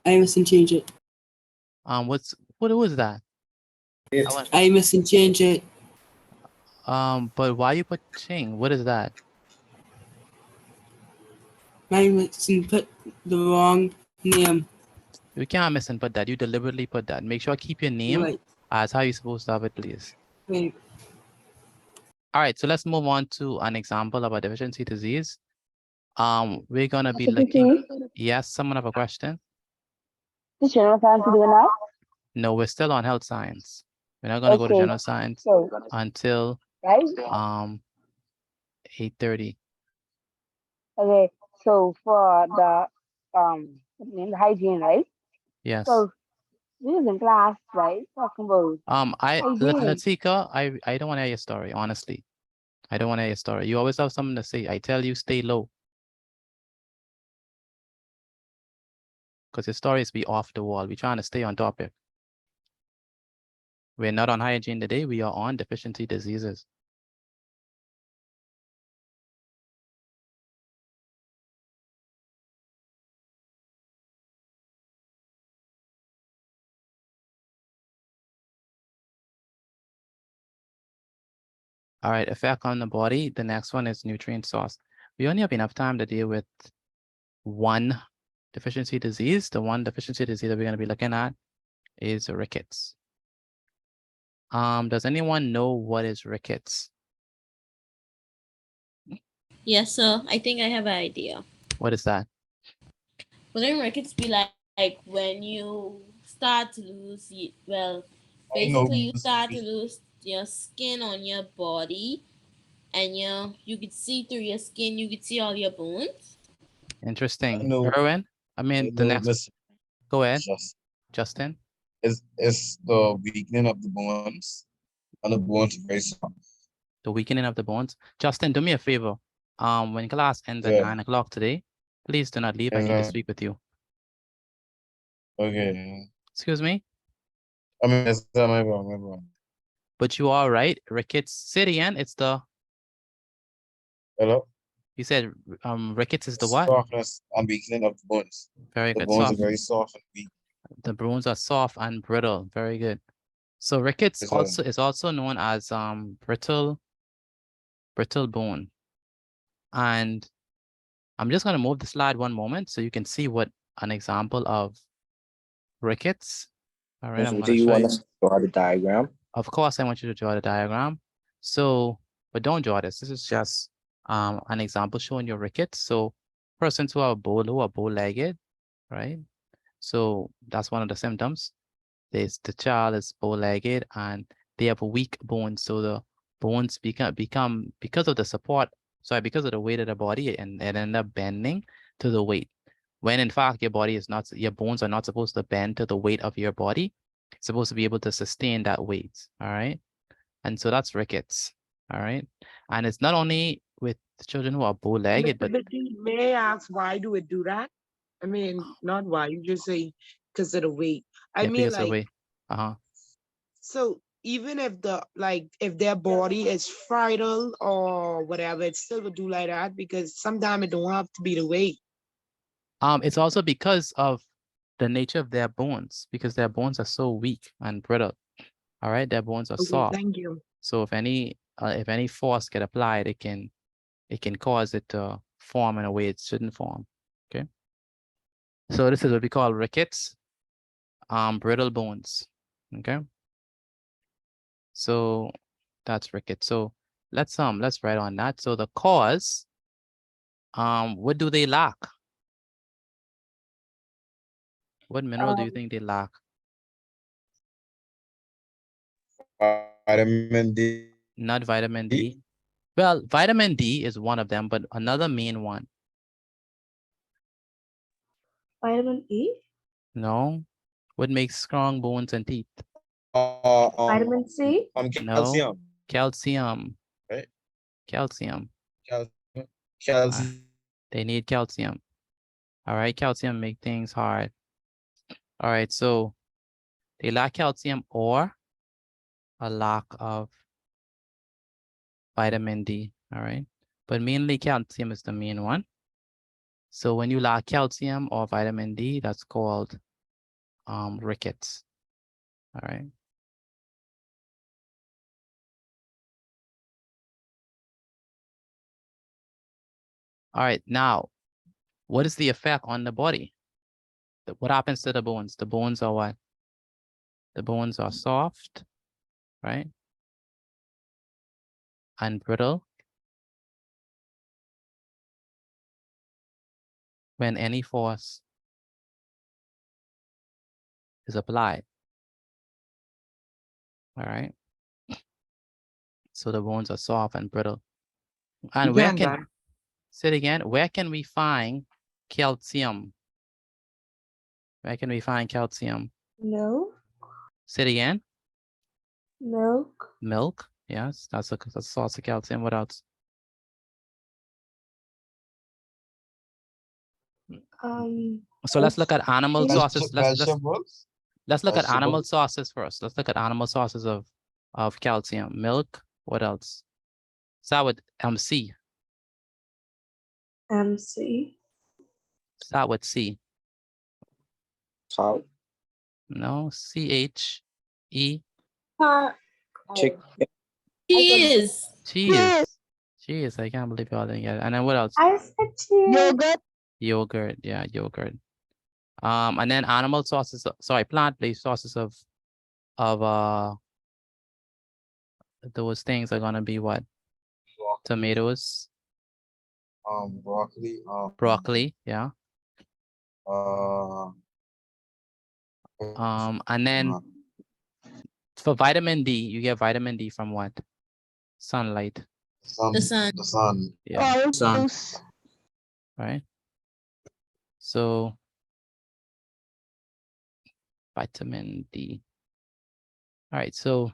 I mustn't change it. Who is that? I mustn't change it. But why you put Ching? What is that? I mustn't put the wrong name. You can't miss and put that. You deliberately put that. Make sure keep your name Right. as how you're supposed to have it, please. Right. All right, so let's move on to an example of a deficiency disease. We're gonna be Mr. looking. Proceed. Yes, someone have a question? This general science you doing now? No, we're still on health science. We're not gonna go to Okay. general science So, until right? 8:30. Okay. So for the the hygiene, right? Yes. So we was in class, right? Talking about hygiene. Latika, I don't want to hear your story, honestly. I don't want to hear your story. You always have something to say. I tell you, stay low. Because your stories be off the wall. We're trying to stay on topic. We're not on hygiene today. We are on deficiency diseases. All right, effect on the body. The next one is nutrient source. We only have enough time to deal with one deficiency disease. The one deficiency disease that we're going to be looking at is rickets. Does anyone know what is rickets? Yes, sir. I think I have an idea. What is that? Wouldn't rickets be like when you start to lose, well, I know. basically you start to lose your skin on your body, and you could see through your skin, you could see all your bones. Interesting. know. Erwin? I mean, the next. Go ahead, Justin. It's the weakening of the bones, and the bones are very soft. The weakening of the bones. Justin, do me a favor. When class ends at Yeah. 9 o'clock today, please do not leave. I need to Mhm. speak with you. Okay. Excuse me? I mean, that's not my wrong. But you are right. Rickets. Say it again. It's the. Hello? You said rickets is the what? Softness and weakening of the bones. Very The good. bones Soft. are very soft and weak. The bones are soft and brittle. Very good. So rickets Yes, also is also known as brittle bone. And I'm just gonna move the slide one moment so you can see what an example of rickets. All right, I'm Do gonna you show want you. us to draw the diagram? Of course, I want you to draw the diagram. So, but don't draw this. This is just an example showing your rickets. So persons who are bow-legged, right? So that's one of the symptoms. The child is bow-legged and they have weak bones. So the bones become because of the support, because of the weight of the body, and it end up bending to the weight. When in fact your bones are not supposed to bend to the weight of your body. It's supposed to be able to sustain that weight. All right. And so that's rickets. All right. And it's not only with children who are bow-legged, but May I ask why do it do that? I mean, not why, you just say because of the weight. I yeah, mean, because of the like, weight. so even if if their body is fragile or whatever, it still would do like that because sometimes it don't have to be the weight. It's also because of the nature of their bones, because their bones are so weak and brittle. All right, their bones are Okay, soft. thank you. So if any force get applied, it can it can cause it to form in a way it shouldn't form. Okay. So this is what we call rickets, brittle bones. Okay. So that's rickets. So let's write on that. So the cause, what do they lack? What mineral do you think they lack? Vitamin D. Not vitamin D. Well, vitamin D is one of them, but another main one. Vitamin E? No. What makes strong bones and teeth? Vitamin C? No. Calcium. Calcium. Right. Calcium. Calcium. They need calcium. All right. Calcium make things hard. All right. So they lack calcium or a lack of vitamin D. All right. But mainly calcium is the main one. So when you lack calcium or vitamin D, that's called rickets. All right. All right. Now, what is the effect on the body? What happens to the bones? The bones are what? The bones are soft, right? And brittle. When any force is applied. All right. So the bones are soft and brittle. And where can, say it again, where can we find calcium? Where can we find calcium? Milk. Say it again. Milk. Milk. Yes, that's a source of calcium. What else? So let's look at animal sources. Let's look at animal sources first. Let's look at animal sources of calcium. Milk. What else? Start with MC. MC. Start with C. Cow. No, CHE. Chick. Cheese. Cheese. Cheese. I can't believe y'all didn't get it. And then what else? I said cheese. Yogurt. Yogurt. Yeah, yogurt. And then animal sources. Sorry, plant-based sources of those things are gonna be what? Tomatoes. Broccoli. Broccoli. Yeah. And then for vitamin D, you get vitamin D from what? Sunlight. The sun. The sun. Yeah. Sun. Right. So vitamin D. All right. So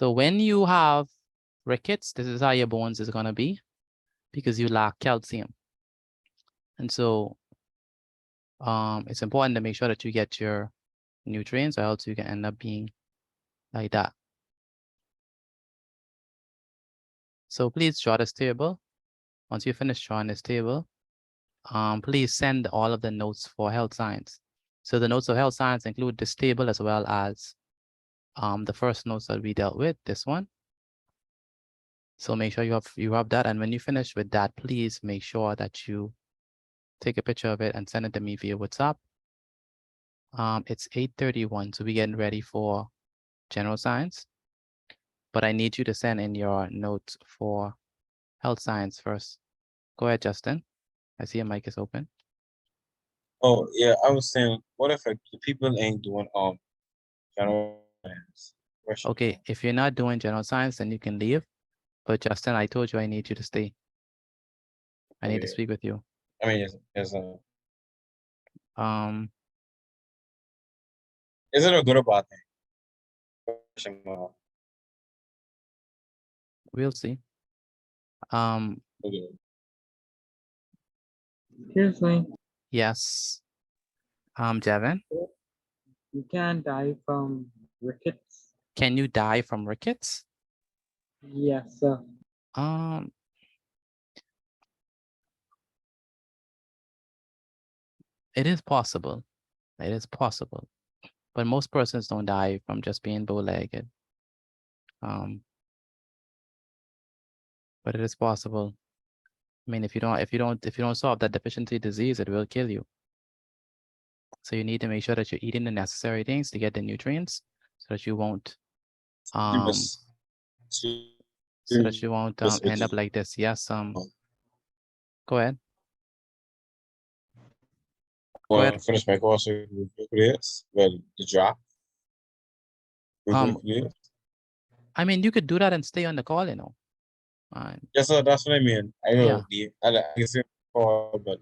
when you have rickets, this is how your bones is gonna be because you lack calcium. And so it's important to make sure that you get your nutrients, or else you can end up being like that. So please draw this table. Once you finish drawing this table, please send all of the notes for health science. So the notes of health science include this table as well as the first notes that we dealt with, this one. So make sure you have that. And when you finish with that, please make sure that you take a picture of it and send it to me via WhatsApp. It's 8:31, so we're getting ready for general science. But I need you to send in your notes for health science first. Go ahead, Justin. I see your mic is open. Oh yeah, I was saying, what if the people ain't doing general science? Okay, if you're not doing general science, then you can leave. But Justin, I told you I need you to stay. I need to speak with you. I mean, is it a good or bad thing? We'll see. Okay. Excuse me. Yes. Jevin, You can die from rickets. can you die from rickets? Yes, sir. It is possible. It is possible. But most persons don't die from just being bow-legged. but it is possible. I mean, if you don't solve that deficiency disease, it will kill you. So you need to make sure that you're eating the necessary things to get the nutrients so that you won't end up like this. Yes, go ahead. Go Well, ahead. finish my course with nucleus. Well, the drop. With nucleus. I mean, you could do that and stay on the call, you know. Yes, sir, that's what I mean. I know Yeah. I can say call, but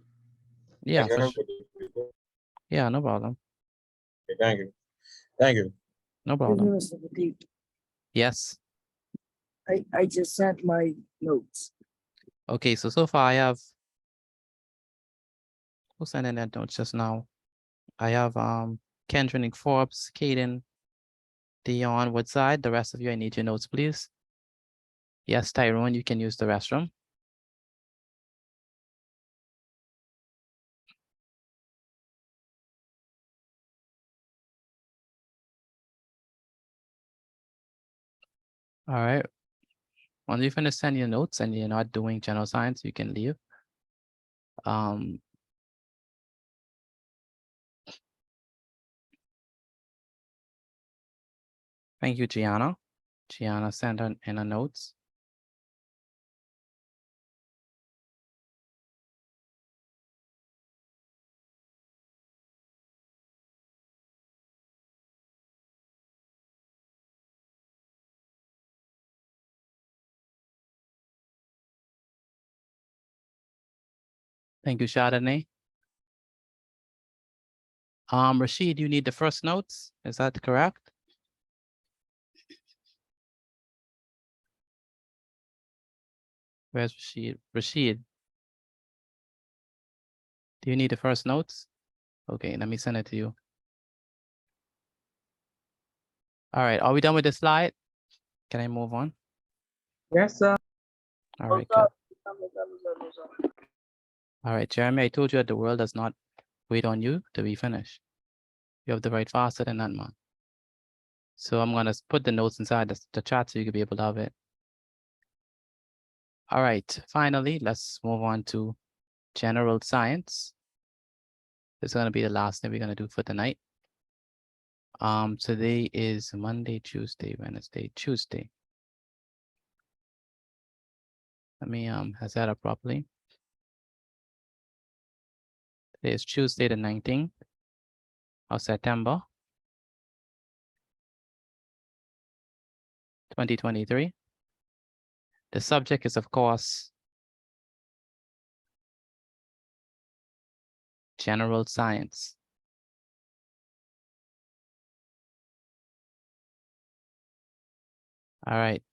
Yeah, I can for help sure. with it. Yeah, no problem. Okay, thank you. Thank you. No Excuse problem. me, Mr. Petit. Yes. I just sent my notes. Okay, so far I have who's sending that notes just now? I have Kendrick Forbes, Caden, Dion Woodside. The rest of you, I need your notes, please. Yes, Tyrone, you can use the restroom. All right. Once you finish sending your notes and you're not doing general science, you can leave. Thank you, Gianna. Gianna sent in her notes. Thank you, Chardonnay. Rashid, you need the first notes. Is that correct? Where's Rashid? Rashid, do you need the first notes? Okay, let me send it to you. All right, are we done with the slide? Can I move on? Yes, sir. All right, good. All right, Jeremy, I told you that the world does not wait on you to be finished. You have to write faster than that, man. So I'm gonna put the notes inside the chat so you can be able to have it. All right, finally, let's move on to general science. This is gonna be the last thing we're gonna do for tonight. Today is Monday, Tuesday, Wednesday, Tuesday. Let me set up properly. Today is Tuesday, the 19th of September, 2023. The subject is, of course, general science. All right.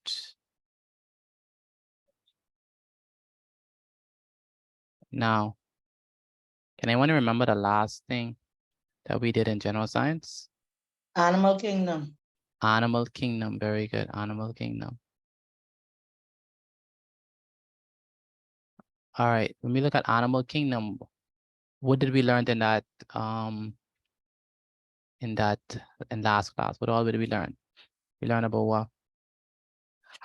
Now, can anyone remember the last thing that we did in general science? Animal kingdom. Animal kingdom, very good, animal kingdom. All right, when we look at animal kingdom, what did we learn in that in last class? What all did we learn? We learned about what?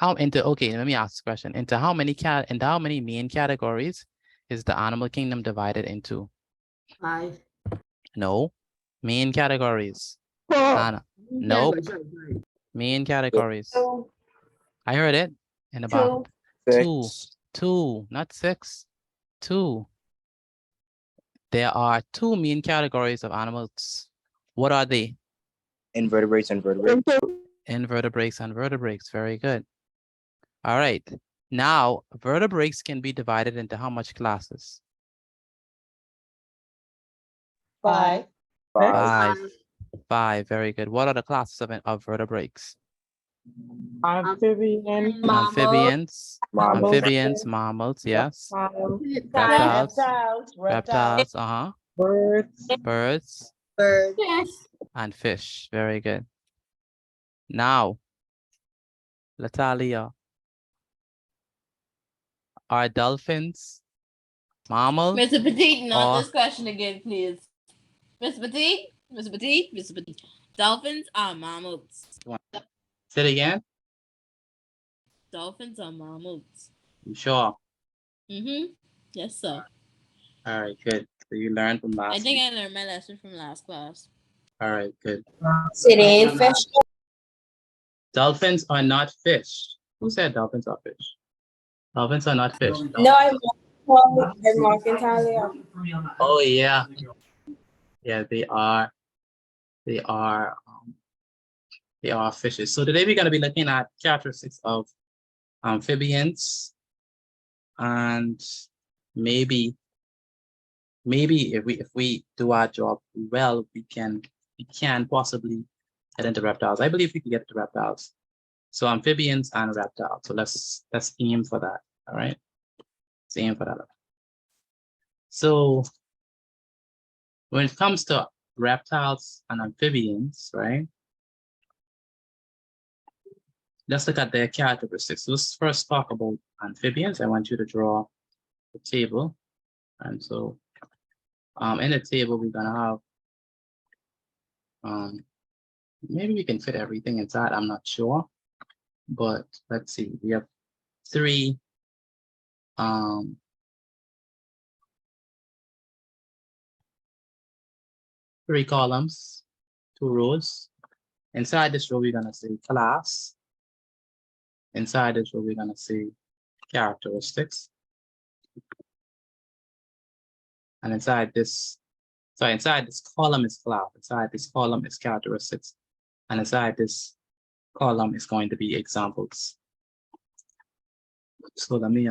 Okay, let me ask this question. Into how many main categories is the animal kingdom divided into? 5. No, main categories. 4. Nope. Main categories. I heard it in the back. 2. 2, not 6. 2. There are 2 main categories of animals. What are they? Invertebrates and vertebrates. Invertebrates and vertebrates. Very good. All right. Now, vertebrates can be divided into how much classes? 5. 5. Very good. What are the classes of vertebrates? Amphibians. Amphibians. Mammals. Amphibians, mammals, yes. Reptiles. Reptiles, Birds. Birds. And fish. Very good. Now, Latalia, are dolphins mammals? Mr. Petit, not or- this question again, please. Mr. Petit, Mr. Petit, Mr. Petit. Dolphins are mammals. Say it again. Dolphins are mammals. You sure? Mm-hmm. Yes, sir. All right, good. So you learned from I last think week. I learned my lesson from last class. All right, good. So they ain't fish. Dolphins are not fish. Who said dolphins are fish? Dolphins are not fish. No, I'm marking Talia. Oh yeah. Yeah, they are. They are. They are fishes. So today we're going to be looking at characteristics of amphibians, and maybe if we do our job well, we can possibly get into reptiles. I believe we can get to reptiles. So amphibians and reptiles. So let's aim for that. All right. Let's aim for that. So when it comes to reptiles and amphibians, right? Let's look at their characteristics. Let's first talk about amphibians. I want you to draw the table. And so in the table, we're gonna have, maybe we can fit everything inside, I'm not sure. But let's see, we have three columns, 2 rows. Inside this row, we're gonna say class. Inside this row, we're gonna say characteristics. And inside this column is class. Inside this column is characteristics. And inside this column is going to be examples. So let me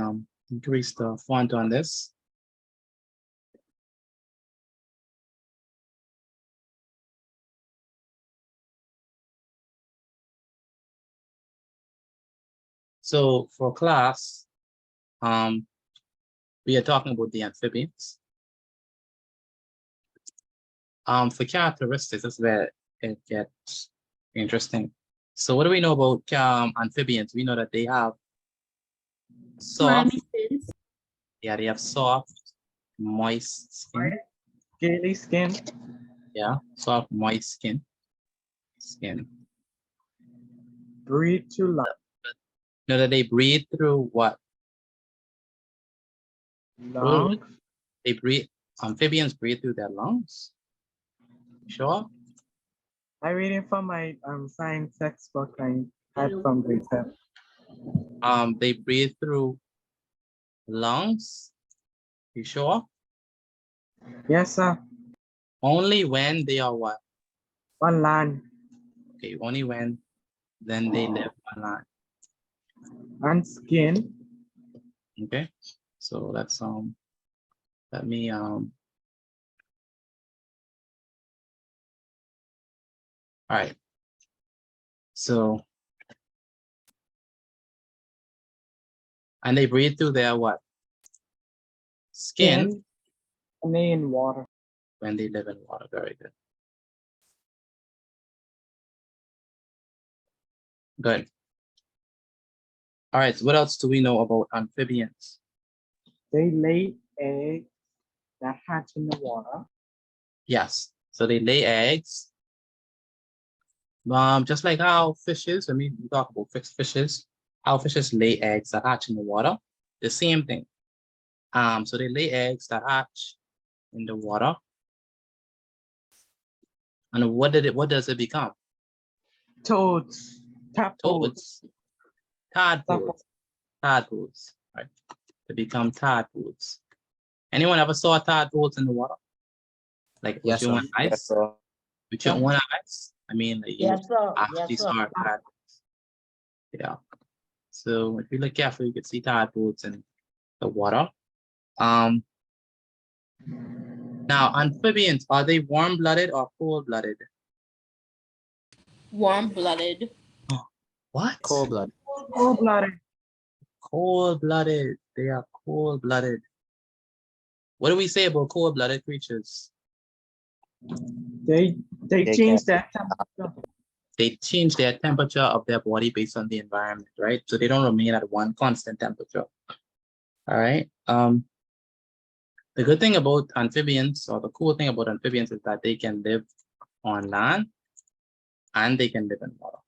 increase the font on this. So for class, we are talking about the amphibians. For characteristics, that's where it gets interesting. So what do we know about amphibians? We know that they have soft, yeah, they have soft, moist skin. Scaly skin. Yeah, soft, moist skin. Breathe too long. Know that they breathe through what? Lungs. They breathe. Amphibians breathe through their lungs. Sure. I reading from my science textbook I had from grade 7. They breathe through lungs. You sure? Yes, sir. Only when they are what? On land. Okay, only when then they live on land. And skin. Okay, so that's let me all right. So and they breathe through their what? Skin. And they in water. When they live in water. Very good. Good. All right, so what else do we know about amphibians? They lay eggs that hatch in the water. Yes, so they lay eggs. Just like how fishes, I mean, we talk about fishes, how fishes lay eggs that hatch in the water, the same thing. So they lay eggs that hatch in the water. And what does it become? Toads. Toads. Tadpoles. Tadpoles, right? They become tadpoles. Anyone ever saw tadpoles in the water? Like with your own eyes? Yes, sir. With your own eyes? I mean, like you Yes, sir. actually Yes, sir. saw tadpoles. Yeah. So if you look carefully, you can see tadpoles in the water. Now amphibians, are they warm-blooded or cold-blooded? Warm-blooded. What? Cold-blooded. Cold-blooded. Cold-blooded. They are cold-blooded. What do we say about cold-blooded creatures? They change their temperature. They change their temperature of their body based on the environment, right? So they don't remain at one constant temperature. All right. The good thing about amphibians, or the cool thing about amphibians, is that they can live on land and they can live in water.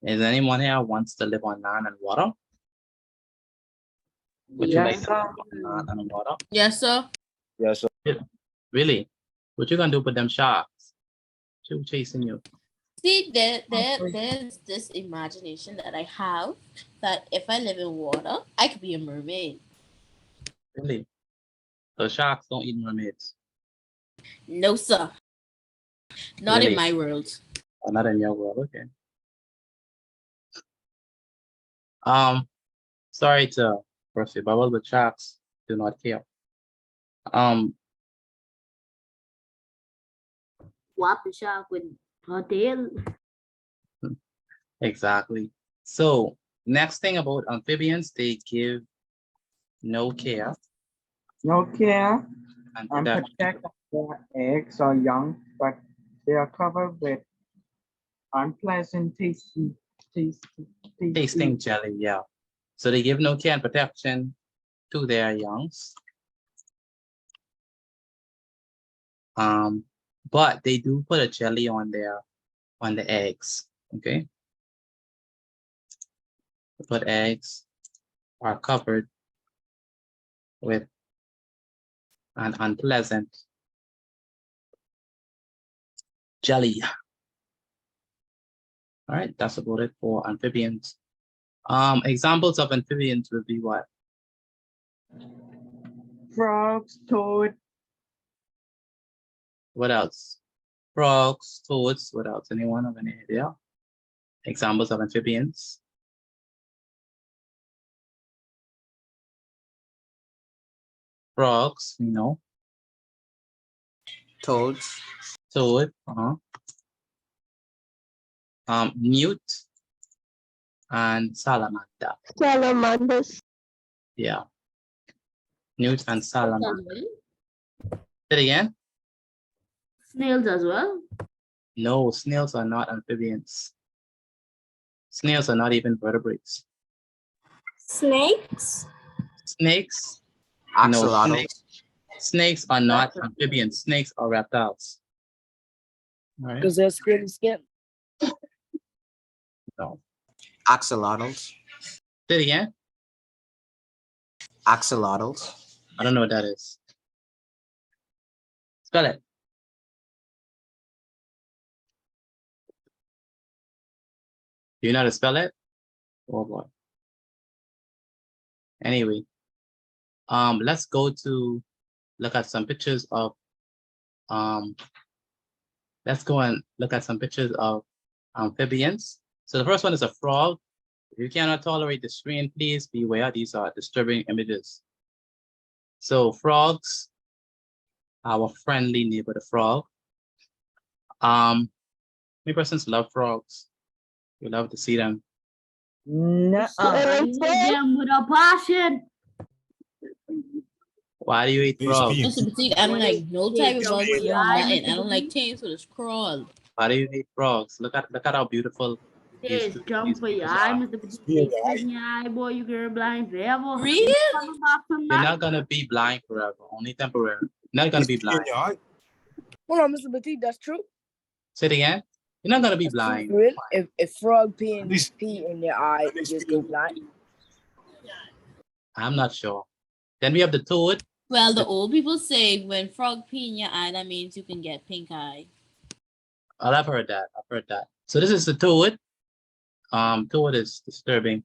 Is anyone here wants to live on land and water? Would you like Yes, to live on land and water? Yes, sir. Yes, sir. Really? What you gonna do with them sharks? Who chasing you? See, there's this imagination that I have that if I live in water, I could be a mermaid. Really? So sharks don't eat mermaids. No, sir. Not Really? in my world. Oh, not in your world, okay. Sorry to burst your bubble, but sharks do not care. What the shark with her tail? Exactly. So next thing about amphibians, they give no care No care and and protection. protect their eggs or young, but they are covered with unpleasant Tasting jelly, yeah. So they give no care and protection to their youngs. But they do put a jelly on the eggs, okay? But eggs are covered with an unpleasant jelly. All right, that's about it for amphibians. Examples of amphibians would be what? frogs, toad, What else? Frogs, toads, what else? Anyone have any idea? Examples of amphibians? Frogs, we know. Toads. Toad, newt and salamander. Salamanders. Yeah. Newt and salamander. Say it again. Snails as well. No, snails are not amphibians. Snails are not even vertebrates. Snakes? Snakes? No, Axolotls. snakes are not amphibians. Snakes are reptiles. All right. Because they're skin. No. Axolotls. Say it again. Axolotls. I don't know what that is. Spell it. Do you know how to spell it? Oh boy. Anyway, let's go to look at some pictures of let's go and look at some pictures of amphibians. So the first one is a frog. If you cannot tolerate the screen, please beware. These are disturbing images. So frogs, our friendly neighbor, the frog. Many persons love frogs. You love to see them. I hate them with a passion. Why do you eat frogs? Mr. Petite, I don't like no type of bugs, no nothing. I don't like things with a scroll. Why do you eat frogs? Look at how beautiful. Yes, jump for your eye, Mr. Petite. Eye, boy, you girl blind forever. Really? You're not gonna be blind forever, only temporary. You're not gonna be blind. Hold on, Mr. Petit, that's true. Say it again. You're not gonna be blind. For real? If frog pee in your eye, you just go blind. I'm not sure. Then we have the toad. Well, the old people say when frog pee in your eye, that means you can get pink eye. Oh, I've heard that. I've heard that. So this is the toad. Toad is disturbing.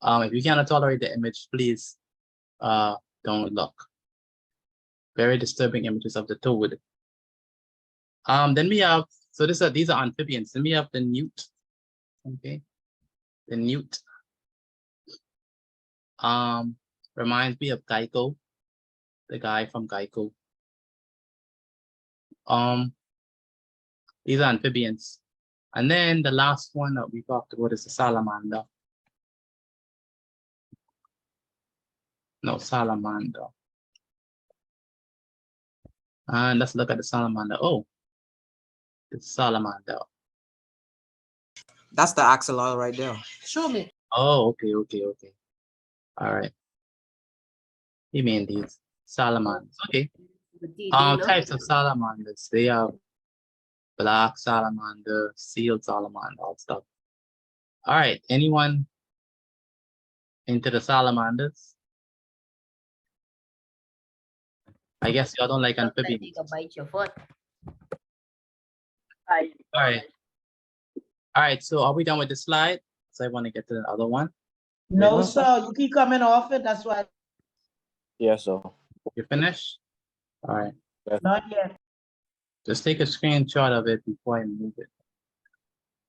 If you cannot tolerate the image, please don't look. Very disturbing images of the toad. Then we have, so these are amphibians. Then we have the newt. Okay. The newt. Reminds me of Geico, the guy from Geico. These are amphibians. And then the last one that we talked about is the salamander. No, salamander. And let's look at the salamander. Oh, the salamander. That's the axolotl right there. Show me. Oh, okay. All right. You mean these salamanders? Okay. Types of salamanders. They have black salamander, seal salamander, all stuff. All right, anyone into the salamanders? I guess y'all don't like amphibians. You can bite your foot. All right. All right, so are we done with the slide? So I want to get to the other one. No, Wait, sir, you keep coming off it, that's why. Yes, sir. You finished? All right. Not yet. Just take a screenshot of it before I move it.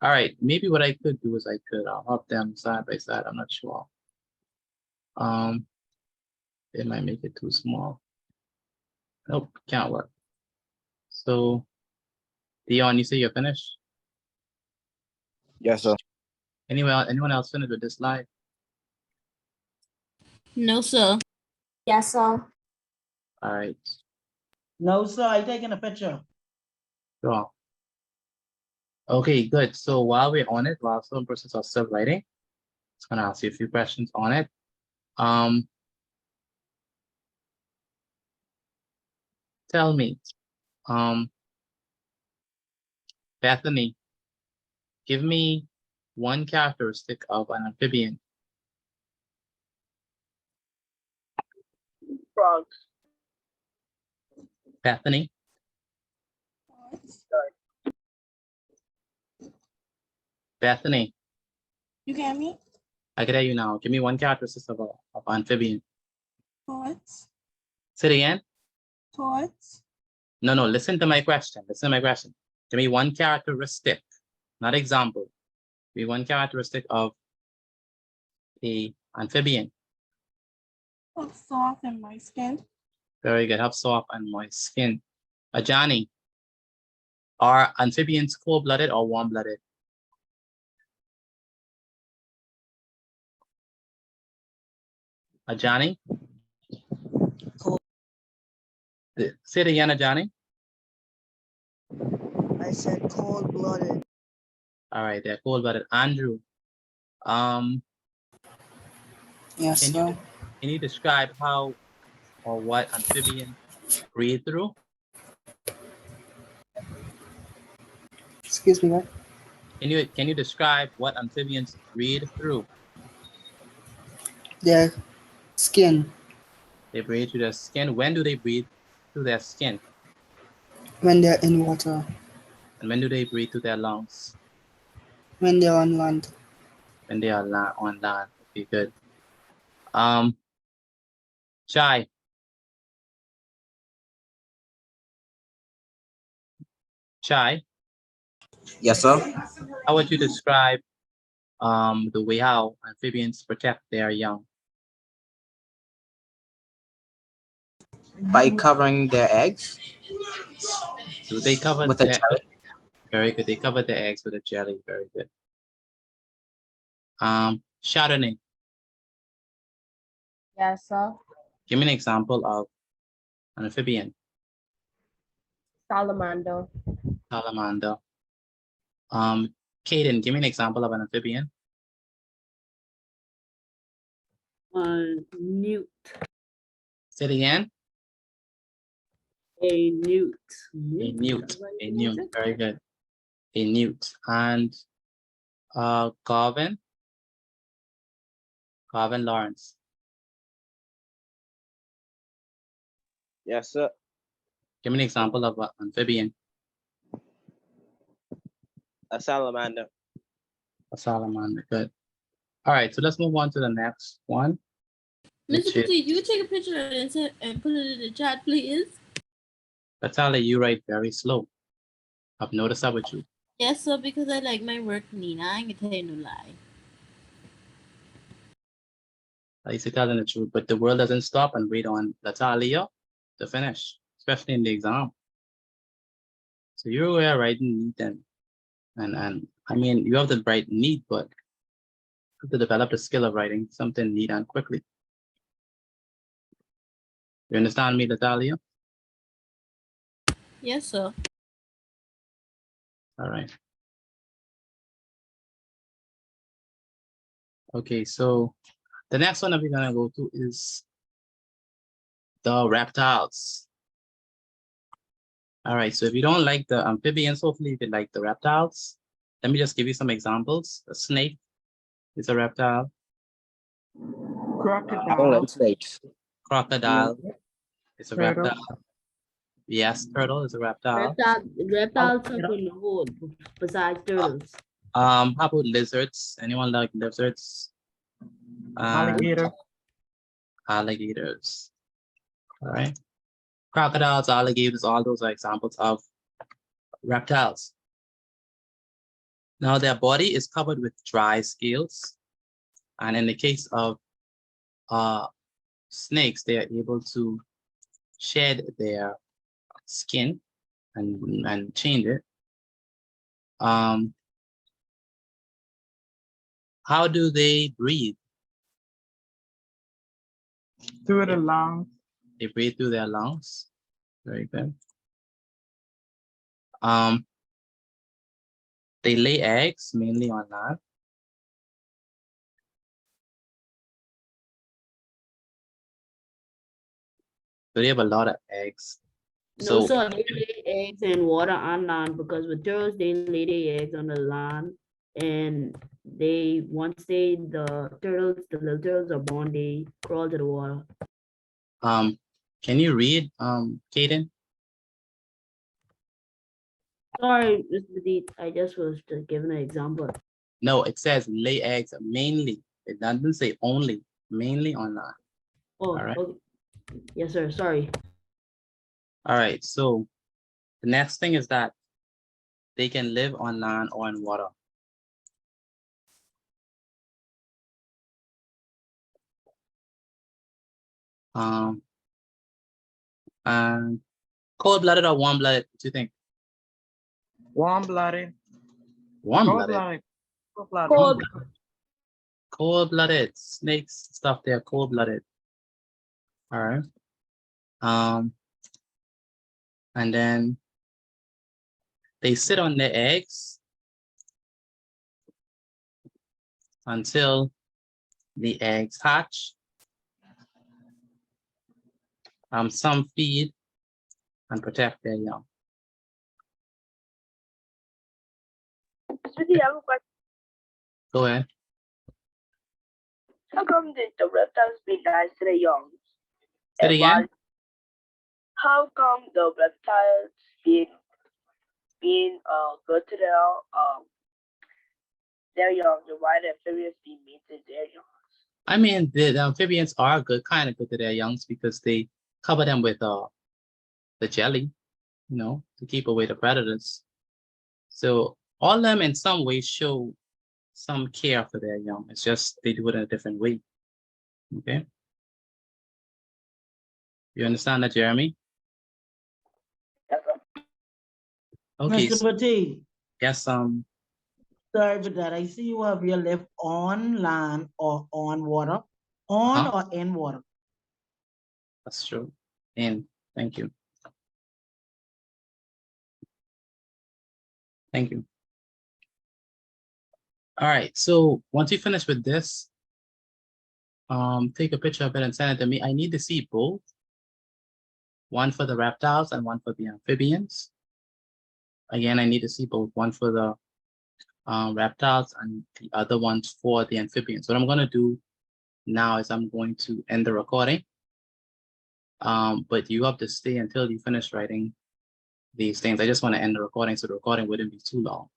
All right, maybe what I could do is I could up them side by side. I'm not sure. It might make it too small. Nope, can't work. So, Dion, you say you're finished? Yes, sir. Anyone else finished with this slide? No, sir. Yes, sir. All right. No, sir, I taking a picture. Sure. Okay, good. So while we're on it, while some persons are still writing, it's gonna ask you a few questions on it. Tell me, Bethany, give me one characteristic of an amphibian. Frog. Bethany? Bethany, You get me? I can hear you now. Give me one characteristic of amphibian. Thoughts. Say it again. Thoughts. No, listen to my question. Listen to my question. Give me one characteristic, not example. Give me one characteristic of a amphibian. Soft and my skin. Very good. Have soft and moist skin. Ajani, are amphibians cold-blooded or warm-blooded? Ajani? Say it again, Ajani. I said cold-blooded. All right, they're cold-blooded. Andrew, Yes, sir. can you describe how or what amphibians breathe through? Excuse me, what? Can you describe what amphibians breathe through? Their skin. They breathe through their skin. When do they breathe through their skin? When they're in water. And when do they breathe through their lungs? When they're on land. When they are on land. Okay, good. Chai. Chai. Yes, sir. How would you describe the way how amphibians protect their young? By covering their eggs. Do they cover with a their jelly? Very good. They cover their eggs with a jelly. Very good. Chardonnay. Yes, sir. Give me an example of an amphibian. Salamander. Salamander. Kaden, give me an example of an amphibian. Newt. Say it again. A newt. A newt. A newt. Very good. A newt. And Garvin. Garvin Lawrence. Yes, sir. Give me an example of an amphibian. A salamander. A salamander. Good. All right, so let's move on to the next one. Mr. Petit, you take a picture of it and put it in the chat, please. Natalia, you write very slow. I've noticed that with you. Yes, sir, because I like my work, Nina. I ain't gonna tell you no lie. At least you're telling the truth, but the world doesn't stop and wait on Natalia to finish, especially in the exam. So you're writing neat and I mean, you have to write neat, but you have to develop the skill of writing something neat and quickly. You understand me, Natalia? Yes, sir. All right. Okay, so the next one that we're gonna go to is the reptiles. All right, so if you don't like the amphibians, hopefully you could like the reptiles. Let me just give you some examples. A snake is a reptile. I don't like snakes. Crocodile is a Turtle. reptile. Yes, turtle is a reptile. Reptiles are in the whole besides turtles. How about lizards? Anyone like lizards? Alligator. Alligators. All right. Crocodiles, alligators, all those are examples of reptiles. Now their body is covered with dry scales. And in the case of snakes, they are able to shed their skin and change it. How do they breathe? Through the lungs. They breathe through their lungs. Very good. They lay eggs mainly on land. So they have a lot of eggs. No, so they lay eggs in water on land because with turtles they lay their eggs on the land, and once the little turtles are born, they crawl to the water. Can you read, Kaden? Sorry, Mr. Deet, I just was just giving an example. No, it says lay eggs mainly. It doesn't say only, mainly on land. Oh, all right. Okay. Yes, sir. Sorry. All right, so the next thing is that they can live on land or in water. And cold-blooded or warm-blooded, what do you think? Warm-blooded. Warm-blooded. Cold-blooded. Cold-blooded. Snakes, stuff, they're cold-blooded. All right. And then they sit on their eggs until the eggs hatch. Some feed and protect their young. Sweetie, I have a question. Go ahead. How come the reptiles be nice to the young? Say it again. How come the reptiles being good to their young, and why the amphibians be mean to their young? I mean, the amphibians are good, kind of good to their youngs because they cover them with the jelly, you know, to keep away the predators. So all of them in some way show some care for their young. It's just they do it in a different way. Okay. You understand that, Jeremy? Okay. Mr. Pati, Yes. sorry for that. I see you have your left on land or on water. On or in water? That's true. And thank you. Thank you. All right. So once you finish with this, take a picture of it and send it to me. I need to see both. One for the reptiles and one for the amphibians. Again, I need to see both. One for the reptiles and the other ones for the amphibians. What I'm going to do now is I'm going to end the recording. But you have to stay until you finish writing these things. I just want to end the recording so the recording wouldn't be too long.